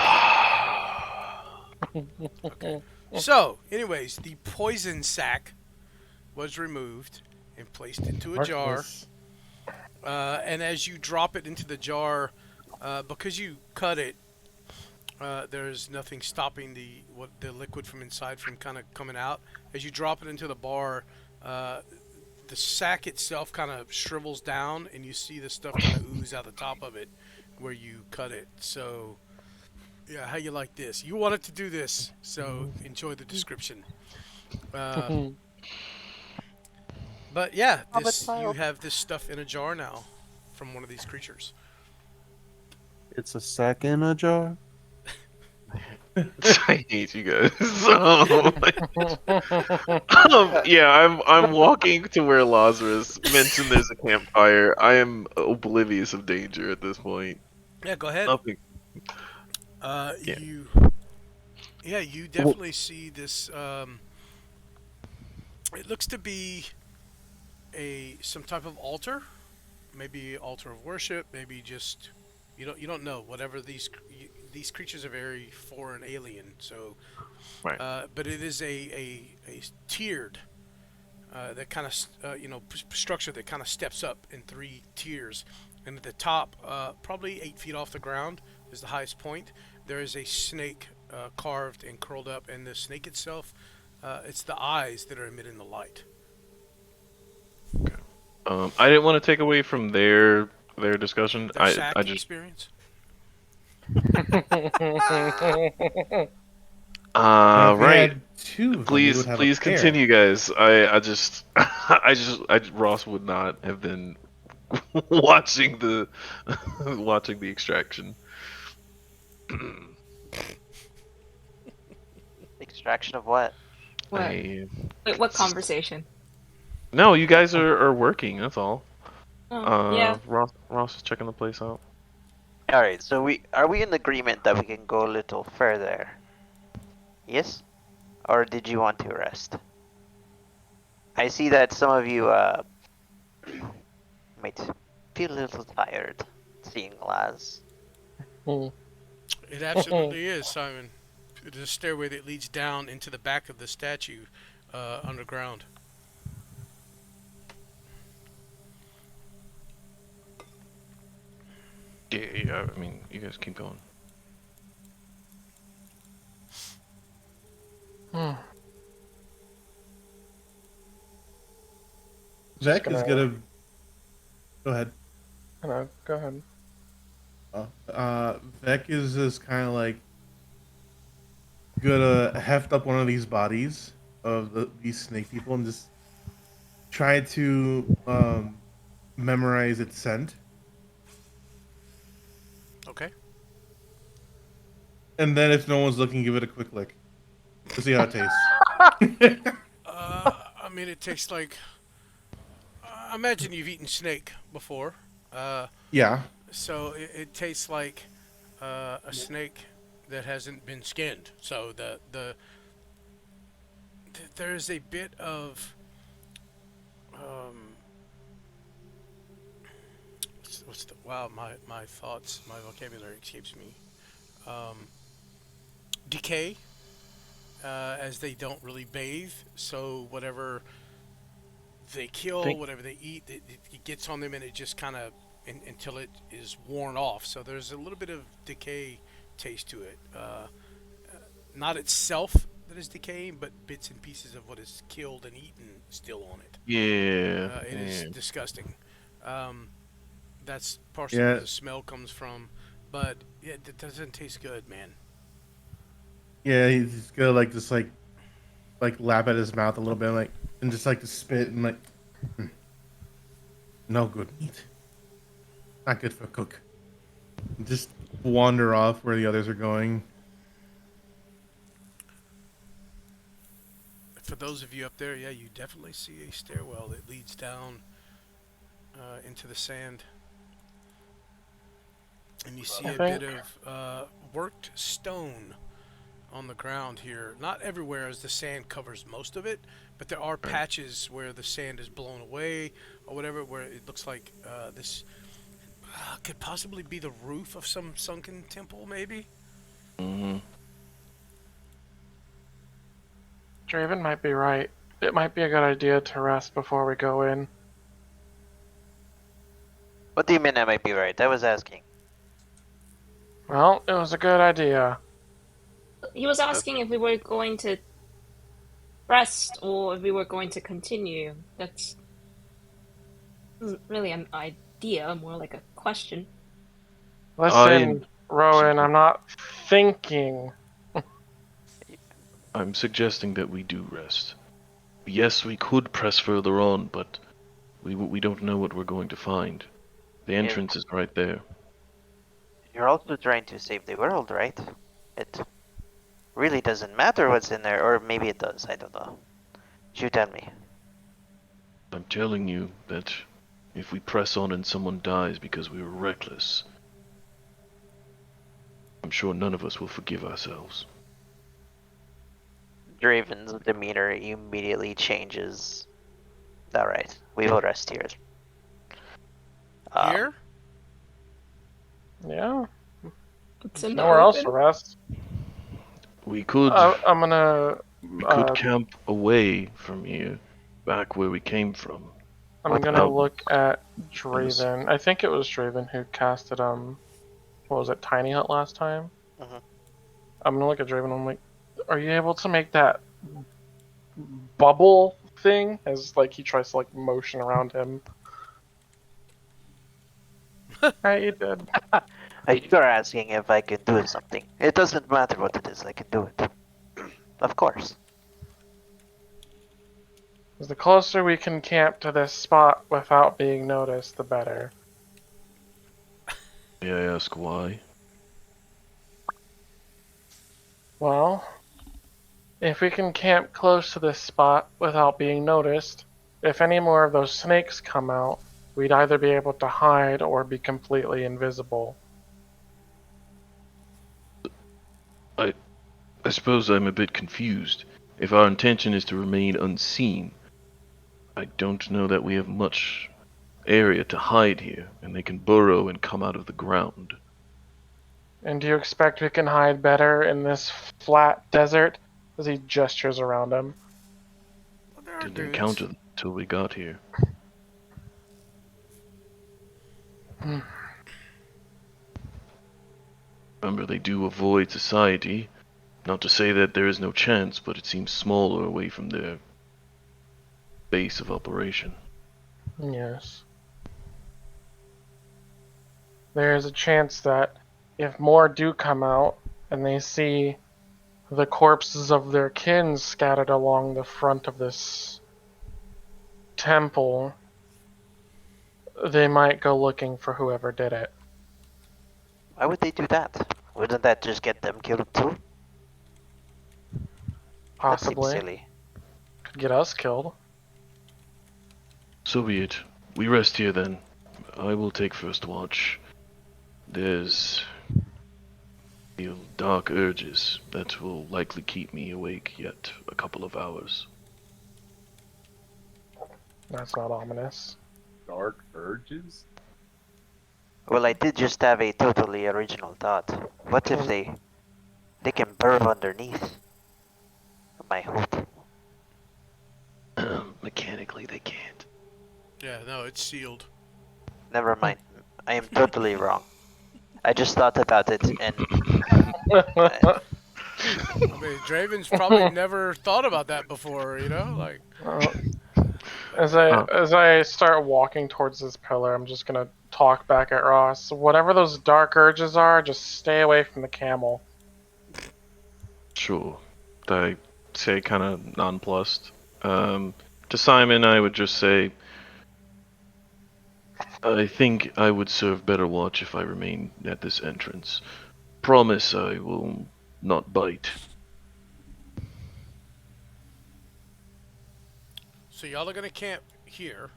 calendar. Okay. So, anyways, the poison sac was removed and placed into a jar. Heartless. And as you drop it into the jar, because you cut it, there's nothing stopping the liquid from inside from kind of coming out. As you drop it into the bar, the sack itself kind of shrivels down, and you see the stuff kind of ooze out the top of it where you cut it. So, yeah, how you like this? You wanted to do this, so enjoy the description. But yeah, you have this stuff in a jar now from one of these creatures. It's a sack in a jar. I hate you guys. Yeah, I'm walking to where Lazarus mentioned there's a campfire. I am oblivious of danger at this point. Yeah, go ahead. Nothing. Yeah. You definitely see this. It looks to be some type of altar, maybe altar of worship, maybe just you don't know. Whatever these creatures are very foreign, alien. So, Right. but it is a tiered that kind of structure that kind of steps up in 3 tiers, and at the top, probably 8 feet off the ground, is the highest point. There is a snake carved and curled up, and the snake itself, it's the eyes that are emitting the light. I didn't want to take away from their discussion. Their sack I just experience. Now, if we right. had 2 of them, we Please would have a please pair. continue, guys. I just Ross would not have been watching the watching the extraction. Extraction of what? What? I- Wait, what conversation? No, you guys are working. That's all. Oh, yeah. Ross is checking the place out. All right. So are we in agreement that we can go a little further? Yes. Or did you want to rest? I see that some of you might feel a little tired seeing Laz. It absolutely is, Simon. There's a stairway that leads down into the back of the statue underground. Yeah, I mean, you guys keep going. Zach is gonna. Go ahead. No, go ahead. Vec is just kind of like gonna heft up one of these bodies of these snake people and just try to memorize its scent, Okay. and then if no one's looking, give it a quick lick to see how it tastes. I mean, it tastes like. I imagine you've eaten snake before. Yeah. So it tastes like a snake that hasn't been skinned. So there's a bit of what's the my thoughts, my vocabulary escapes me. Decay, as they don't really bathe, so whatever they kill, whatever they eat, it gets on them, and it just kind of until it is worn off. So there's a little bit of decay taste to it. Not itself that is decaying, but bits and pieces of what is killed and eaten still on it. Yeah. It is disgusting. That's partially Yeah. where the smell comes from, but it doesn't taste good, man. Yeah, he's gonna like just like lap at his mouth a little bit, like, and just like to spit and like, no good meat, not good for cook. Just wander off where the others are going. For those of you up there, yeah, you definitely see a stairwell that leads down into the sand. And you see a bit of worked stone on the ground here. Not everywhere, as the sand covers most of it, but there are patches where the sand is blown away or whatever, where it looks like this could possibly be the roof of some sunken temple, maybe. Mm-hmm. Draven might be right. It might be a good idea to rest before we go in. What do you mean I might be right? I was asking. Well, it was a good idea. He was asking if we were going to rest or if we were going to continue. That's isn't really an idea, more like a question. Listen, Rowan, I'm not thinking. I'm suggesting that we do rest. Yes, we could press further on, but we don't know what we're going to find. The entrance is right there. You're also trying to save the world, right? It really doesn't matter what's in there, or maybe it does, I don't know. You tell me. I'm telling you that if we press on and someone dies because we were reckless, I'm sure none of us will forgive ourselves. Draven's demeanor immediately changes. Alright, we will rest here. Here? Yeah. It's in the Nowhere else to open. rest. We could I'm gonna. we could camp away from here, back where we came from. I'm gonna Out- look at Draven. I think it was Draven who casted what was it, Tiny Hut last time? Mhm. I'm gonna look at Draven. I'm like, are you able to make that bubble thing? As like he tries to like motion around him. Hey, you did. You're asking if I can do something. It doesn't matter what it is, I can do it. Of course. 'Cause the closer we can camp to this spot without being noticed, the better. May I ask why? Well, if we can camp close to this spot without being noticed, if any more of those snakes come out, we'd either be able to hide or be completely invisible. I suppose I'm a bit confused. If our intention is to remain unseen, I don't know that we have much area to hide here, and they can burrow and come out of the ground. And do you expect we can hide better in this flat desert? As he gestures around him. Well, there are Didn't dudes. encounter them till we got here. Remember, they do avoid society. Not to say that there is no chance, but it seems smaller away from their base of operation. Yes. There is a chance that if more do come out and they see the corpses of their kin scattered along the front of this temple, they might go looking for whoever did it. Why would they do that? Wouldn't that just get them killed too? That seems Possibly. silly. Could get us killed. So be it. We rest here then. I will take first watch. There's feel dark urges that will likely keep me awake yet a couple of hours. That's not ominous. Dark urges? Well, I did just have a totally original thought. What if they can burrow underneath my hood? Mechanically, they can't. Yeah, no, it's sealed. Never mind. I am totally wrong. I just thought about it and I mean, Draven's probably never thought about that before, you know? Like, As I start walking towards this pillar, I'm just gonna talk back at Ross. Whatever those dark urges are, just stay away from the camel. Sure. I say kind of nonplussed. To Simon, I would just say, I think I would serve better watch if I remain at this entrance. Promise I will not bite. so y'all are gonna camp here.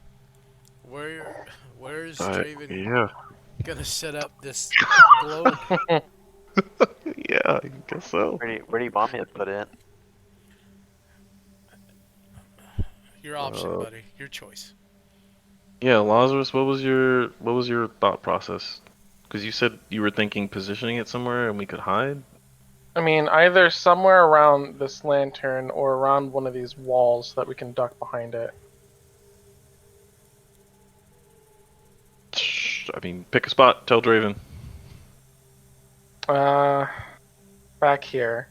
Where's Draven Yeah. gonna set up this globe? Yeah, I guess so. Where do you want me to put it? Your option, buddy. Your choice. Yeah, Lazarus, what was your thought process? Because you said you were thinking positioning it somewhere and we could hide. I mean, either somewhere around this lantern or around one of these walls so that we can duck behind it. I mean, pick a spot. Tell Draven. Back here.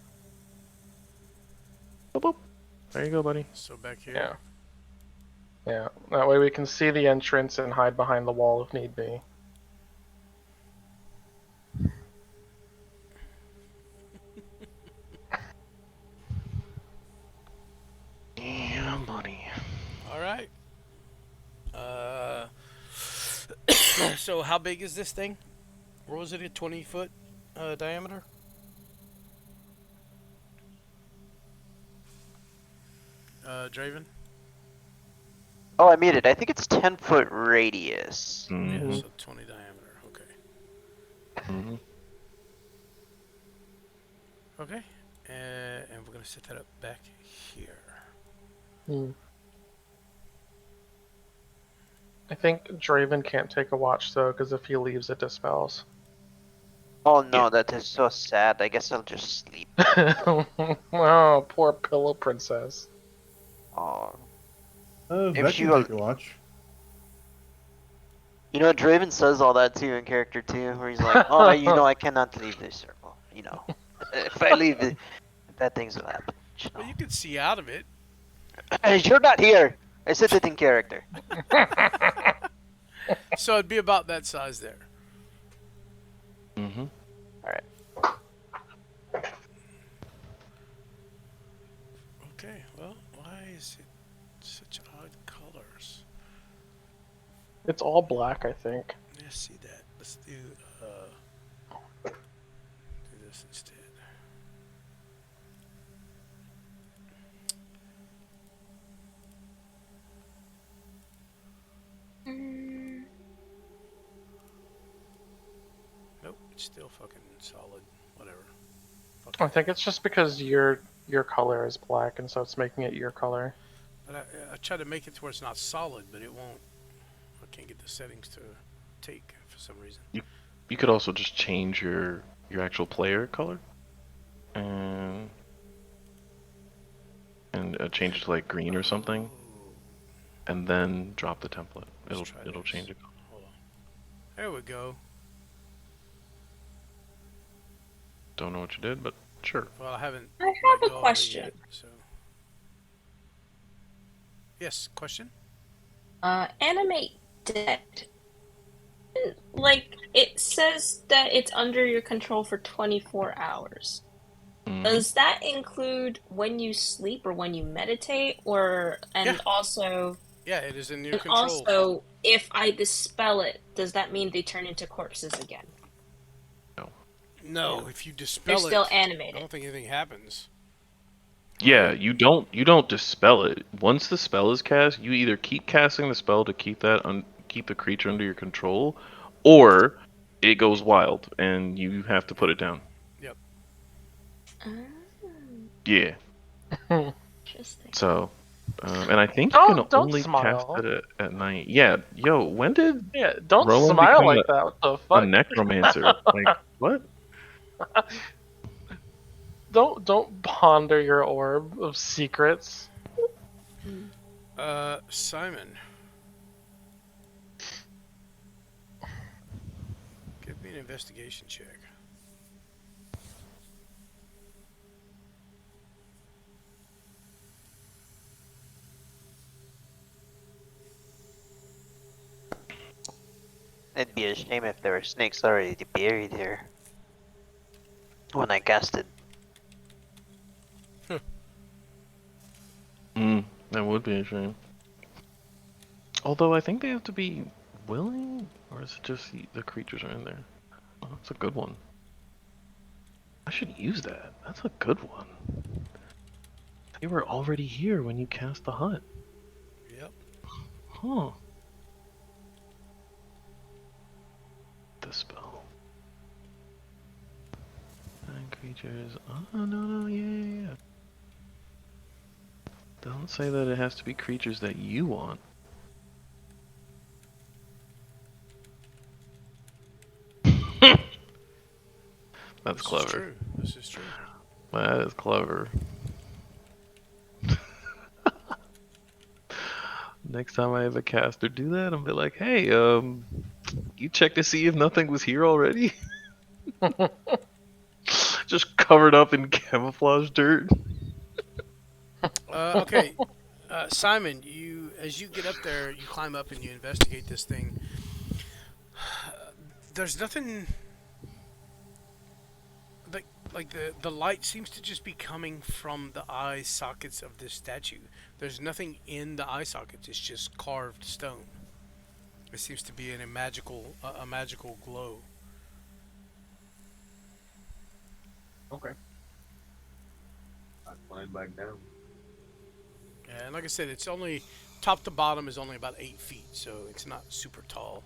Boop, boop. There you go, buddy. So back here. Yeah. Yeah. That way we can see the entrance and hide behind the wall if need be. Yeah, buddy. All right. So how big is this thing? What was it? A 20-foot diameter? Draven? Oh, I made it. I think it's 10-foot radius. Mm-hmm. Yeah, so 20 diameter. Okay. Mm-hmm. Okay. And we're gonna set that up back here. I think Draven can't take a watch though, because if he leaves, it dispels. Oh no, that is so sad. I guess I'll just sleep. Oh, poor pillow princess. Oh. Maybe If can you- take a watch. You know, Draven says all that too in character too, where he's like, "Oh, you know, I cannot leave this circle. You know, if I leave, bad things will happen." You Well, know? you can see out of it. You're not here. I said it in character. So it'd be about that size there. Mm-hmm. Okay, well, why is it such odd colors? It's all black, I think. Let's see that. Let's do this instead. Nope, it's still fucking solid. Whatever. I think it's just because your color is black, and so it's making it your color. But I try to make it to where it's not solid, but it won't. I can't get the settings to take for some reason. You could also just change your actual player color, and change it to like green or something, and then drop the template. It'll change it. Hold on. There we go. Don't know what you did, but sure. Well, I haven't. I have let a go of it question. yet, so. Yes, question. Animate dead. Like, it says that it's under your control for 24 hours. Mhm. Does that include when you sleep or when you meditate, or Yeah. also Yeah, it is in your and control. also if I dispel it, does that mean they turn into corpses again? No, if you dispel They're still it, animated. I don't think anything happens. Yeah, you don't dispel it. Once the spell is cast, you either keep casting the spell to keep keep the creature under your control, or it goes wild and you have to put it down. Yep. Yeah. Interesting. So, and I think you can Don't only smile. cast it at night. Yeah. Yo, when did Yeah, don't Rowan smile become like that. What the fuck? a necromancer? Like what? Don't ponder your orb of secrets. Simon. Give me an investigation check. It'd be a shame if there were snakes already buried here when I casted. That would be a shame. Although I think they have to be willing, or is it just the creatures are in there? Oh, that's a good one. I should use that. That's a good one. They were already here when you cast the hut. Yep. Huh. The spell. Thank Creatures. Oh, no, yeah. Don't say that it has to be creatures that you want. That's This clever. is true. This is true. That is clever. Next time I have a caster do that, I'll be like, hey, you check to see if nothing was here already? Just covered up in camouflage dirt. Okay, Simon, as you get up there, you climb up and you investigate this thing. There's nothing like the light seems to just be coming from the eye sockets of this statue. There's nothing in the eye sockets. It's just carved stone. It seems to be in a magical glow. Okay. I climb back down. Yeah, and like I said, it's only top to bottom is only about 8 feet, so it's not super tall.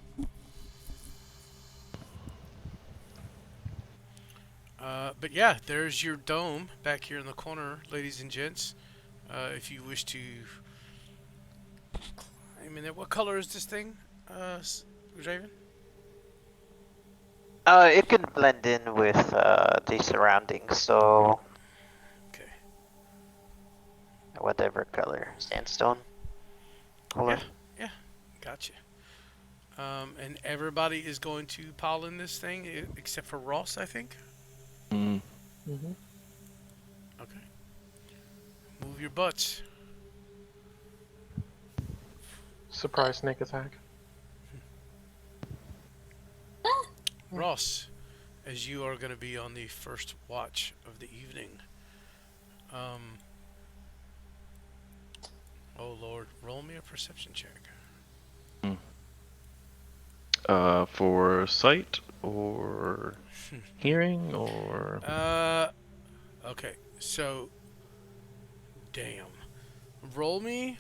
But yeah, there's your dome back here in the corner, ladies and gents. If you wish to climb in it, what color is this thing, Raven? It can blend in with the surroundings, so Okay. whatever color, sandstone color. Yeah, gotcha. And everybody is going to pile in this thing except for Ross, I think. Mm. Mm-hmm. Okay. Move your butts. Surprise snake attack. Ross, as you are going to be on the first watch of the evening. Oh Lord, roll me a perception check. For sight or hearing or Okay, so, damn. Roll me.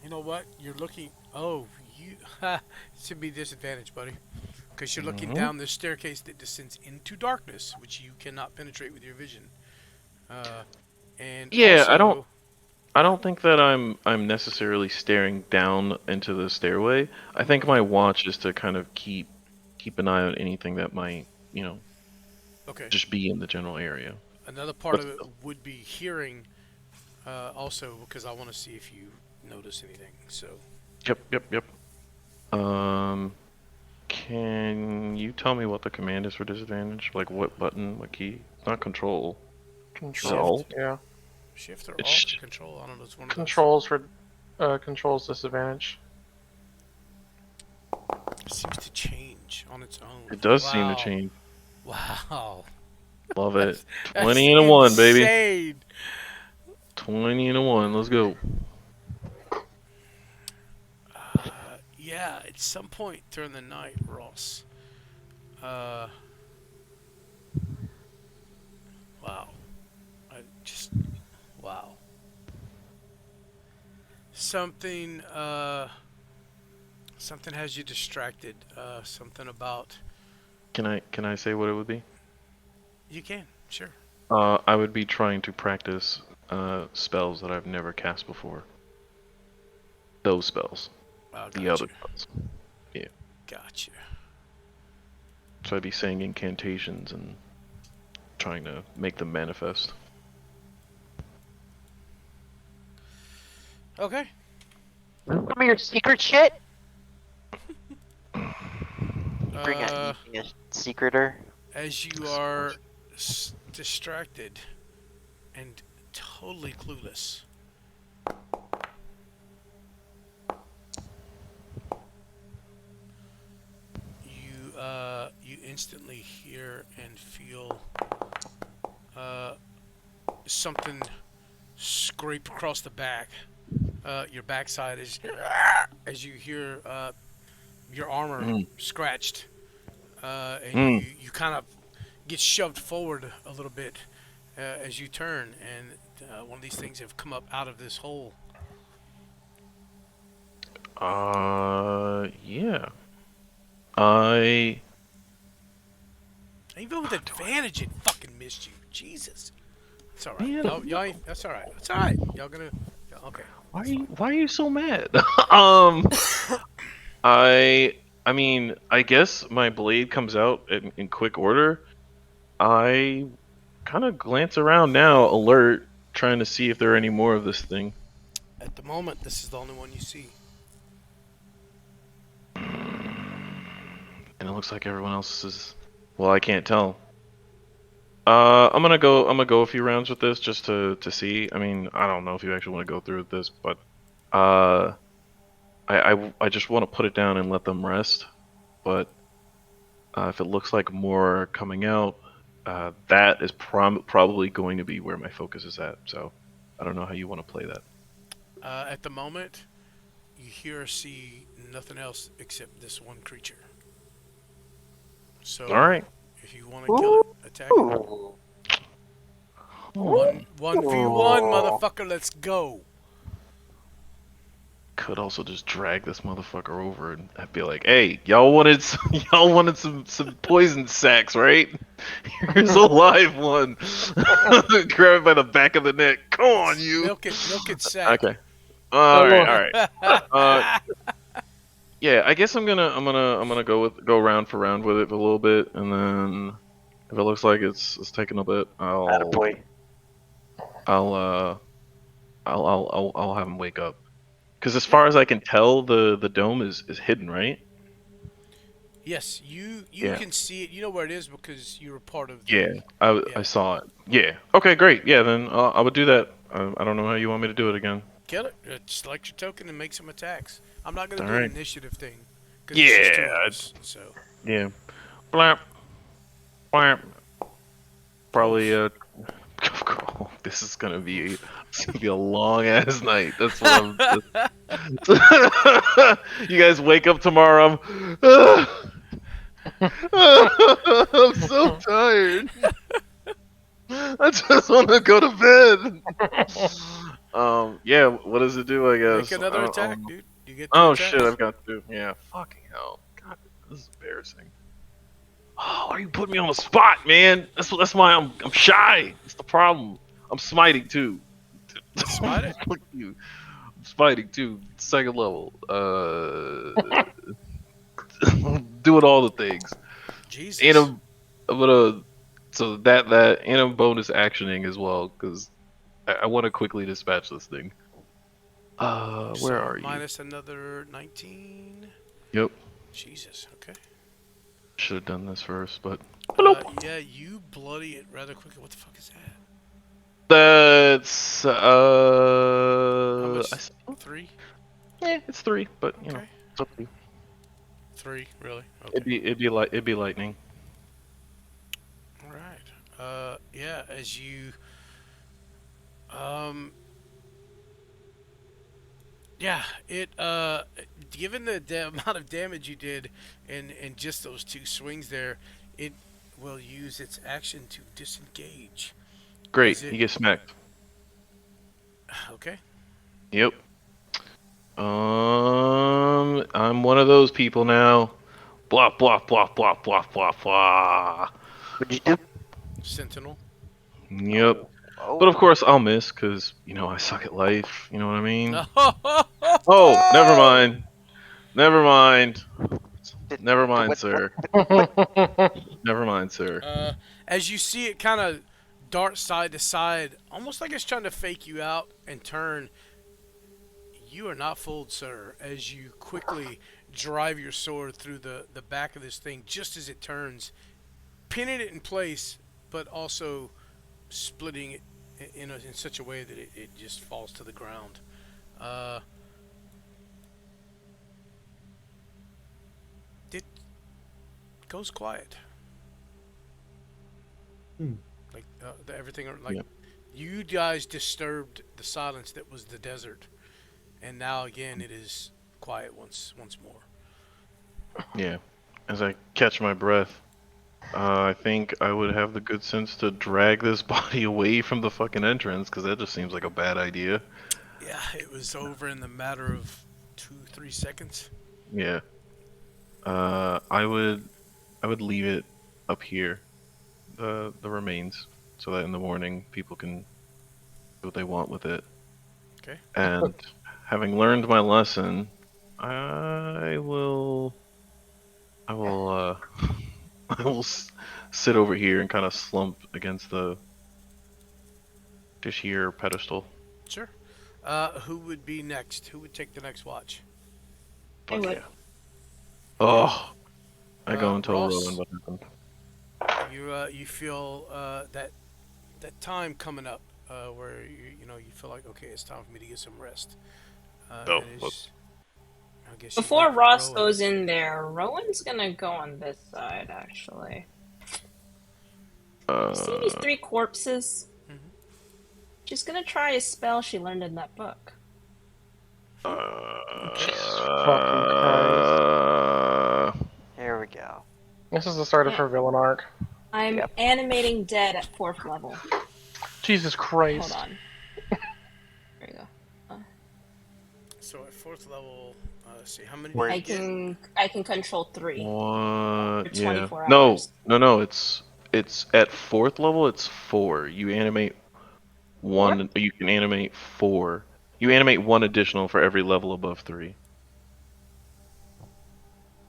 You know what? You're looking. Oh, you. Ha! It should be disadvantage, buddy. Because you're looking down this staircase that descends into darkness, which you cannot penetrate with your vision. And yeah, also, I don't think that I'm necessarily staring down into the stairway. I think my watch is to kind of keep an eye on anything that might, okay. just be in the general area. Another part But of it still. would be hearing, also, because I want to see if you notice anything. So, Yep. Can you tell me what the command is for disadvantage? Like what button, what key? Not control. Control. Shift? Yeah. shift or It's alt or control. I don't know. It's one of those. Controls for controls disadvantage. It seems to change on its own. It does seem to Wow. change. Wow. Love it. That's 20 and a 1, baby. insane. 20 and a 1. Let's go. Yeah, at some point during the night, Ross. Wow. Wow. Something has you distracted. Something about. Can I say what it would be? You can, sure. I would be trying to practice spells that I've never cast before. Those spells. The Gotcha. other spells. Yeah. Gotcha. So I'd be saying incantations and trying to make them manifest. Okay. Some of your secret shit. Bring out anything a secreter. As you are distracted and totally clueless, you instantly hear and feel something scrape across the back. Your backside as you hear your armor scratched, and you kind of get shoved forward a little bit as you turn, and one of these things have come up out of this hole. Yeah. Even with advantage, it fucking missed you. Jesus. That's all right. Man. Y'all ain't, that's all right. That's all right. Y'all gonna. Okay. Why are you so mad? um, I mean, I guess my blade comes out in quick order. I kind of glance around now, alert, trying to see if there are any more of this thing. At the moment, this is the only one you see. And it looks like everyone else is. Well, I can't tell. I'm gonna go. I'm gonna go a few rounds with this just to see. I mean, I don't know if you actually want to go through with this, but uh, I just want to put it down and let them rest. But if it looks like more are coming out, that is probably going to be where my focus is at. So I don't know how you want to play that. At the moment, you hear or see nothing else except this one creature. So, All right. if you want to kill it, attack it. One v1, motherfucker. Let's go. Could also just drag this motherfucker over and I'd be like, "Hey, y'all wanted y'all wanted some poison sacks, right? Here's a live one. Grab it by the back of the neck. Come on, you." Milk it, sack. Okay. All right. Yeah, I guess I'm gonna go round for round with it a little bit, and then if it looks like it's taking a bit, Attaboy. I'll have him wake up. Because as far as I can tell, the dome is hidden, right? Yes, you Yeah. can see it. You know where it is because you were part of the. Yeah, Yeah. I saw it. Yeah. Okay, great. Yeah, then I would do that. I don't know how you want me to do it again. Kill it. Select your token and make some attacks. I'm not gonna do Alright. an initiative thing. 'Cause it's just two of Yeah. us, so. Yeah. Blap. Blap. Probably this is gonna be a long ass night. That's what I'm. You guys wake up tomorrow. I'm so tired. I just want to go to bed. Yeah. What does it do? I guess. Make another I attack, don't- dude. You get. Oh attacks. shit! I've got to. Yeah. Fucking hell. God, this is embarrassing. Oh, why are you putting me on the spot, man? That's why I'm shy. That's the problem. I'm smiting too. Smite it? Fuck you. I'm smiting too. Second level. Doing all the things. Jesus. And I'm gonna. So that and I'm bonus actioning as well because I want to quickly dispatch this thing. Where So, are you? minus another 19. Yep. Jesus. Okay. Should have done this first, but Yeah, you bloody it rather quickly. What the fuck is that? that's How much? 3? yeah, it's 3, but you know, Okay. it's up to you. 3, really? Okay. It'd be lightning. All right. Yeah, as you, yeah, given the amount of damage you did in just those 2 swings there, it will use its action to disengage. Great, Is it- you get smacked. Okay. Yep. I'm one of those people now. Blah blah blah blah blah blah blah. What'd you do? Sentinel. Yep. Oh. But of course I'll miss because you know I suck at life. You know what I mean? Oh, Oh, never mind. Never mind. Never mind, What- sir. Never mind, sir. As you see it kind of dart side to side, almost like it's trying to fake you out and turn. You are not fooled, sir, as you quickly drive your sword through the back of this thing just as it turns, pinning it in place, but also splitting it in such a way that it just falls to the ground. It goes quiet. Like everything, like Yeah. you guys disturbed the silence that was the desert, and now again it is quiet once more. Yeah. As I catch my breath, I think I would have the good sense to drag this body away from the fucking entrance because that just seems like a bad idea. Yeah, it was over in the matter of 2-3 seconds. Yeah. I would leave it up here the remains, so that in the morning people can do what they want with it. Okay. And having learned my lesson, I will I will I will sit over here and kind of slump against the here pedestal. Sure. Who would be next? Who would take the next watch? I Fuck would. yeah. Oh, I go and tell Ross, Rowan what happened. you feel that time coming up where you feel like, okay, it's time for me to get some rest. Oh, and it's, I guess you Before wake up Ross Rowan. goes in there, Rowan's gonna go on this side, actually. You see these 3 corpses? Mhm. She's gonna try a spell she learned in that book. Fucking Christ. Here we go. This is the start of Yeah. her villain arc. I'm Yep. animating dead at 4th level. Jesus Hold Christ. on. There you go. So at 4th level, let's see how many. Where- did you get? I can control 3 What? for Yeah. 24 No, hours. no. It's at 4th level. It's 4. You animate one. You can animate 4. You animate 1 additional for every level above 3.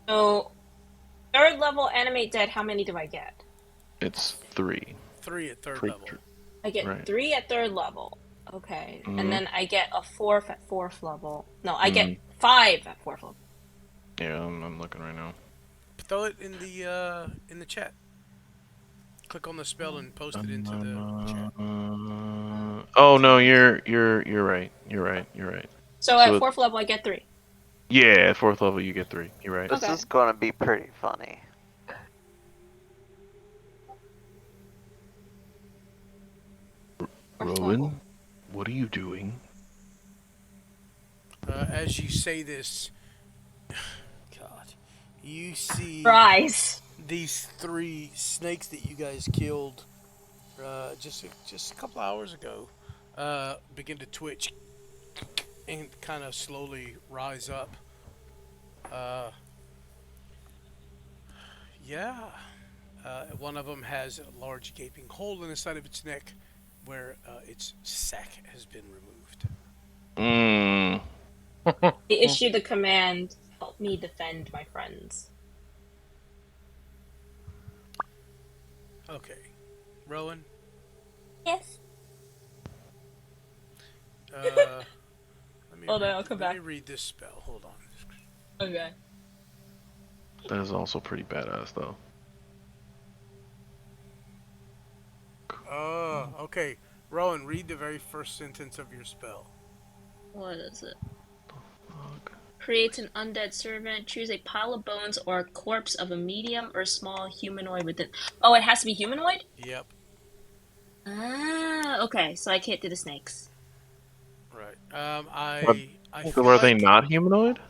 So, 3rd level animate dead, how many do I get? It's 3. 3 at 3rd Three- level. I get Right. 3 at 3rd level. Okay. Mhm. And then I get a 4th at 4th level. No, I get Mhm. 5 at 4th level. Yeah, I'm looking right now. Throw it in the chat. Click on the spell and post it into the chat. Oh no, you're right. You're right. So, So at it- 4th level, I get 3. Yeah, at 4th level you get 3. You're right. This Okay. is gonna be pretty funny. Fourth level. Rowan, what are you doing? As you say this, God, you see Rise. these 3 snakes that you guys killed just a couple hours ago begin to twitch and kind of slowly rise up. Yeah. One of them has a large gaping hole in the side of its neck where its sac has been removed. Mmm. They issued the command, help me defend my friends. Okay. Rowan, Yes. let me Hold on, read, I'll come let me back. read this spell. Hold on. Okay. That is also pretty badass though. Okay. Rowan, read the very first sentence of your spell. What is it? Fuck. Creates an undead servant. Choose a pile of bones or a corpse of a medium or small humanoid within. Oh, it has to be humanoid? Yep. Ah, okay. So I can't do the snakes. Right. What? I So feel are they like not humanoid?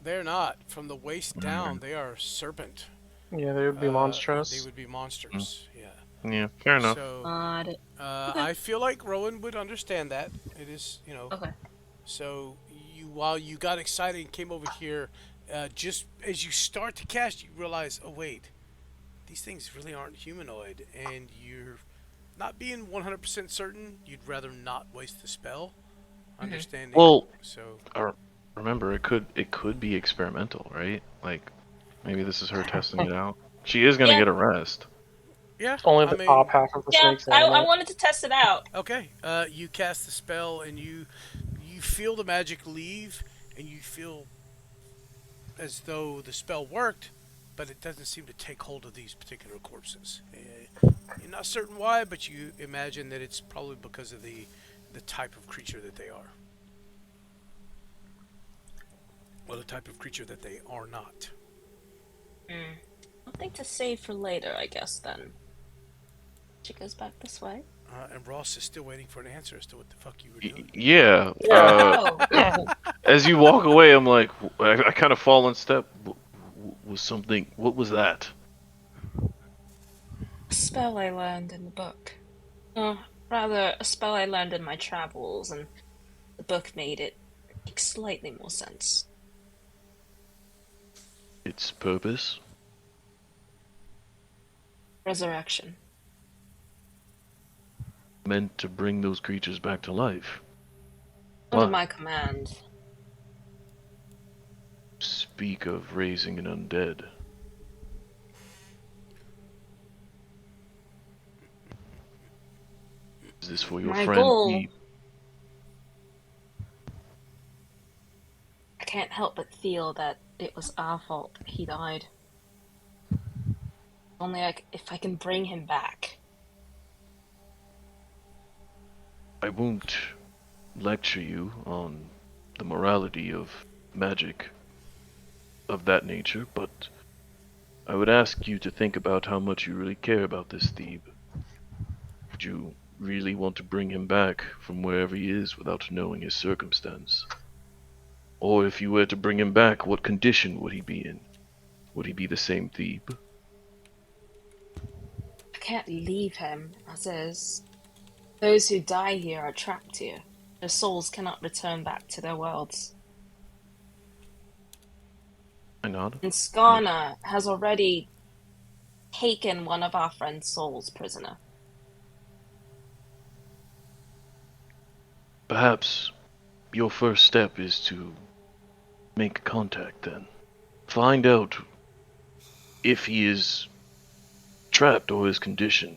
they're not. From the waist down, they are serpent. Yeah, they would be They monstrous. would be monsters. Yeah. Yeah, fair enough. So Got it. Okay. I feel like Rowan would understand that. It is, Okay. So while you got excited and came over here, just as you start to cast, you realize, oh wait, these things really aren't humanoid, and you're not being 100% certain. You'd rather not waste the spell. Understanding. Well, So remember it could be experimental, right? Like maybe this is her testing it out. She is gonna Yeah. get a rest. yeah, Only I the mean, top half of the Yeah, snakes I animate. wanted to test it out. okay. You cast the spell, and you feel the magic leave, and you feel as though the spell worked, but it doesn't seem to take hold of these particular corpses. You're not certain why, but you imagine that it's probably because of the type of creature that they are, or the type of creature that they are not. Something to save for later, I guess, then. She goes back this way. And Ross is still waiting for an answer as to what the fuck you were doing. Yeah. Oh. As you walk away, I'm like, I kind of fall in step. Was something? What was that? A spell I learned in the book. Rather, a spell I learned in my travels, and the book made it make slightly more sense. Its purpose? Resurrection. meant to bring those creatures back to life. Under Why? my command. Speak of raising an undead. Is this for your My friend goal. Eve? I can't help but feel that it was our fault he died. Only if I can bring him back. I won't lecture you on the morality of magic of that nature, but I would ask you to think about how much you really care about this Thebe. Would you really want to bring him back from wherever he is without knowing his circumstance? Or if you were to bring him back, what condition would he be in? Would he be the same Thebe? I can't leave him as is. Those who die here are trapped here. Their souls cannot return back to their worlds. I nod. And Skarna has already taken one of our friend's souls prisoner. Perhaps your first step is to make contact then. Find out if he is trapped or his condition.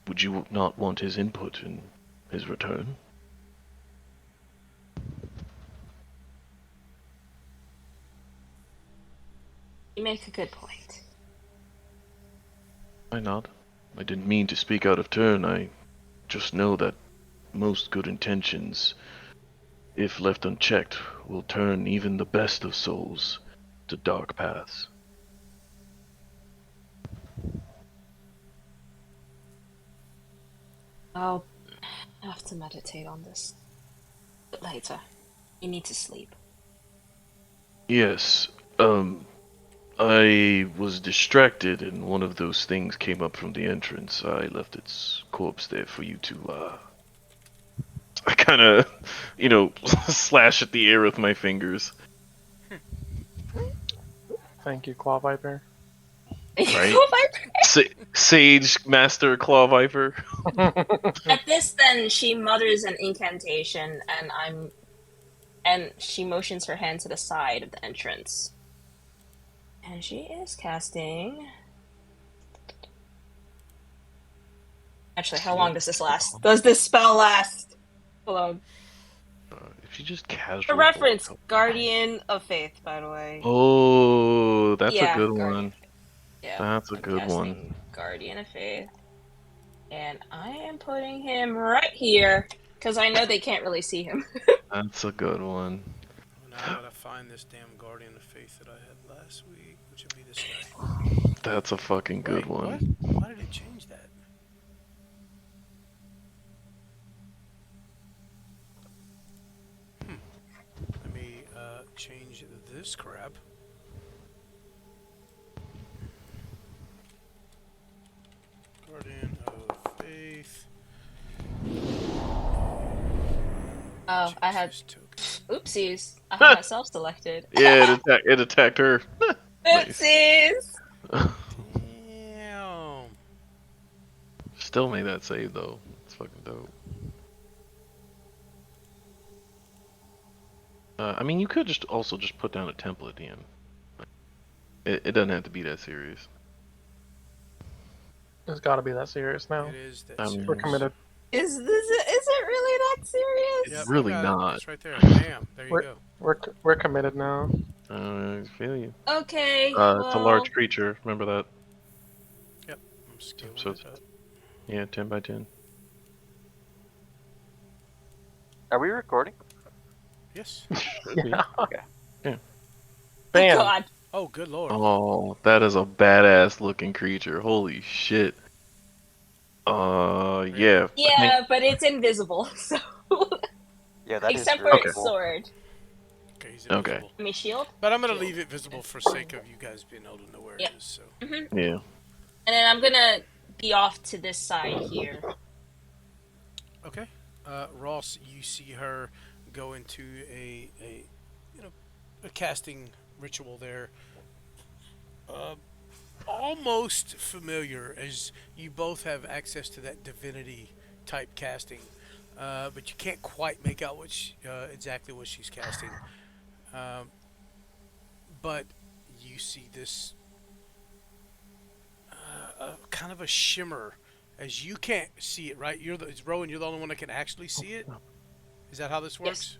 Would you not want his input in his return? You make a good point. I nod. I didn't mean to speak out of turn. I just know that most good intentions, if left unchecked, will turn even the best of souls to dark paths. I'll have to meditate on this. But later. You need to sleep. Yes, I was distracted and one of those things came up from the entrance. I left its corpse there for you to, I kinda, slash at the air with my fingers. Thank you, Claw Viper. Right? Sage Master Claw Viper. At this, then she mutters an incantation, and she motions her hand to the side of the entrance, and she is casting. Actually, how long does this last? Does this spell last? Hold on. If you just casual. For reference, Guardian of Faith, by the way. Oh, that's Yeah, a good Guardian. one. Yeah, That's a I'm good one. casting Guardian of Faith, and I am putting him right here because I know they can't really see him. That's a good one. Well, now I gotta find this damn Guardian of Faith that I had last week, which would be this guy. That's a fucking good Wait, one. what? Why did it change that? Let me change this crap. Guardian of Faith. Oh, Change I had this token. oopsies. I had myself selected. Yeah, it attacked her. Nice. Oopsies. Damn. Still made that save though. It's fucking dope. I mean, you could just also just put down a temple at the end. It doesn't have to be that serious. It's gotta be that serious now. It is that I'm- serious. We're committed. Is it really that serious? Yep, really I got it. not. It's right there. Bam. There you We're- go. We're committed now. I feel you. Okay. It's a well, large creature. Remember that? I'm scaling So it up. Yeah, 10 by 10. Are we recording? Yes. Yeah. Okay. Bam. God. Oh, good lord. Oh, that is a badass looking creature. Holy shit. Yeah. Yeah, but it's invisible, so Yeah, that is except for really its cool. sword. Okay, he's Okay. invisible. I mean, shield. But I'm gonna Shield. leave it visible for sake of you guys being able to know where Yep. it is. So. Yeah. And then I'm gonna be off to this side here. Okay. Ross, you see her go into a casting ritual there. almost familiar, as you both have access to that divinity type casting, but you can't quite make out exactly what she's casting. Um, but you see this kind of a shimmer, as you can't see it. Right? It's Rowan. You're the only one that can actually see it. Is that how this Yes. works?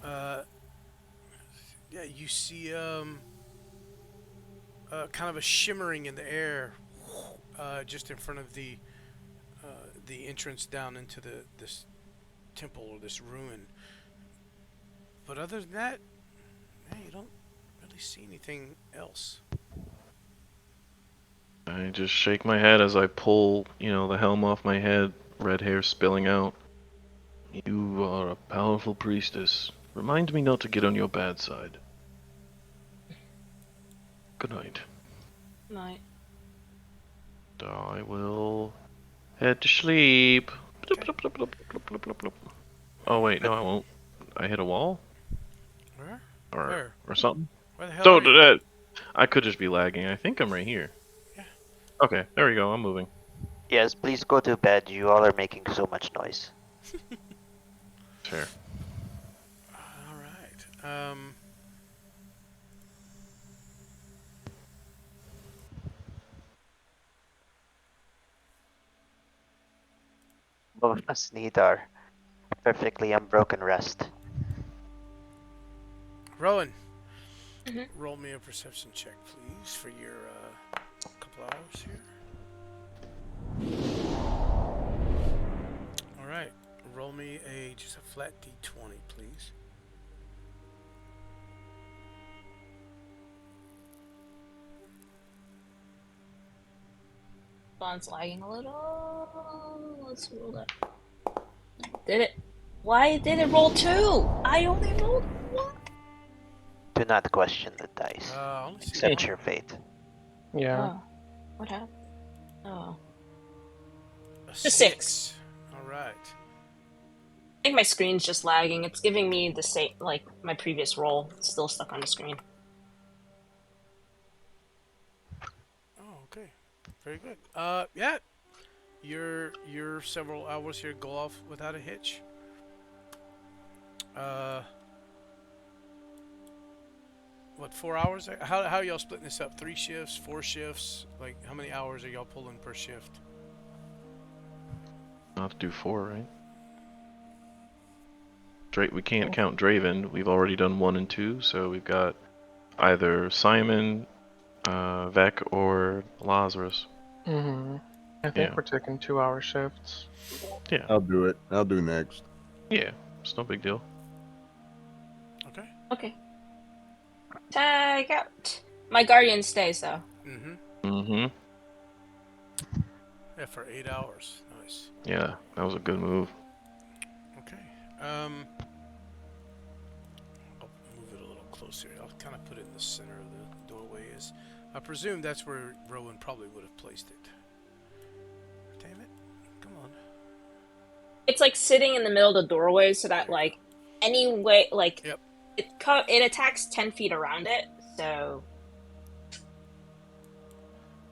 Uh, yeah. You see kind of a shimmering in the air, just in front of the entrance down into this temple or this ruin. But other than that, you don't really see anything else. I just shake my head as I pull, the helm off my head, red hair spilling out. You are a powerful priestess. Remind me not to get on your bad side. Good night. Night. I will head to sleep. Okay. Oh wait, no I won't. I hit a wall? Where? Or Where? or something? Where the hell So are you? I could just be lagging. I think I'm right here. Yeah. Okay, there we go. I'm moving. Yes, please go to bed. You all are making so much noise. Fair. All right. Both of us need our perfectly unbroken rest. Rowan, Mhm. roll me a perception check, please, for your couple hours here. All right. Roll me just a flat d20, please. Phone's lagging a little. Let's roll that. Did it? Why did it roll 2? I only rolled 1. Do not question the dice. I only see Accept one. your fate. Yeah. Oh. What happened? Oh. A It's a 6. All right. I think my screen's just lagging. It's giving me the same, like my previous roll. It's still stuck on the screen. Oh, okay. Very good. Yeah. Your several hours here go off without a hitch. What, 4 hours? How are y'all splitting this up? 3 shifts, 4 shifts? Like, how many hours are y'all pulling per shift? I'll have to do 4, right? We can't count Draven. We've already done 1 and 2, so we've got either Simon, Vec, or Lazarus. Mm-hmm. I think Yeah. we're taking 2-hour shifts. Yeah. I'll do it. I'll do next. Yeah. It's no big deal. Okay. Okay. Tag out. My guardian stays though. Mm-hmm. Mm-hmm. Yeah, for 8 hours. Nice. Yeah, that was a good move. Okay. I'll move it a little closer. I'll kind of put it in the center of the doorway. I presume that's where Rowan probably would have placed it. Damn it. Come on. It's like sitting in the middle of the doorway so that like any way like Yep. it attacks 10 feet around it, so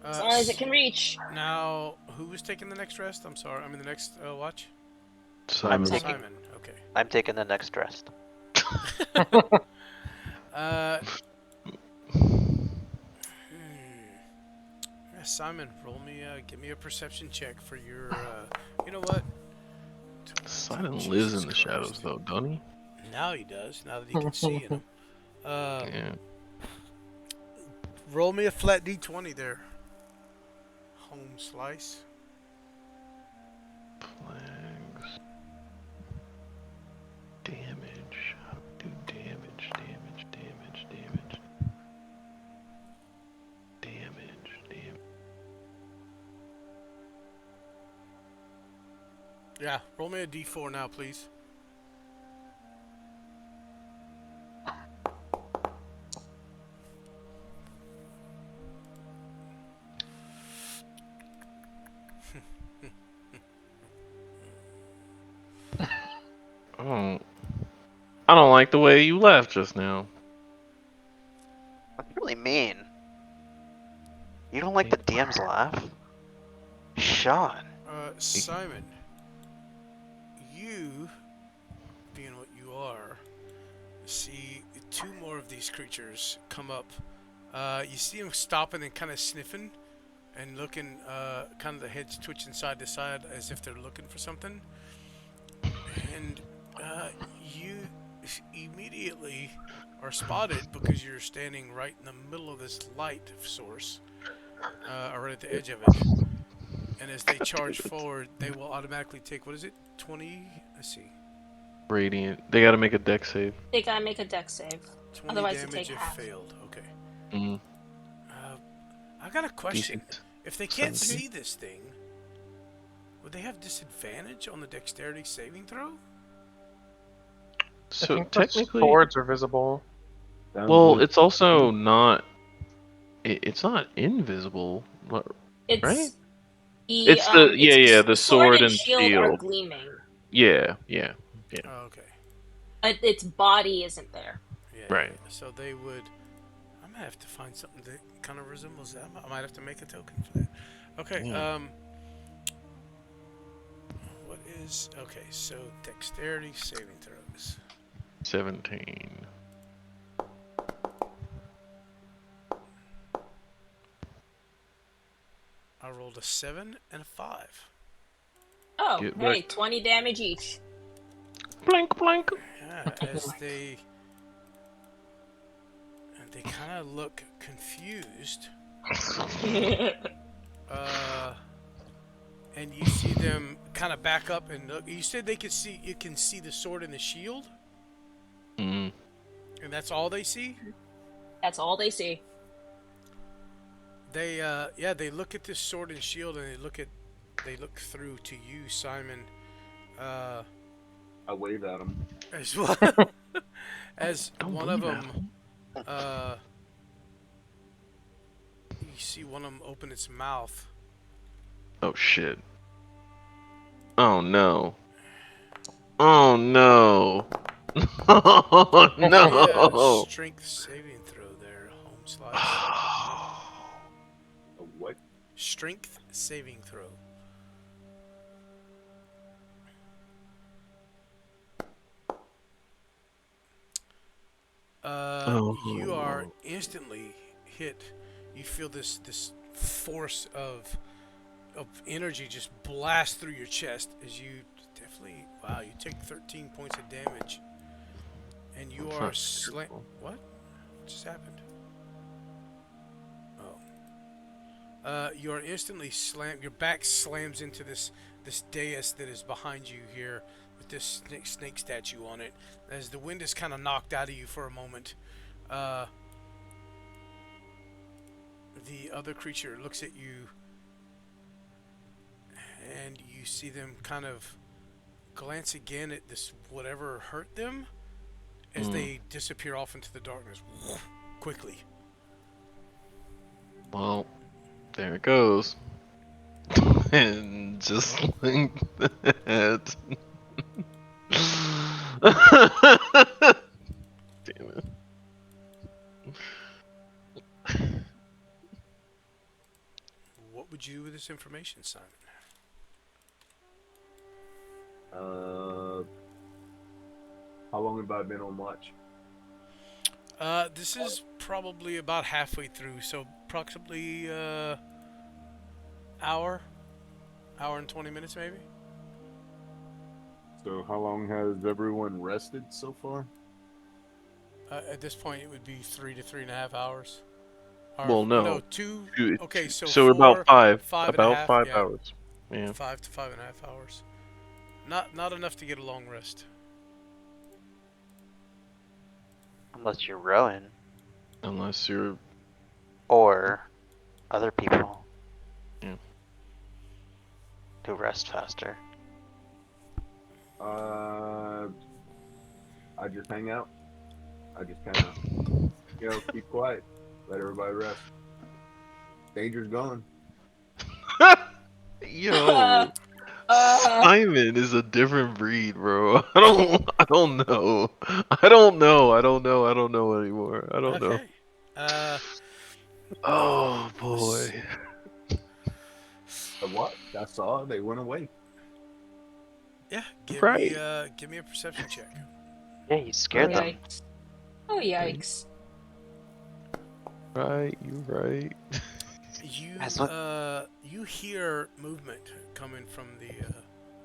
as long as it can reach. Now, who was taking the next rest? I'm sorry. I mean, the next watch? Simon. Simon. Okay. I'm taking the next rest. Yeah, Simon, give me a perception check for your, you know what? Simon lives Jesus in the Christ. shadows, though, doesn't he? Now he does, now that he can see in them. Yeah. Roll me a flat d20 there. Home slice. Flags. Damage. Do damage. Yeah, roll me a d4 now, please. Oh. I don't like the way you left just now. really mean. You don't like the DM's laugh? Sean. Simon, you, being what you are, see two more of these creatures come up. You see them stopping and kind of sniffing and looking, kind of the heads twitching side to side as if they're looking for something. And you immediately are spotted because you're standing right in the middle of this light source, or right at the edge of it. And as they charge forward, they will automatically take, what is it, 20? Let's see. Radiant. They gotta make a deck save. They gotta make a deck save. 20 Otherwise they damage take if half. failed. Okay. Mm. I got a question. Decent. If they can't 17. see this thing, would they have disadvantage on the dexterity saving throw? So I think the technically, swords are visible. well, it's also not. It's not invisible, It's right? the It's the the sword and shield are shield. gleaming. Yeah. Oh, okay. But its body isn't there. Yeah. Right. So they would. I might have to find something that kind of resembles that. I might have to make a token for that. Okay. Yeah. What is okay? So dexterity saving throws. 17. I rolled a 7 and a 5. Oh, Get hey, back. 20 damage each. Blank, blank. Yeah, as they kind of look confused. And you see them kind of back up and look. You said you can see the sword and the shield, Mm. and that's all they see. That's all they see. They they look at this sword and shield, and they look through to you, Simon. I wave at him. As well as Don't one of believe them. You see one of them open its mouth. Oh shit. Oh no. Oh no. Oh no. Strength saving throw there, home slice. A what? Strength saving throw. You are instantly hit. You feel this force of energy just blast through your chest as you definitely you take 13 points of damage, and you are slammed. What just happened? Oh, you are instantly slammed. Your back slams into this dais that is behind you here with this snake statue on it. As the wind is kind of knocked out of you for a moment, the other creature looks at you, and you see them kind of glance again at this whatever hurt them as they disappear off into the darkness quickly. Well, there it goes. And just like that. Damn it. What would you do with this information, Simon? How long have I been on watch? This is probably about halfway through, so approximately hour and 20 minutes maybe. So how long has everyone rested so far? At this point, it would be 3 to 3.5 hours. Or, Well, no. No, 2. Okay, so we're about 5. 5 and a About half, 5 yeah. hours. Yeah. 5 to 5.5 hours. Not enough to get a long rest. Unless you're Rowan. Unless you're. Or other people. Yeah. Who rest faster. I just hang out. I just kind of, keep quiet. Let everybody rest. Danger's gone. Yo. Simon is a different breed, bro. I don't know. I don't know anymore. I don't know. Oh boy. The what? I saw they went away. Yeah, Right. give me a perception check. Yeah, you scared them. Yikes. Oh, yikes. Right, you right. You That's what- you hear movement coming from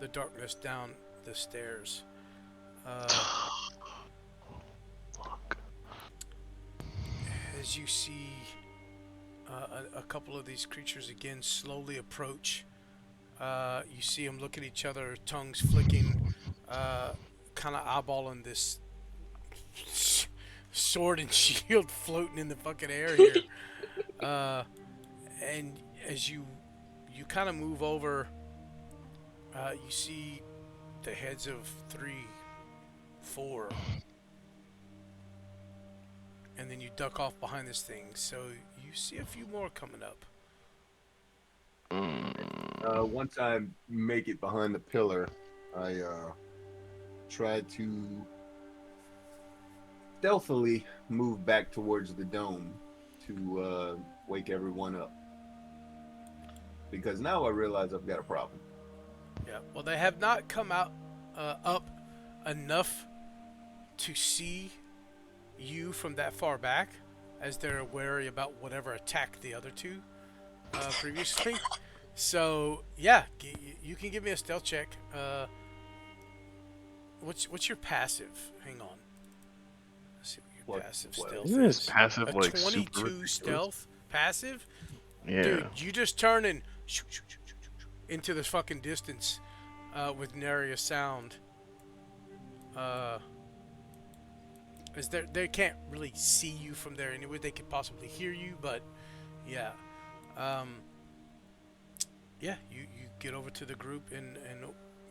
the darkness down the stairs. Fuck. As you see a couple of these creatures again slowly approach. You see them look at each other, tongues flicking, kind of eyeballing this sword and shield floating in the fucking air here. And as you kind of move over, you see the heads of 3, 4, and then you duck off behind this thing. So you see a few more coming up. Once I make it behind the pillar, I try to stealthily move back towards the dome to wake everyone up. Because now I realize I've got a problem. Yeah. Well, they have not come out up enough to see you from that far back, as they're wary about whatever attacked the other two previously. So yeah, you can give me a stealth check. What's your passive? Hang on. Let's see what your passive stealth Isn't his is. passive A like 22 super ridiculous? stealth passive. Yeah. Dude, you just turn and into the fucking distance with nary a sound. As they can't really see you from there anyway. They could possibly hear you, but yeah. Yeah, you get over to the group and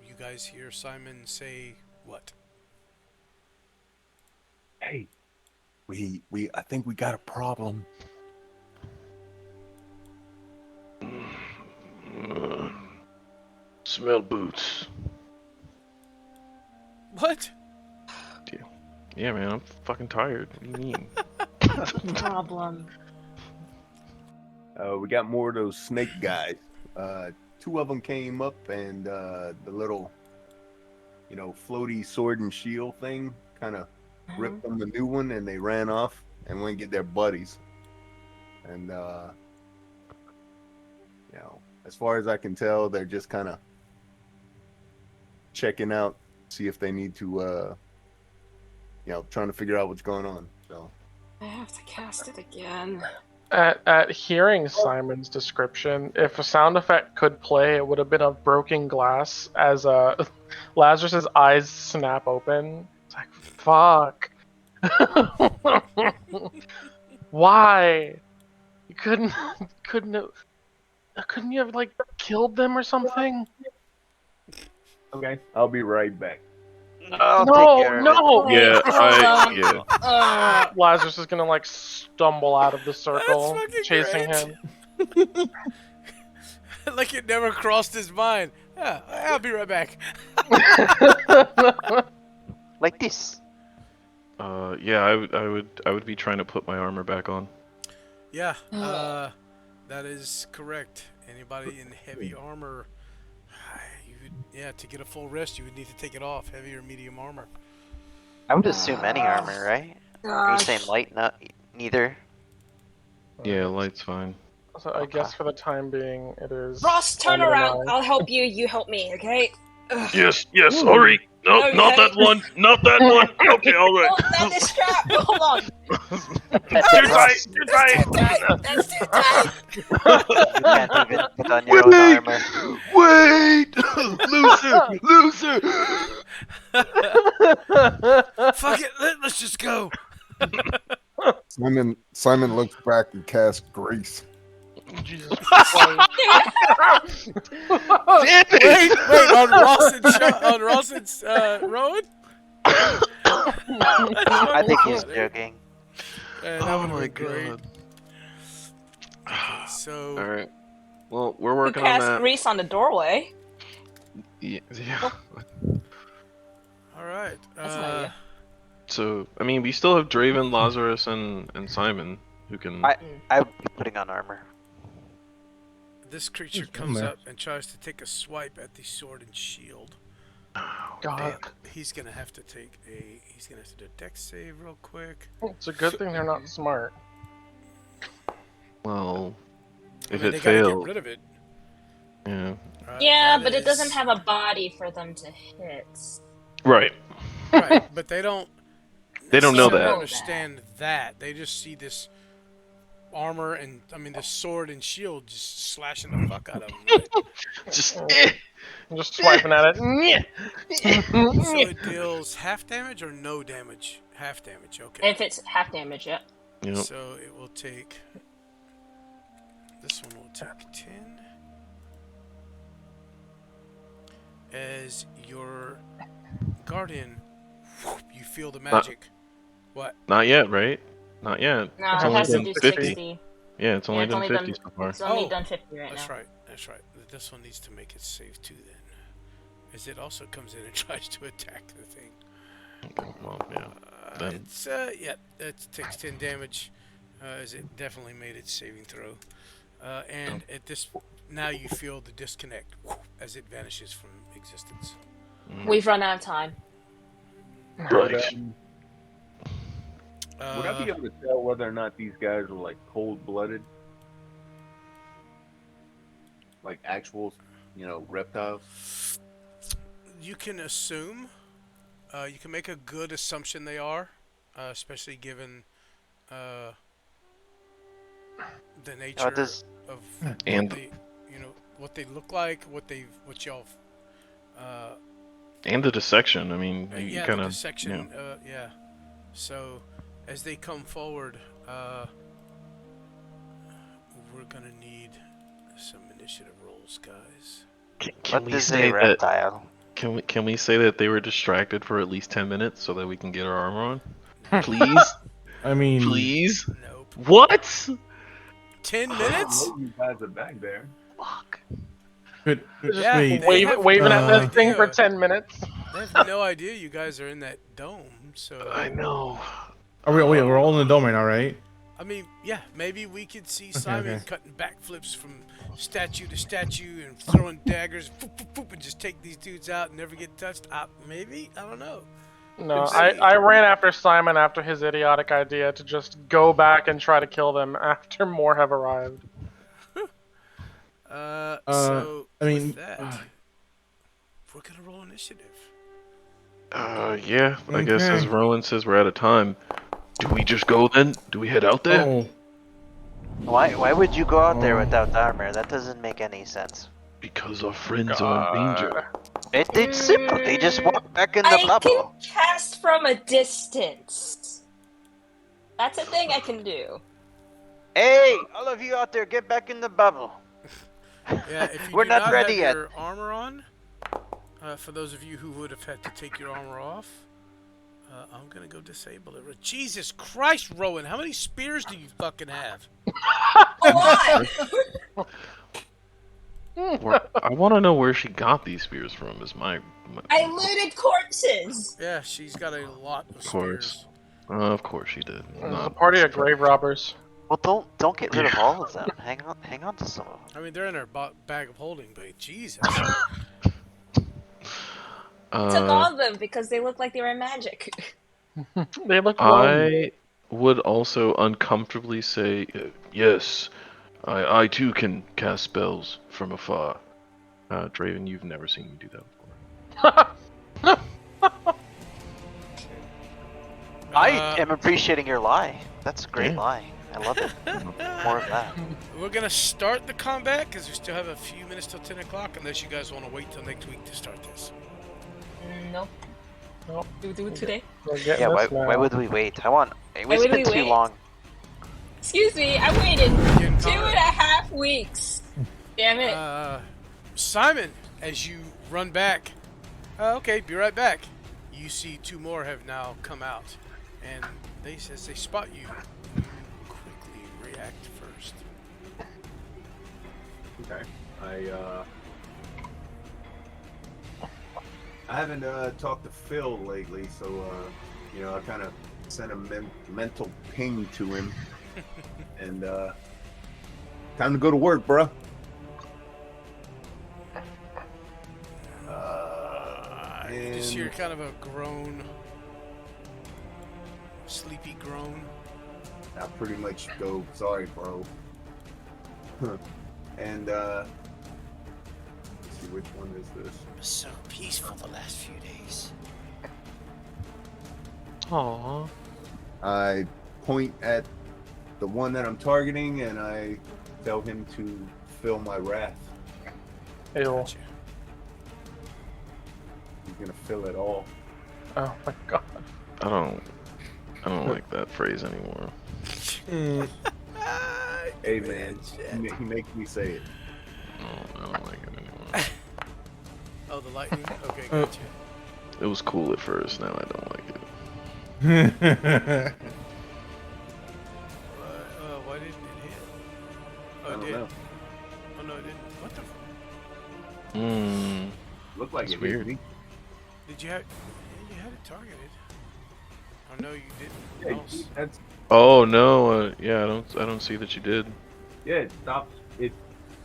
you guys hear Simon say what? Hey, I think we got a problem. Smell boots. What? Yeah, man, I'm fucking tired. What do you mean? Problem. We got more of those snake guys. 2 of them came up, and the little, floaty sword and shield thing kind of ripped them the new one, and they ran off and went and get their buddies. And as far as I can tell, they're just kind of checking out, see if they need to, trying to figure out what's going on. So I have to cast it again. At hearing Simon's description, if a sound effect could play, it would have been a broken glass as Lazarus's eyes snap open. It's like, fuck. Why? You couldn't you have like killed them or something? okay, I'll be right back. I'll take care of it. No! Yeah, Lazarus is gonna like stumble out of the circle, fucking chasing great. him. Like it never crossed his mind. Yeah, I'll be right back. Like this. Yeah, I would be trying to put my armor back on. Yeah, that is correct. Anybody in heavy armor, to get a full rest, you would need to take it off. Heavy or medium armor. I would assume any armor, right? Are you Gosh. saying light? Not neither. Yeah, light's fine. So I guess for the time being, it is. Ross, turn on the around. line. I'll help you. You help me, okay? Ugh. Yes, sorry. No, Okay. not that one. Not that one. Okay, all right. Oh, not this strap. Hold on. Too tight. Too tight. That's too tight. You can't even put on your own armor. Wait! Loser! Fuck it, let's just go. Simon looks back and casts grace. Jesus Christ. Wait, on Ross and Rowan? I think he's joking. That Oh would've my been great. god. Okay, so Alright. Well, we're You working on cast that. grease on the doorway. Yeah. all right. That's not you. So, I mean, we still have Draven, Lazarus, and Simon. who can. I would be putting on armor. This creature Who's on comes there? up and tries to take a swipe at the sword and shield. God, He's gonna have to do a dex save real quick. it's a good thing they're not smart. Well, I if mean, it they gotta get fails, rid of it. yeah. Yeah, That but it doesn't is- have a body for them to hit. Right. Right, but they don't. They don't know necessarily that. Understand that they just see this armor and this sword and shield just slashing the fuck out of them. Right? Just. I'm just swiping at it. So it deals half damage or no damage? Half damage. Okay. If it's half damage, yeah. Yep. So it will take. This one will take 10. As your guardian, you feel the magic. What? Not yet, right? Not yet. No, It's it only has to done do 50. 60. Yeah, it's only Yeah, it's done only 50 done- so far. It's only Oh, done 50 right That's now. right. That's right. This one needs to make its save too. Then, as it also comes in and tries to attack the thing. Okay, well, yeah. Then. It's it takes 10 damage, as it definitely made its saving throw, and at this now you feel the disconnect as it vanishes from existence. We've run out of time. Right. Would I be able to tell whether or not these guys are like cold-blooded, like actual, reptiles? You can assume, you can make a good assumption they are, especially given the nature does- of And- what they, what they look like, what y'all. And the dissection. I mean, you Yeah, kind the of. dissection. Yeah. So, as they come forward, we're gonna need some initiative rolls, guys. Can What we is say a that? reptile? Can we say that they were distracted for at least 10 minutes so that we can get our armor on? Please, I mean, please. Nope. What? 10 I minutes? know you guys are back there. Fuck. Yeah, wait. they have Waving no at this thing idea. for 10 minutes. They have no idea you guys are in that dome. So, I know. We're all in the dome right now, right? I mean, yeah, maybe we could see Simon okay. cutting backflips from statue to statue and throwing daggers, boop, boop, boop, and just take these dudes out and never get touched. Maybe? I don't know. No, Could be. I ran after Simon after his idiotic idea to just go back and try to kill them after more have arrived. So, I mean, with that, we're going to roll initiative. Yeah, I guess as Okay. Rowan says we're out of time. Do we just go then? Do we head out there? Oh, Why would you go out there Oh. without armor? That doesn't make any sense. Because our friends are in danger. It's simple. They just walk back in the I bubble. can cast from a distance. That's a thing I can do. Hey, all of you out there, get back in the bubble. Yeah, if you We're do not not ready have yet. your armor on, for those of you who would have had to take your armor off, I'm gonna go disable it. Jesus Christ, Rowan, how many spears do you fucking have? A lot! I want to know where she got these spears from. Is my I looted corpses! Yeah, she's got a lot of course. spears. Of course she did. It's a Not party of grave robbers. Well, don't get rid of Yeah. all of them. Hang on to some of them. I mean, they're in her bag of holding, but Jesus. Took Uh, all of them because they look like they were magic. They look lonely. I would also uncomfortably say yes. I too can cast spells from afar. Draven, you've never seen me do that before. I am appreciating your lie. That's a great Yeah. lie. I love it. More of that. We're gonna start the combat because we still have a few minutes till 10 o'clock, unless you guys want to wait till next week to start this. Nope. Nope. Do we do it today? We're getting Yeah, this now. why would we wait? It's would been we too wait? long. Excuse me, I waited Getting 2.5 weeks. Damn it. Simon, as you run back, okay, be right back. You see two more have now come out, and as they spot you, quickly react first. Okay. I haven't talked to Phil lately, so I kind of sent a mental ping to him And time to go to work, bruh. You just hear kind of a groan, sleepy groan. I pretty much go, sorry, bro. And let's see, which one is this? It was so peaceful the last few days. Aww. I point at the one that I'm targeting and I tell him to feel my wrath. Ew. Gotcha. He's gonna feel it all. Oh my god. I don't like that phrase anymore. Hey man, he makes me say it. No, I don't like it anymore. Oh, the lightning? Okay, gotcha. It was cool at first, now I don't like it. Why didn't it hit? I Oh, it don't did. know. Oh, no, it didn't. What the Looked like That's it weird. hit me. Did you have... Yeah, you had it targeted. Oh, no, you didn't. Yeah, Else. that's Oh no, yeah, I don't see that you did. yeah. It stops. It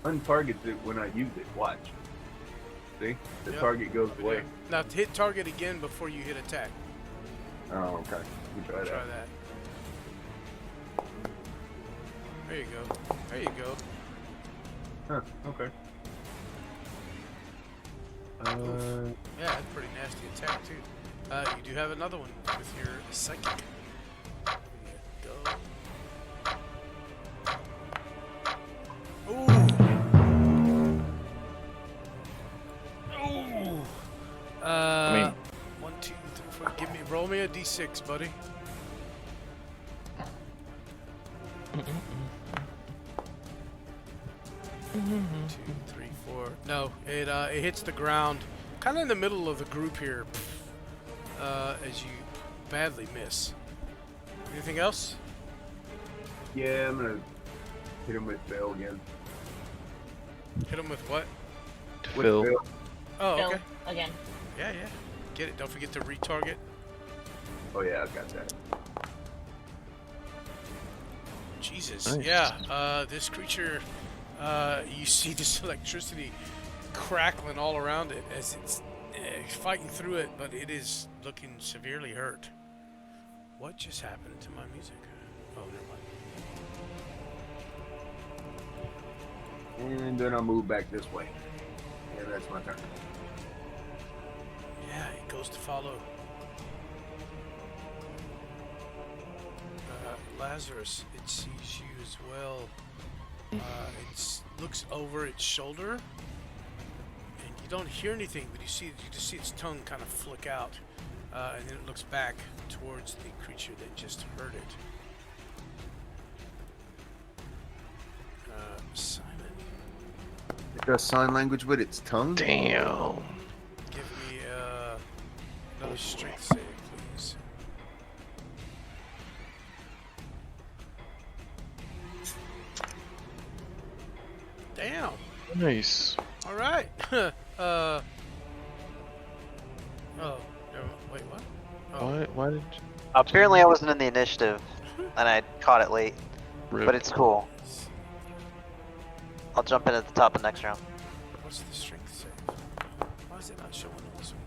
untargets it when I use it. Watch. See, the Yep. target goes away. Now, hit target again before you hit attack. Oh, okay. We try Try that. that. There you go. There you go. Huh. Okay. Yeah, that's a pretty nasty attack, too. You do have another one with your psychic. There you go. Ooh! Ooh! I mean, 1, 2, 3, 4. Roll me a d6, buddy. Two, 3, 4. No, it hits the ground, kind of in the middle of the group here, as you badly miss. Anything else? Yeah, I'm gonna hit him with Bill again. Hit him with what? With Phil. Bill. Oh, Bill, okay. again. Yeah, yeah. Get it. Don't forget to retarget. Oh yeah, I got that. Jesus. Nice. Yeah. This creature, you see this electricity crackling all around it as it's fighting through it, but it is looking severely hurt. What just happened to my music? Oh, never mind. And then I'll move back this way. And that's my turn. Yeah, it goes to follow. Lazarus, it sees you as well. It looks over its shoulder, and you don't hear anything, but you just see its tongue kind of flick out, and then it looks back towards the creature that just heard it. Simon, It does sign language with its tongue. Damn. give me another strength save, please. Damn. Nice. All right. Oh. Wait, what? Oh. Why did you... Apparently, I wasn't in the initiative, and I caught it late. Rip. But it's cool. I'll jump in at the top of next round. What's the strength save? Why is it not showing on this one?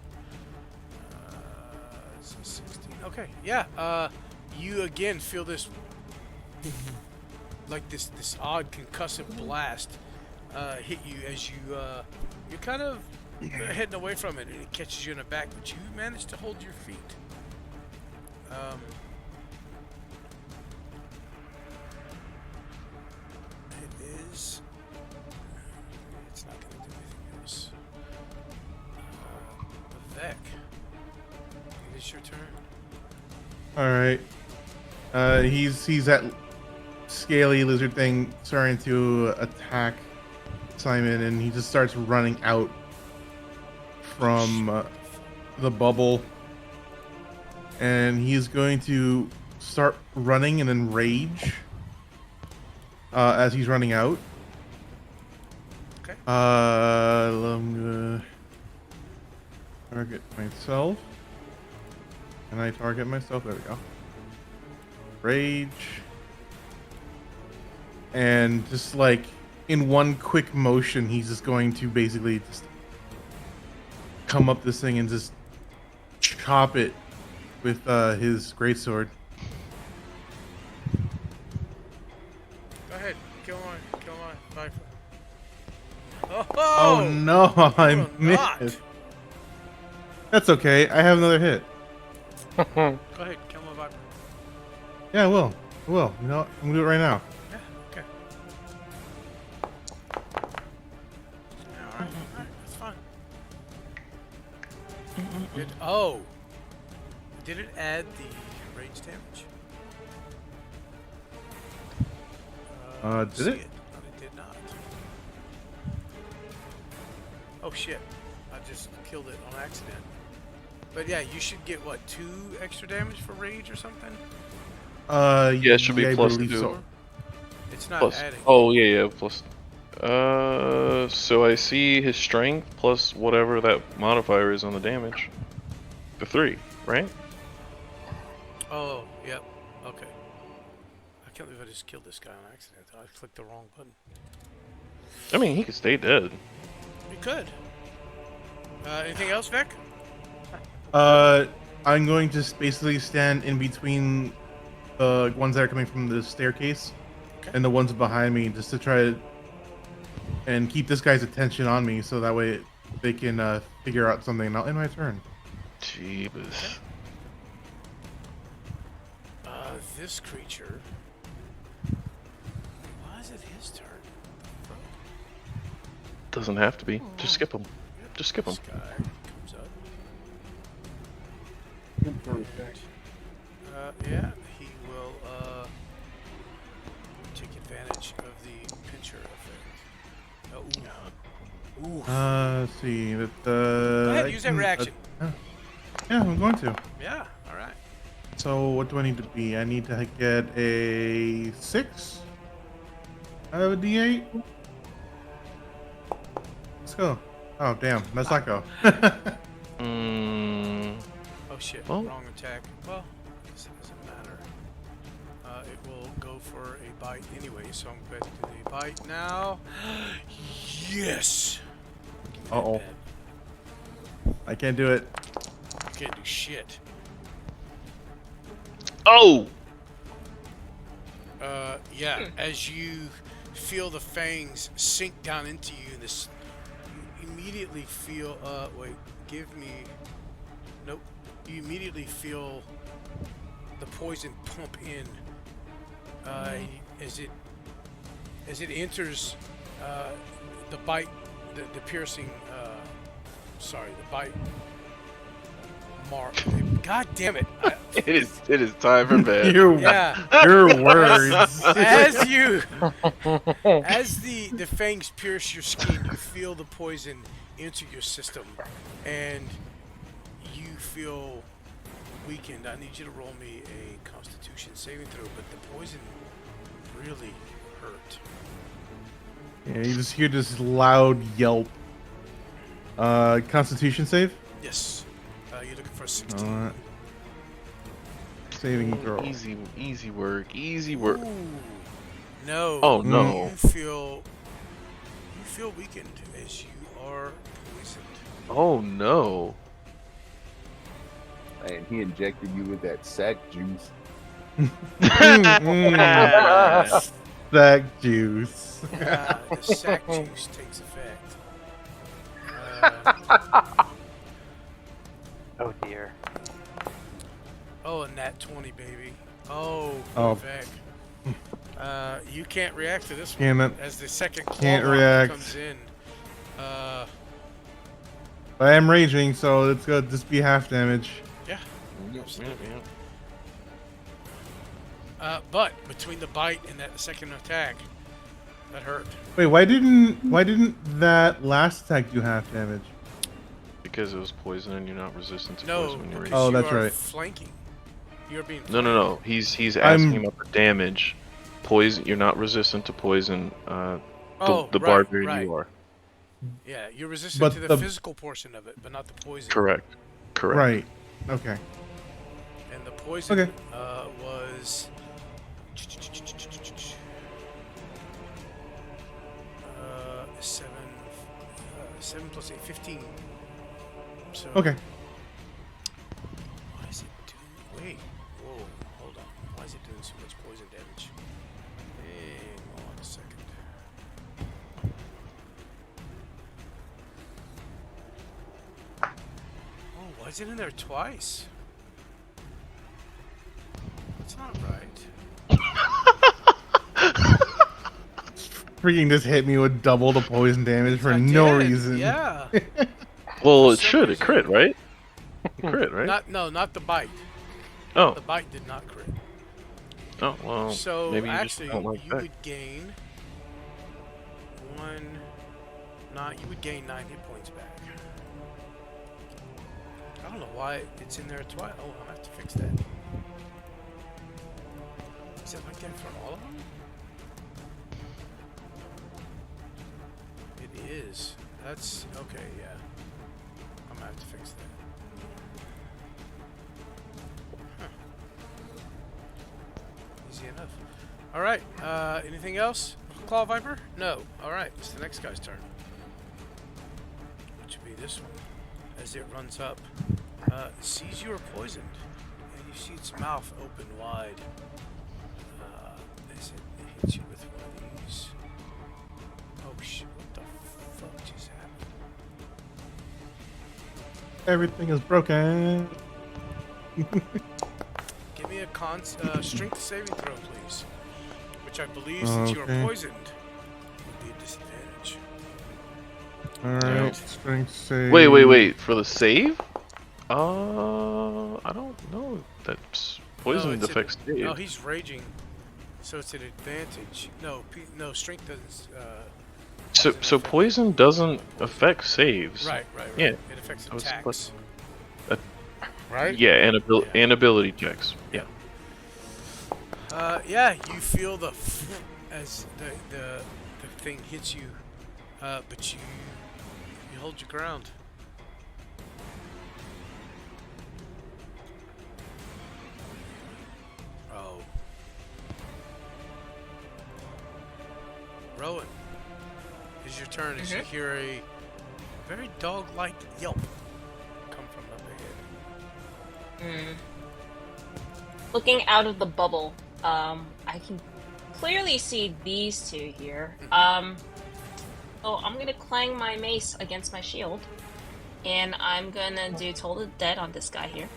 It's a 16. Okay, yeah. You again feel this, like this odd concussive blast hit you as you're kind of heading away from it, and it catches you in the back, but you manage to hold your feet. It is. It's not going to do anything else. Vec, it is your turn. All right. He's that scaly lizard thing starting to attack Simon, and he just starts running out from the bubble, and he's going to start running and then rage as he's running out. Okay. I'm gonna target myself. Can I target myself? There we go. Rage. and just like in one quick motion, he's just going to basically just come up this thing and just chop it with his greatsword. Go ahead. Kill my rifle. Oh no, I will not. missed. That's okay. I have another hit. Go ahead. Kill my viper. Yeah, I will. I will. You know what? I'm gonna do it right now. Yeah. Okay. All right. That's fine. Did it add the range damage? Did it? No, it did not. Oh shit! I just killed it on accident. But yeah, you should get what, 2 extra damage for rage or something? Yeah, it should be I plus believe 2. so. It's not Plus. adding. Oh yeah, plus. So I see his strength plus whatever that modifier is on the damage. The 3, right? Oh, yep. Okay. I can't believe I just killed this guy on accident. I clicked the wrong button. I mean, he could stay dead. You could. Anything else, Vic? I'm going to basically stand in between the ones that are coming from the staircase and the ones behind me, just to try and keep this guy's attention on me, so that way they can figure out something. Now, in my turn. Jeebus. This creature. Why is it his turn? Doesn't have to be. Just skip him. Just skip him. This guy comes up. Yeah, he will take advantage of the pincher effect. Let's see. That, Go ahead, I use that can, reaction. yeah, I'm going to. Yeah, alright. So what do I need to be? I need to get a 6 out of a D8. Let's go. Oh damn, that's not go. Oh shit, Well. wrong attack. Well, I guess it doesn't matter. It will go for a bite anyway, so I'm going to do the bite now. Yes! Uh-oh. I can't do it. You can't do shit. Oh! Yeah, as you feel the fangs sink down into you, this you immediately feel wait, give me nope. You immediately feel the poison pump in as it enters the bite, the piercing the bite mark. God damn it. It is time for bed. Your words. As the fangs pierce your skin, you feel the poison enter your system, and you feel weakened. I need you to roll me a Constitution saving throw, but the poison really hurt. Yeah, you just hear this loud yelp. Constitution save? Yes. You're looking for a 16. Alright. Saving throw. Easy work. Easy work. Ooh. No. Oh no. You feel weakened as you are poisoned. Oh no. And he injected you with that sack juice. Sack juice. The sack juice takes effect. Oh dear. Oh, and that 20, baby. Oh, Oh. perfect. You can't react to this Damn one it. as the second Can't claw react. comes in. I am raging, so it's gonna just be half damage. Yeah. But between the bite and that second attack, that hurt. Wait, why didn't that last attack do half damage? Because it was poison and you're not resistant to No, poison when you're because Oh, raging. you that's are right. flanking. You're being No. He's asking about the damage. Poison. You're not resistant to poison. The right, barbarian right. you are. Yeah, you're resistant But to the the- physical portion of it, but not the poison. Correct. Right. Okay. And the poison Okay. was 7 plus 8, 15. So. Okay. Why is it doing? Wait. Whoa. Hold on. Why is it doing so much poison damage? Hang on a second. Oh, why is it in there twice? That's not right. Freaking just hit me with double the poison damage for I no did, reason. Yeah. Well, For it some should. It reason- crit, right? It crit, right? Not the bite. Oh. The bite did not crit. Oh, well. So maybe you actually, just don't like you that. would gain you would gain 9 hit points back. I don't know why it's in there twice. Oh, I'll have to fix that. Is it like that for all of them? It is. That's okay. Yeah, I'm gonna have to fix that. Huh. Easy enough. All right. Anything else? Claw Viper? No. All right. It's the next guy's turn. Which would be this one. As it runs up, sees you are poisoned, and you see its mouth open wide. As it hits you with one of these. Oh shit! What the fuck just happened? Everything is broken. Give me a strength saving throw, please. Which I believe, since you are Okay. poisoned, would be a disadvantage. Alright, strength save. Wait. For the save? I don't know. That's poison it's affects save. No, he's raging, so it's an advantage. No, strength doesn't. So poison doesn't affect saves. Right. Yeah. It affects So it's attacks. plus- Right? Yeah, and Yeah. and ability checks. Yeah. Yeah, you feel as the thing hits you, but you hold your ground. Oh. Rowan, it's your turn as you hear a very dog-like yelp come from up ahead. Looking out of the bubble, I can clearly see these two here. So I'm gonna clang my mace against my shield, and I'm gonna do Toll the Dead on this guy here.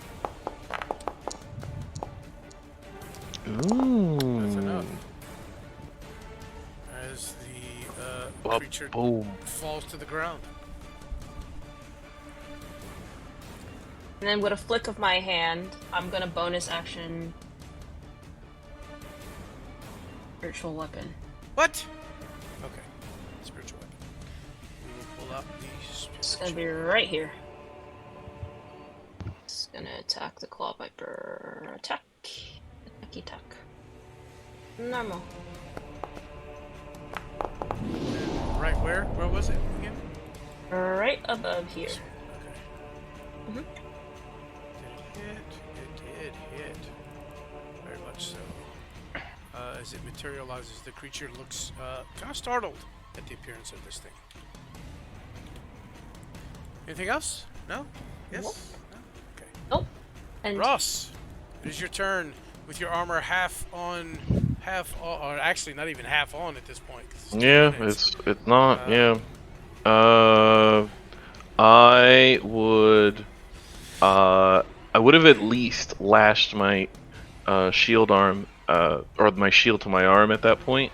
Ooh. That's enough. As the creature Boom. falls to the ground. And then with a flick of my hand, I'm gonna bonus action Virtual Weapon. What? Okay. Spiritual weapon. We will pull out these. It's gonna be right here. It's gonna attack the Claw Viper. Attack. Attack. Normal. Right where? Where was it again? Right above here. Okay. Mhm. Did it hit? It did hit. Very much so. As it materializes, the creature looks kind of startled at the appearance of this thing. Anything else? No? Yes? Nope. No? Okay. Nope. And Ross, it is your turn with your armor half on, or actually not even half on at this point. 'cause it's 2 Yeah, minutes. it's not. Yeah. I would have at least lashed my shield arm or my shield to my arm at that point.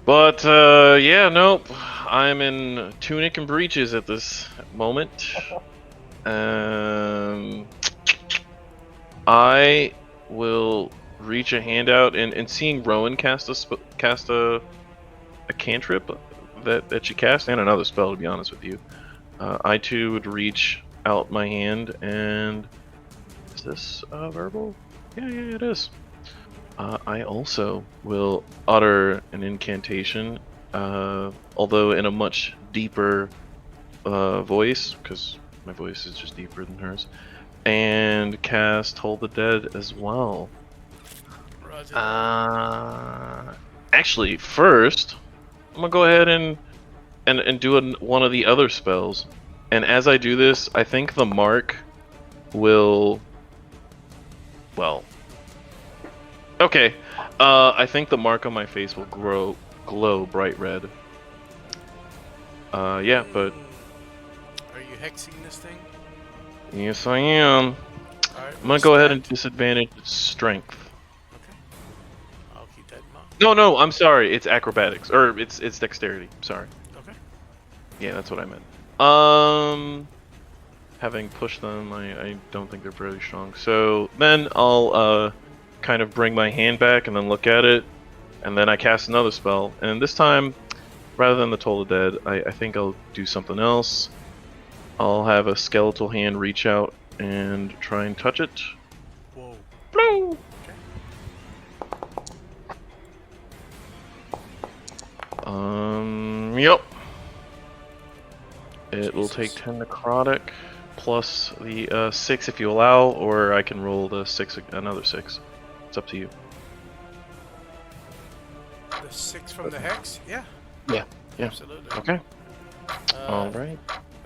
But yeah, nope. I'm in tunic and breeches at this moment. I will reach a hand out and seeing Rowan cast a cantrip that she cast and another spell, to be honest with you. I too would reach out my hand and is this verbal? Yeah, it is. I also will utter an incantation, although in a much deeper voice, because my voice is just deeper than hers, and cast Hold the Dead as well. Roger. Actually, first, I'm gonna go ahead and and do one of the other spells. And as I do this, I think the mark will. Well. Okay. I think the mark on my face will glow bright red. Yeah, but. Are you hexing this thing? Yes, I am. Alright, I'm gonna go ahead and disadvantage its strength. Okay. I'll keep that in mind. No, I'm sorry. It's acrobatics, or it's dexterity. Sorry. Okay. Yeah, that's what I meant. Having pushed them, I don't think they're very strong. So then I'll kind of bring my hand back and then look at it, and then I cast another spell. And this time, rather than the Toll of the Dead, I think I'll do something else. I'll have a skeletal hand reach out and try and touch it. Whoa. Blow! Yep. It will take 10 necrotic plus the 6 if you allow, or I can roll the 6, another 6. It's up to you. The 6 from the hex? Yeah. Yeah. Absolutely. Okay. All right.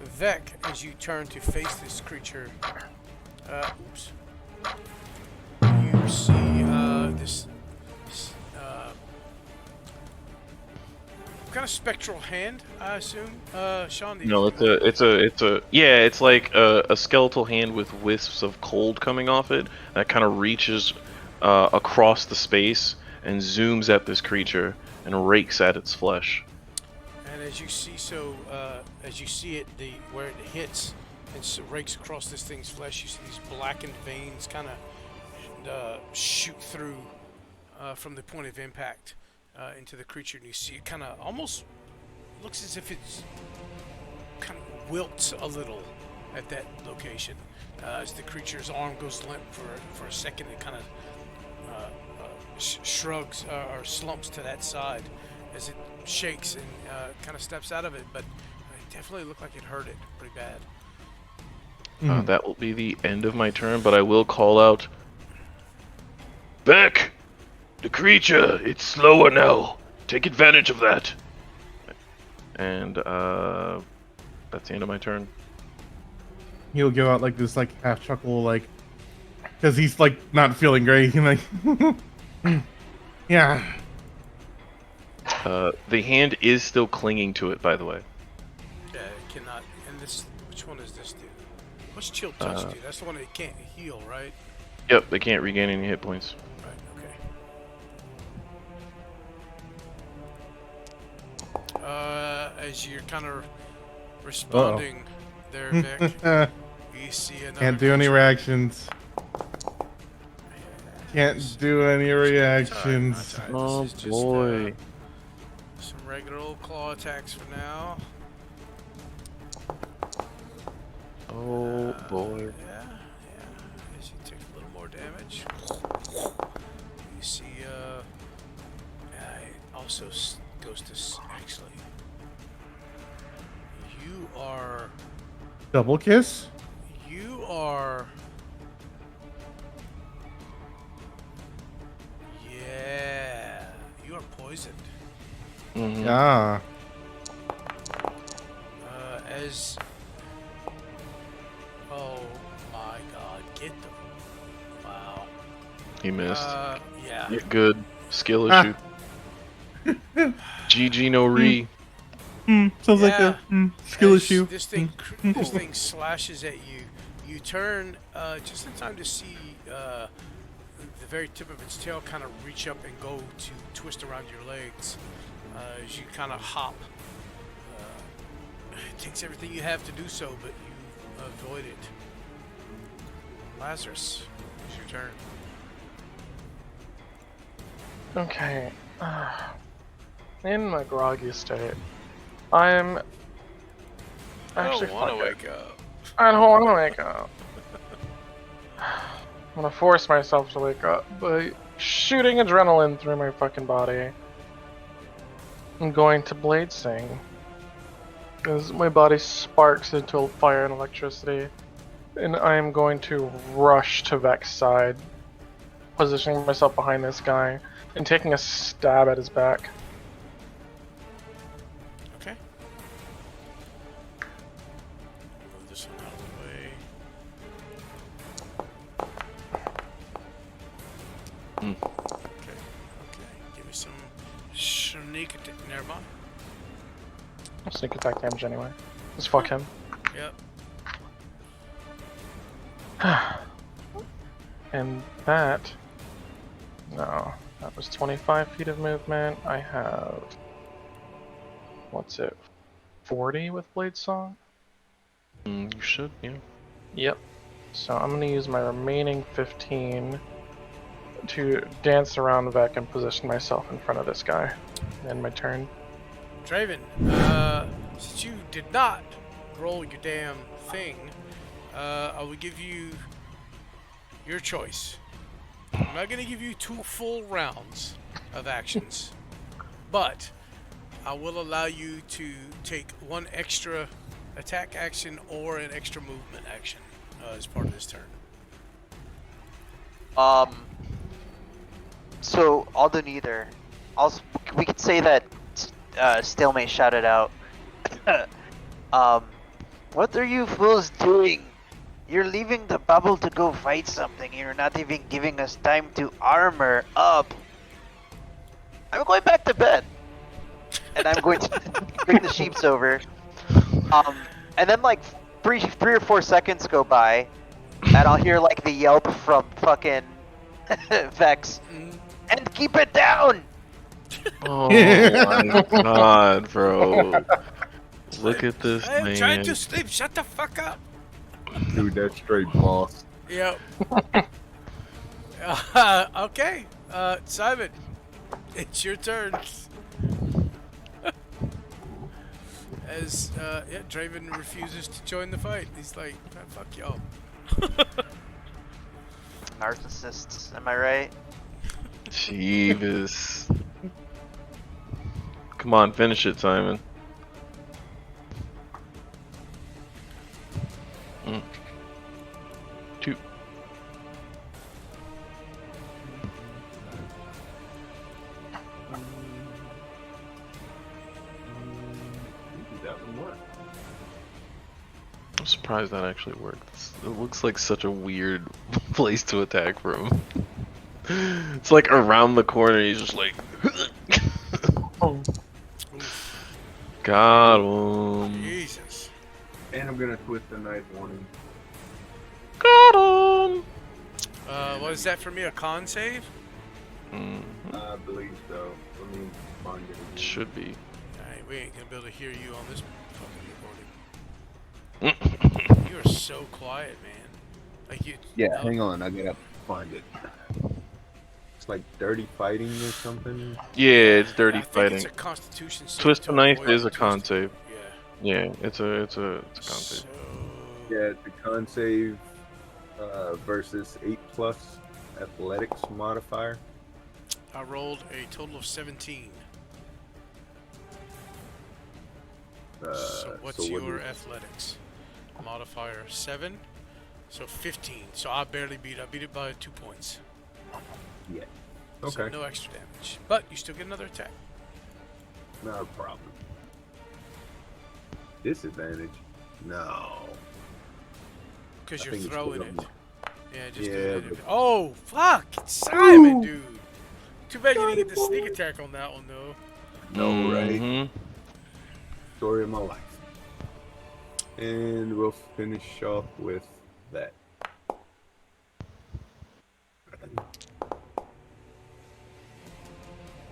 Vec, as you turn to face this creature, oops. You see this kind of spectral hand, I assume. Sean, No, it's like a skeletal hand with wisps of cold coming off it that kind of reaches across the space and zooms at this creature and rakes at its flesh. And as you see, as you see it, where it hits and rakes across this thing's flesh, you see these blackened veins kind of shoot through from the point of impact into the creature, and you see it kind of almost looks as if it's kind of wilts a little at that location as the creature's arm goes limp for a second. It kind of shrugs or slumps to that side as it shakes and kind of steps out of it, but it definitely looked like it hurt it pretty bad. That will be the end of my turn, but I will call out, Beck! The creature, it's slower now. Take advantage of that. And that's the end of my turn. He'll go out like this, like half chuckle, like, because he's like not feeling great. He's like, yeah. The hand is still clinging to it, by the way. Yeah, it cannot. And this, which one is this dude? What's chill touch do? That's the one that can't heal, right? Yep, they can't regain any hit points. Right. Okay. As you're kind of responding there, Vic, you see another. Can't do any creature. reactions. Can't do any reactions. Oh This is just, boy. some regular old claw attacks for now. Oh boy. Yeah. As you take a little more damage, you see, it also goes to actually. You are. Double kiss? You are. Yeah. You are poisoned. Mhm. Yeah. As. Oh my god, get them. Wow. He missed. Yeah. You're good. Skill issue. GG no re. Sounds like Yeah. a skill As issue. This thing slashes at you. You turn just in time to see the very tip of its tail kind of reach up and go to twist around your legs as you kind of hop. It takes everything you have to do so, but you avoid it. Lazarus, it's your turn. Okay. In my groggy state, I'm actually I don't want to fuck it. wake up. I don't want to wake up. I'm gonna force myself to wake up by shooting adrenaline through my fucking body. I'm going to blade sing. As my body sparks into fire and electricity. And I am going to rush to Vec's side, positioning myself behind this guy, and taking a stab at his back. Okay. Never mind. Sneak attack damage anyway. Just fuck him. Yep. And that... No. That was 25 feet of movement. I have... What's it? 40 with Blade Song? You should, yeah. Yep. So I'm gonna use my remaining 15 to dance around back and position myself in front of this guy. End my turn. Draven, since you did not roll your damn thing, I will give you your choice. I'm not going to give you 2 full rounds of actions, but I will allow you to take 1 extra attack action or an extra movement action as part of this turn. So I'll do neither. We could say that Stalemate shouted out. What are you fools doing? You're leaving the bubble to go fight something. You're not even giving us time to armor up. I'm going back to bed. And I'm going to bring the sheeps over. And then like three or 4 seconds go by, and I'll hear like the yelp from fucking Vex. And keep it down! Oh my god, bro. Look at this I am man. trying to sleep. Shut the fuck up. Dude, that's straight boss. Yep. Okay. Simon, it's your turn. As Draven refuses to join the fight. He's like, fuck y'all. Narcissists, am I right? Jeeves. Come on, finish it, Simon. Two. That would work. I'm surprised that actually worked. It looks like such a weird place to attack from. It's like around the corner, he's just like... Got him. Jesus. And I'm gonna twist the knife warning. Got him. What is that for me? A con save? I believe so. Let me find it. Should be. Alright, we ain't gonna be able to hear you on this fucking recording. You are so quiet, man. Like you. Yeah, hang on, I gotta find it. It's like dirty fighting or something. Yeah, it's dirty I think fighting. It's a Constitution save Twist to the knife avoid is a twist- con save. Yeah. Yeah, it's a con save. So, Yeah, it's a con save versus 8+ athletics modifier. I rolled a total of 17. So what's so what your is- athletics? Modifier 7. So 15. So I barely beat. I beat it by 2 points. Yeah. So Okay. no extra damage, but you still get another attack. No problem. Disadvantage? No. Because I you're think it's throwing still it. on Yeah, just Yeah, do it. but- Oh, fuck! Simon, dude! Too bad you didn't get the sneak attack on that one, though. No, right? Mhm. Story of my life. And we'll finish off with that.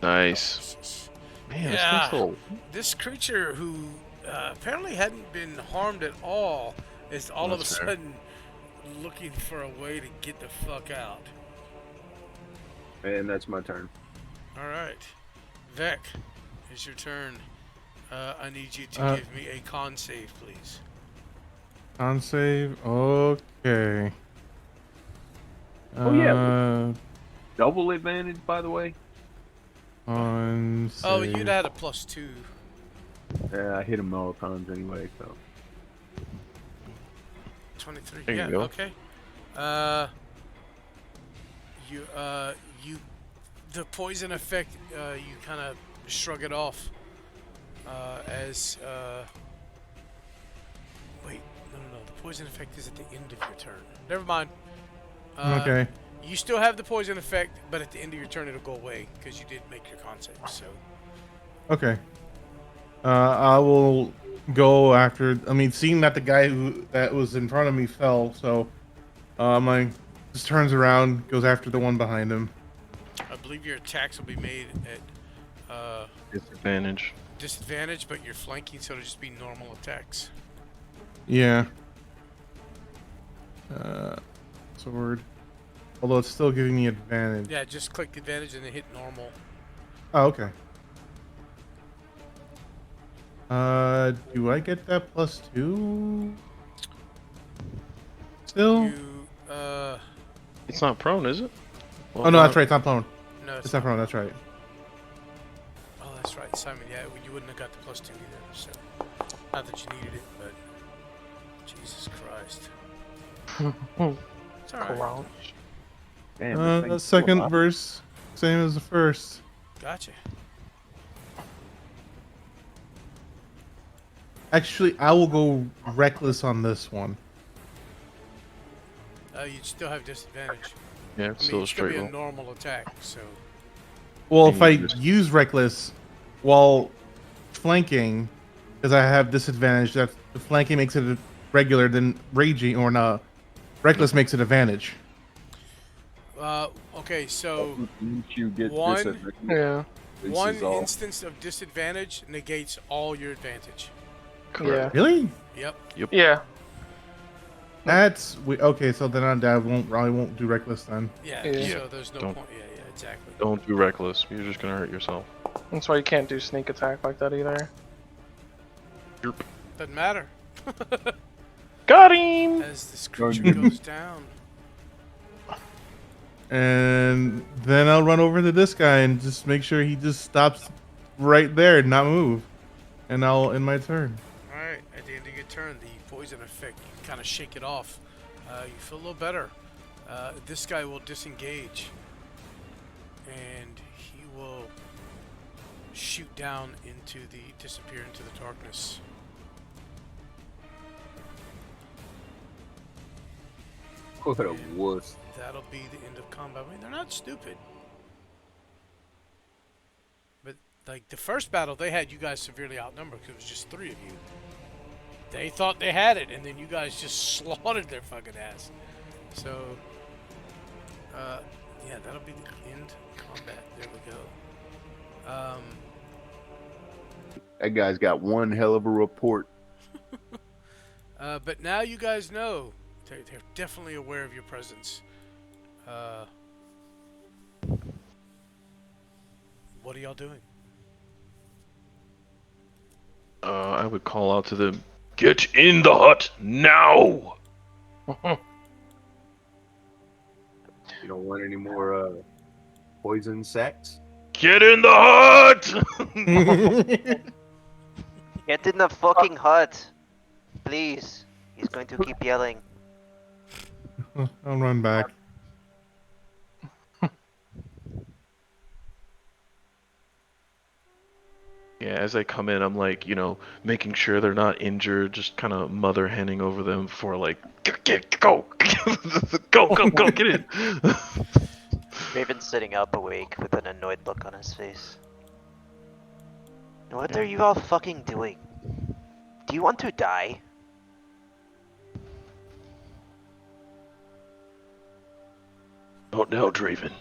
Nice. Man, Yeah. this thing's This creature who apparently hadn't been harmed at all is all of a That's fair. sudden looking for a way to get the fuck out. And that's my turn. Alright. Vec, it's your turn. I need you to give me a con save, please. Con save. Okay. Oh, yeah. Double advantage, by the way. On Oh, save. you'd had a +2. Yeah, I hit him all times anyway, so. 23. There you Yeah, go. okay. You the poison effect, you kind of shrug it off as wait, no, the poison effect is at the end of your turn. Never mind. Okay. You still have the poison effect, but at the end of your turn it'll go away because you did make your con save. So Okay. I will go after. I mean, seeing that the guy that was in front of me fell, so I just turns around, goes after the one behind him. I believe your attacks will be made at Disadvantage. disadvantage, but you're flanking, so it'll just be normal attacks. Yeah. Sword. Although it's still giving me advantage. Yeah, just click advantage and then hit normal. Oh, okay. Do I get that +2? Still? You, It's not prone, is it? Well, Oh no, that's right. It's not prone. no, It's not prone. That's right. Oh, that's right, Simon. Yeah, you wouldn't have got the +2 either. So, not that you needed it, but Jesus Christ. It's alright. Clown. Damn, this The thing's second full of- verse, same as the first. Gotcha. Actually, I will go reckless on this one. You'd still have disadvantage. Yeah, I it's mean, still a it's gonna straight be roll. a normal attack, so Well, And if I you just- use reckless while flanking, because I have disadvantage, that the flanking makes it regular, then raging or not. Reckless makes it advantage. okay, so Didn't you get One- disadvantage? Yeah. This one is all- instance of disadvantage negates all your advantage. Correct. Really? Yep. Yeah. That's okay. So then I won't do reckless then. Yeah. Yeah. So there's no Don't- point. Yeah. Exactly. Don't do reckless. You're just gonna hurt yourself. That's why you can't do sneak attack like that either. Doesn't matter. Got him! As this creature goes down. And then I'll run over to this guy and just make sure he just stops right there and not move. And I'll end my turn. All right. At the end of your turn, the poison effect, you kind of shake it off. You feel a little better. This guy will disengage, and he will shoot down disappear into the darkness. What a wuss. That'll be the end of combat. I mean, they're not stupid. But, like, the first battle, they had you guys severely outnumbered because it was just 3 of you. They thought they had it, and then you guys just slaughtered their fucking ass. So, yeah, that'll be the end combat. There we go. That guy's got one hell of a report. But now you guys know. They're definitely aware of your presence. What are y'all doing? I would call out to them, "Get in the hut now!" You don't want any more poison sacks? Get in the hut! Get in the fucking hut. Please. He's going to keep yelling. I'll run back. Yeah, as I come in, I'm like, making sure they're not injured, just kind of mother henning over them for like, go, go, get in. Raven's sitting up awake with an annoyed look on his face. What are you all fucking doing? Do you want to die? Not now, Draven.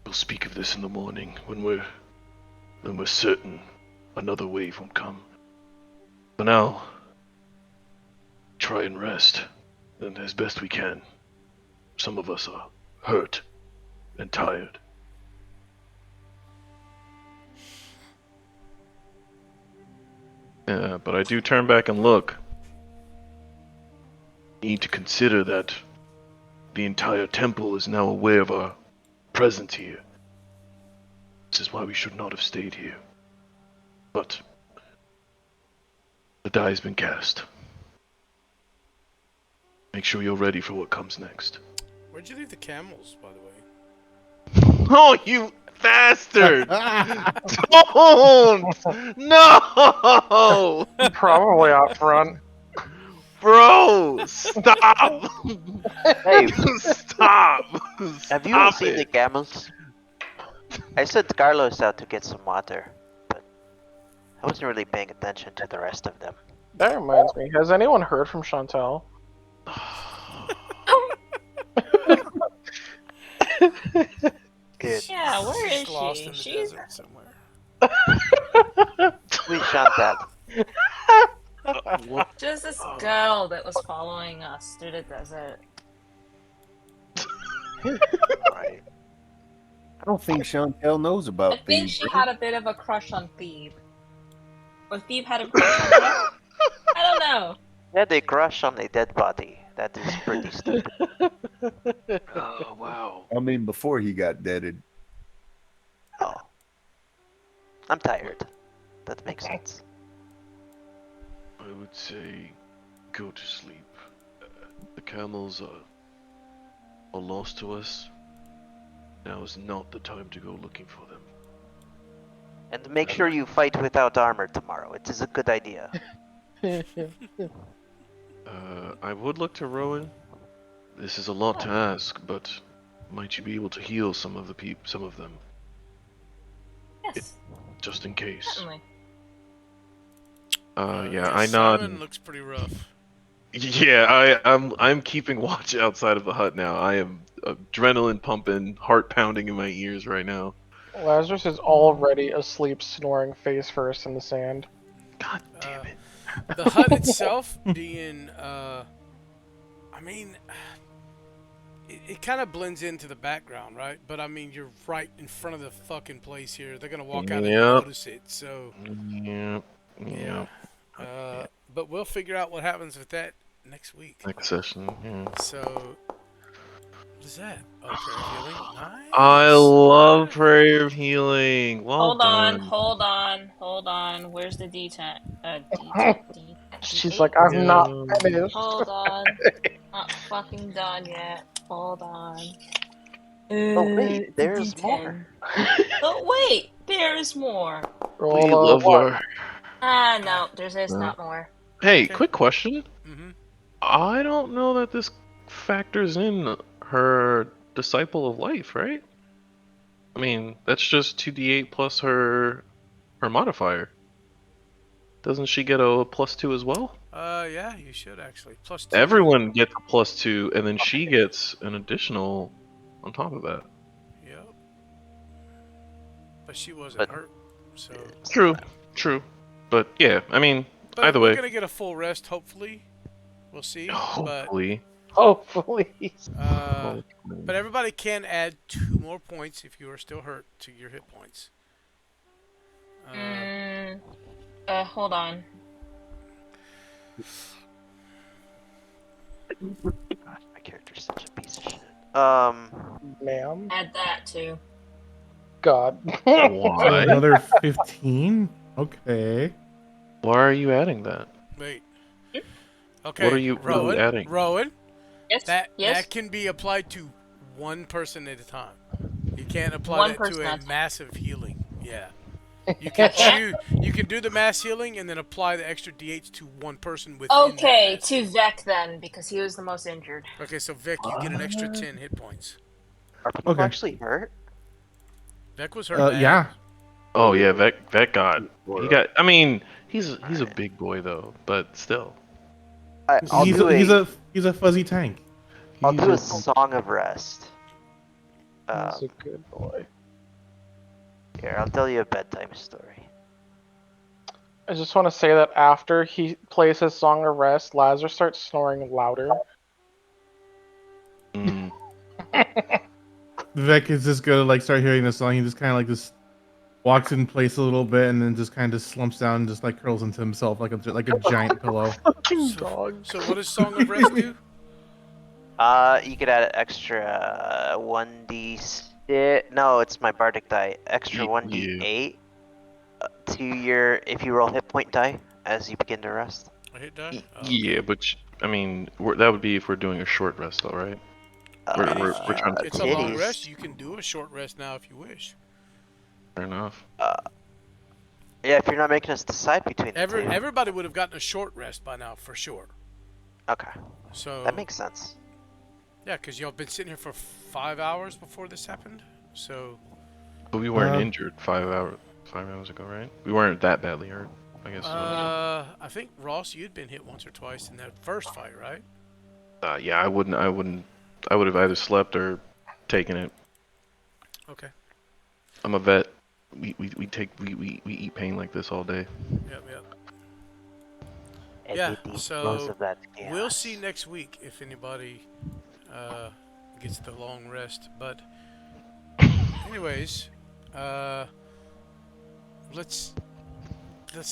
We'll speak of this in the morning when we're certain another wave won't come. For now, try and rest, and as best we can. Some of us are hurt and tired. Yeah, but I do turn back and look. Need to consider that the entire temple is now aware of our presence here. This is why we should not have stayed here. But the die has been cast. Make sure you're ready for what comes next. Where'd you leave the camels, by the way? Oh, you bastard! Don't! No! Probably out front. Bro, stop! Hey, Stop! have you all Stop seen the it. camels? I sent Carlos out to get some water, but I wasn't really paying attention to the rest of them. That reminds me. Has anyone heard from Chantel? Good. Yeah, where She's is lost she? in the She's desert somewhere. Please, Chantel. What? just this girl that was following us through the desert. Right. I don't think Chantel knows I about think these. she had a bit of a crush on Thebe. Or Thebe had a crush on her? I don't know. Yeah, they crush on a dead body. That is pretty stupid. Oh wow. I mean, before he got deaded. Oh. I'm tired. That makes sense. I would say, go to sleep. The camels are lost to us. Now is not the time to go looking for them. And make sure you fight without armor tomorrow. It is a good idea. I would look to Rowan. This is a lot to ask, but might you be able to heal some of them, Yes, just in case? certainly. Yeah, I nod. Simon looks pretty rough. Yeah, I'm keeping watch outside of the hut now. I am adrenaline pumping, heart pounding in my ears right now. Lazarus is already asleep, snoring face first in the sand. God damn it. The hut itself being, I mean, it kind of blends into the background, right? But I mean, you're right in front of the fucking place here. They're gonna walk out and Yep. notice it. So Yeah. but we'll figure out what happens with that next week. Next session. Yeah. So, what is that? Oh, prayer of healing. Nice. I love prayer of healing. Well Hold done. hold on. Where's the D10? D10. She's D8? like, I'm not Yeah. finished. Hold on. Not fucking done yet. Hold on. Oh wait, It's a there's D10. more. Oh wait, there's more. We Roll a love one. her. Ah, no, there's No. not more. Hey, Okay. quick question. Mm-hmm. I don't know that this factors in her disciple of life, right? I mean, that's just 2d8 plus her modifier. Doesn't she get a +2 as well? Yeah, you should actually. +2. Everyone gets a +2, and then she gets an additional on top of that. Yep. But she wasn't But- hurt, so. True. But yeah, I mean, But either we're way, gonna get a full rest, hopefully. We'll see. hopefully. Hopefully. But everybody can add 2 more points if you are still hurt to your hit points. Hold on. Gosh, my character's such a piece of shit. Ma'am. Add that too. God. So Why? another 15. Okay. Why are you adding that? Wait. Okay. What are you Rowan? adding? Rowan, Yes. that yes. can be applied to one person at a time. You can't apply One that person to at a a time. massive healing. Yeah. You can choose. You can do the mass healing and then apply the extra d8s to one person within Okay, that mass. to Vec then, because he was the most injured. Okay, so Vic, you get an extra 10 hit points. Are people Okay. actually hurt? Vic was hurt bad. Yeah. Oh yeah, Vet got. Or, He got. I mean, he's a big boy though, but still. I'll He's a fuzzy tank. I'll He's do a- a song of rest. He's a good boy. Here, I'll tell you a bedtime story. I just want to say that after he plays his song of rest, Lazarus starts snoring louder. Mm. Vivek is just gonna like start hearing this song. He just kind of like just walks in place a little bit and then just kind of slumps down and just like curls into himself like a giant pillow. Fucking dog. So what does Song of Rest do? You could add an extra 1d6. No, it's my bardic die. Extra 1d8 to your if you roll hit point die as you begin to rest. A hit die? Yeah, but I mean, that would be if we're doing a short rest, though, right? We're trying to. It's a long rest. You can do a short rest now if you wish. Fair enough. Yeah, if you're not making us decide between the two. Everybody would have gotten a short rest by now for sure. Okay, So that makes sense. yeah, because y'all been sitting here for 5 hours before this happened. So But we weren't Uh, injured 5 hours ago, right? We weren't that badly hurt. I guess. I think Ross, you'd been hit once or twice in that first fight, right? Yeah, I wouldn't. I would have either slept or taken it. Okay. I'm a vet. We eat pain like this all day. Yep. And Yeah, we need so most of that we'll chaos. see next week if anybody gets the long rest. But anyways, let's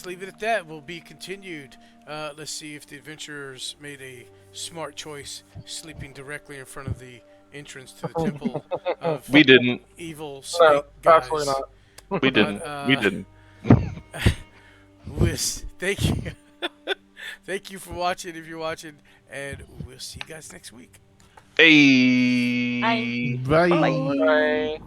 leave it at that. Will be continued. Let's see if the adventurers made a smart choice, sleeping directly in front of the entrance to the temple of We didn't. evil No, snake guys. absolutely not. We didn't. We didn't. Thank you. Thank you for watching if you're watching, and we'll see you guys next week. Hey. Bye. Bye. Bye.